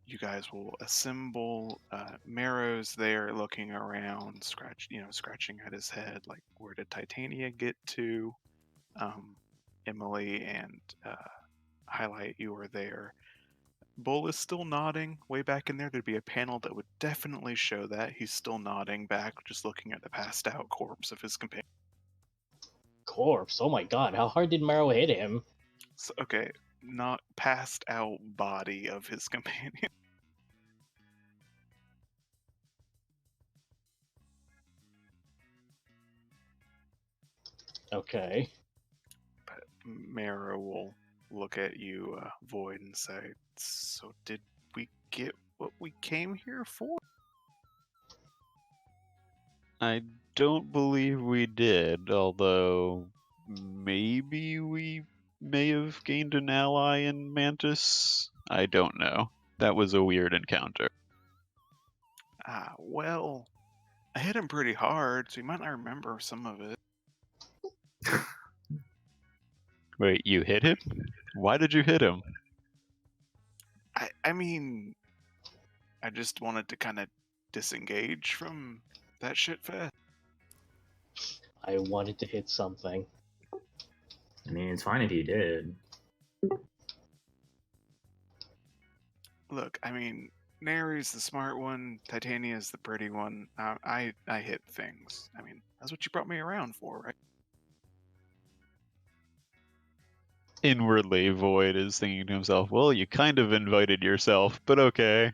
You guys will assemble. Marrow's there, looking around, scratching at his head, like, where did Titania get to? Emily and Highlight, you are there. Bull is still nodding. Way back in there, there'd be a panel that would definitely show that. He's still nodding back, just looking at the passed out corpse of his companion. Corpse. Oh my god, how hard did Marrow hit him? So, okay, not passed out body of his companion. Okay. But Marrow will look at you, Void, and say, "So did we get what we came here for? I don't believe we did, although maybe we may have gained an ally in Mantis. I don't know. That was a weird encounter. Well, I hit him pretty hard, so you might not remember some of it. Wait, you hit him? Why did you hit him? I mean, I just wanted to kind of disengage from that shit fest. I wanted to hit something. I mean, it's fine if you did. Look, I mean, Neri's the smart one, Titania's the pretty one. I hit things. I mean, that's what you brought me around for, right? Inwardly, Void is thinking to himself, well, you kind of invited yourself, but okay.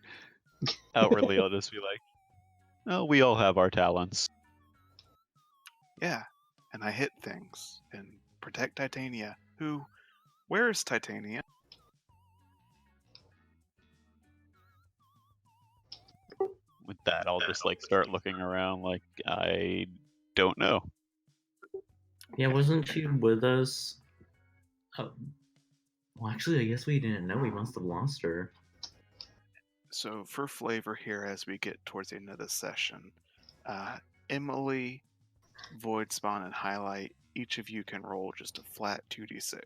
Outwardly, I'll just be like, oh, we all have our talents. Yeah, and I hit things and protect Titania. Where is Titania? With that, I'll just like start looking around like I don't know. Yeah, wasn't she with us? Well, actually, I guess we didn't know. We must have lost her. So for flavor here, as we get towards the end of the session, Emily, Void Spawn, and Highlight, each of you can roll just a flat 2d6.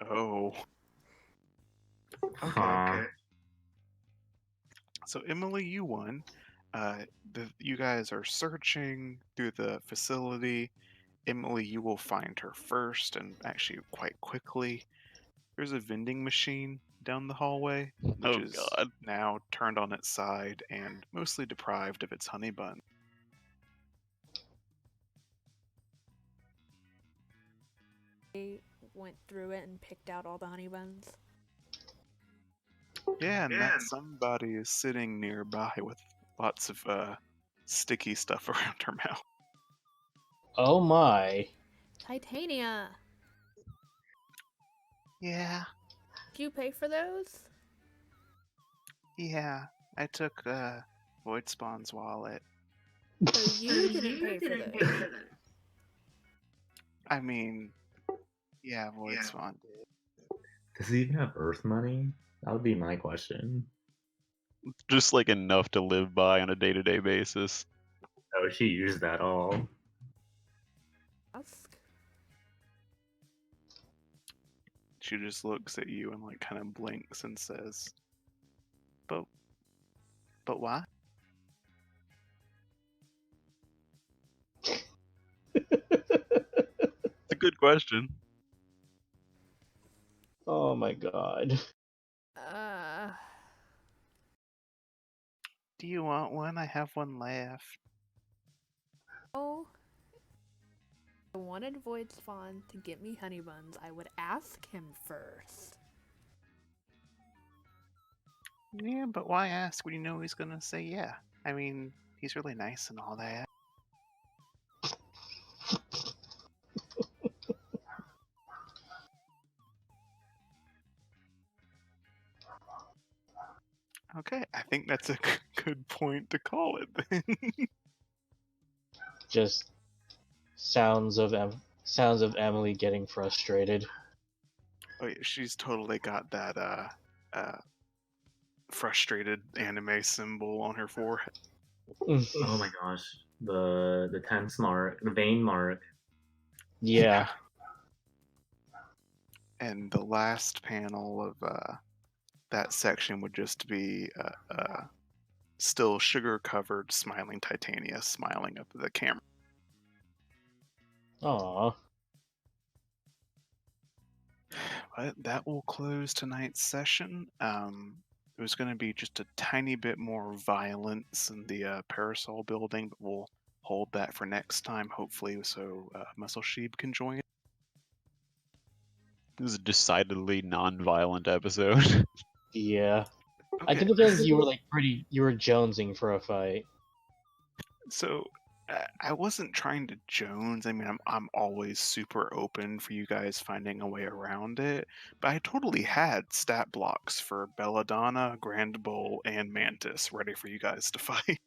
Oh. Huh. So Emily, you won. You guys are searching through the facility. Emily, you will find her first, and actually quite quickly. There's a vending machine down the hallway, which Oh is god. now turned on its side and mostly deprived of its honey bun. I went through it and picked out all the honey buns. Yeah, and that somebody is sitting nearby with lots of sticky stuff around her mouth. Oh my. Titania! Yeah, Do you pay for those? yeah. I took Void Spawn's wallet. So you didn't pay for those. I mean, yeah, Void Spawn did. Does he even have Earth money? That would be my question. Just like enough to live by on a day-to-day basis. Oh, she used that all. Ask. She just looks at you and like kind of blinks and says, But why? It's a good question. Oh my god. Do you want one? I have one left. Oh. If I wanted Void Spawn to get me honey buns, I would ask him first. Yeah, but why ask when you know he's gonna say yeah? I mean, he's really nice and all that. Okay, I think that's a good point to call it then. Just sounds of Emily getting frustrated. Oh yeah, she's totally got that frustrated anime symbol on her forehead. Oh my gosh. The tense mark, the vein mark. Yeah. And the last panel of that section would just be still sugar-covered, smiling Titania smiling up at the camera. Aw. But that will close tonight's session. It was going to be just a tiny bit more violence in the Parasol building, but we'll hold that for next time, hopefully, so Muscle Sheep can join. This is a decidedly non-violent episode. Yeah. Okay. I think because you were jonesing for a fight. So I wasn't trying to Jones. I mean, I'm always super open for you guys finding a way around it, but I totally had stat blocks for Belladonna, Grand Bull, and Mantis ready for you guys to fight.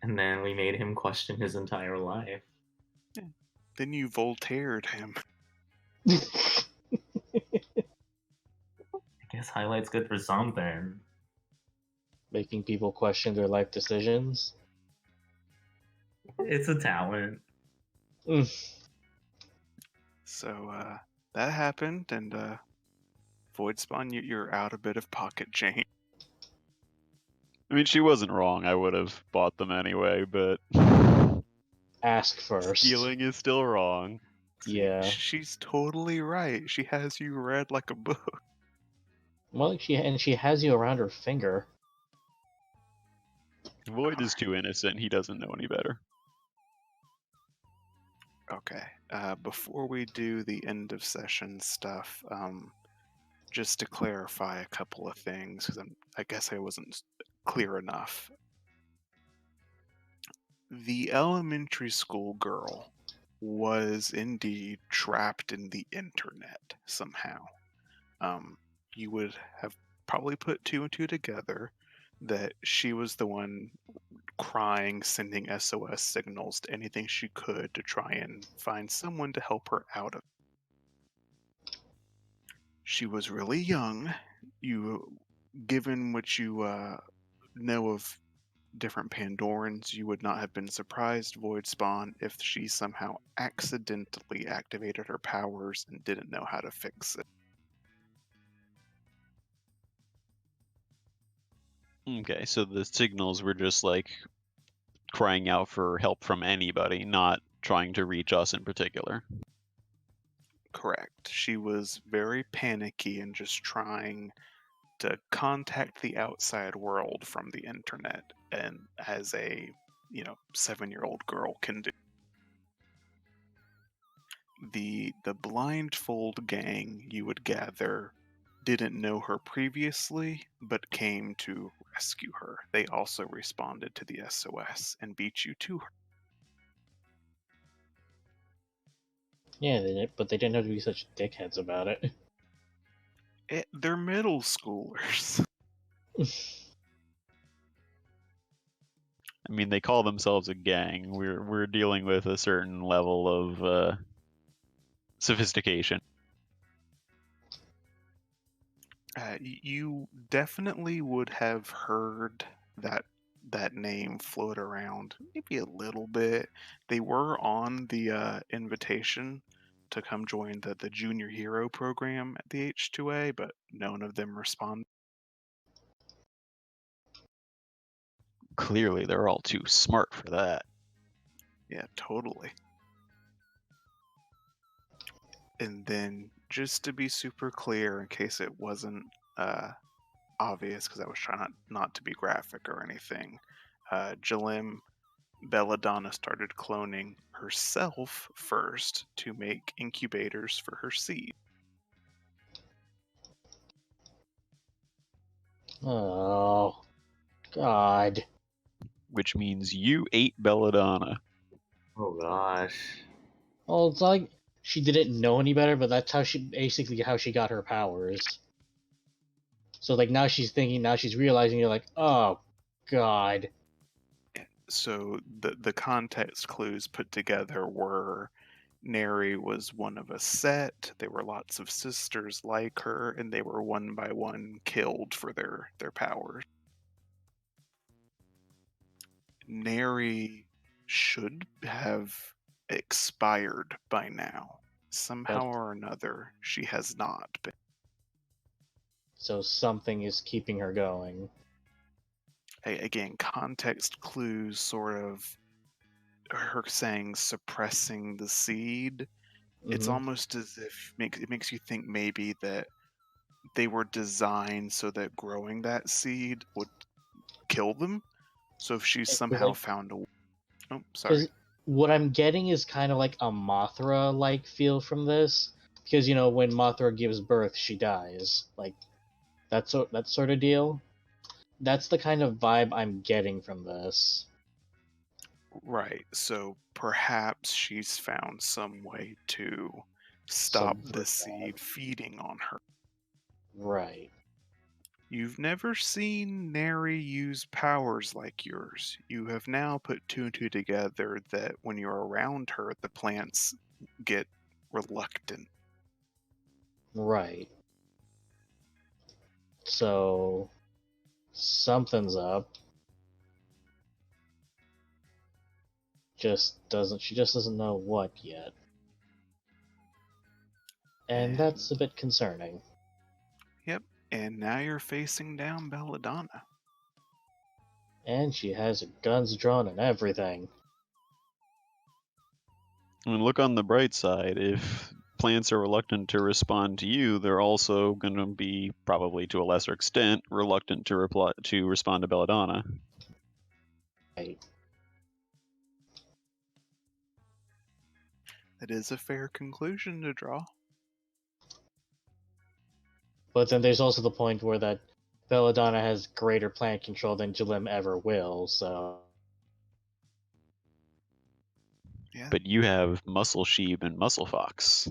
And then we made him question his entire life. Then you Voltaired him. I guess highlight's good for something. Making people question their life decisions. It's a talent. So that happened, and Void Spawn, you're out a bit of pocket change. I mean, she wasn't wrong. I would have bought them anyway, but Ask first. stealing is still wrong. Yeah. She's totally right. She has you read like a book. Well, she has you around her finger. Void is too innocent. He doesn't know any better. Okay. Before we do the end of session stuff, just to clarify a couple of things, because I guess I wasn't clear enough. The elementary school girl was indeed trapped in the internet somehow. You would have probably put two and two together that she was the one crying, sending SOS signals to anything she could to try and find someone to help her out of it. She was really young. Given what you know of different Pandorans, you would not have been surprised, Void Spawn, if she somehow accidentally activated her powers and didn't know how to fix it. Okay, so the signals were just like crying out for help from anybody, not trying to reach us in particular. Correct. She was very panicky and just trying to contact the outside world from the internet, and as a 7-year-old girl can do. The blindfold gang, you would gather, didn't know her previously, but came to rescue her. They also responded to the SOS and beat you to her. Yeah, but they didn't have to be such dickheads about it. They're middle schoolers. I mean, they call themselves a gang. We're dealing with a certain level of sophistication. You definitely would have heard that name float around maybe a little bit. They were on the invitation to come join the junior hero program at the H2A, but none of them responded. Clearly, they're all too smart for that. Yeah, totally. And then, just to be super clear, in case it wasn't obvious, because I was trying not to be graphic or anything, Jalim Belladonna started cloning herself first to make incubators for her seed. Oh, God. Which means you ate Belladonna. Oh gosh. Well, it's like she didn't know any better, but that's how she got her powers. So like now she's realizing, you're like, oh, God. So the context clues put together were Neri was one of a set. There were lots of sisters like her, and they were one by one killed for their powers. Neri should have expired by now. Somehow or another, she has not been. So something is keeping her going. Again, context clues sort of her saying suppressing the seed. It's almost as if it makes you think maybe that they were designed so that growing that seed would kill them. So if she's somehow found a... Oh, sorry. Because what I'm getting is kind of like a Mothra-like feel from this. Because, when Mothra gives birth, she dies. Like, that sort of deal. That's the kind of vibe I'm getting from this. Right. So perhaps she's found some way to stop the Subvert seed that. feeding on her. Right. You've never seen Neri use powers like yours. You have now put two and two together that when you're around her, the plants get reluctant. Right. So something's up. She just doesn't know what yet. And that's a bit concerning. Yep. And now you're facing down Belladonna. And she has guns drawn and everything. I mean, look on the bright side. If plants are reluctant to respond to you, they're also going to be, probably to a lesser extent, reluctant to respond to Belladonna. Right. That is a fair conclusion to draw. But then there's also the point where that Belladonna has greater plant control than Jalim ever will, so... Yeah. But you have Muscle Sheep and Muscle Fox.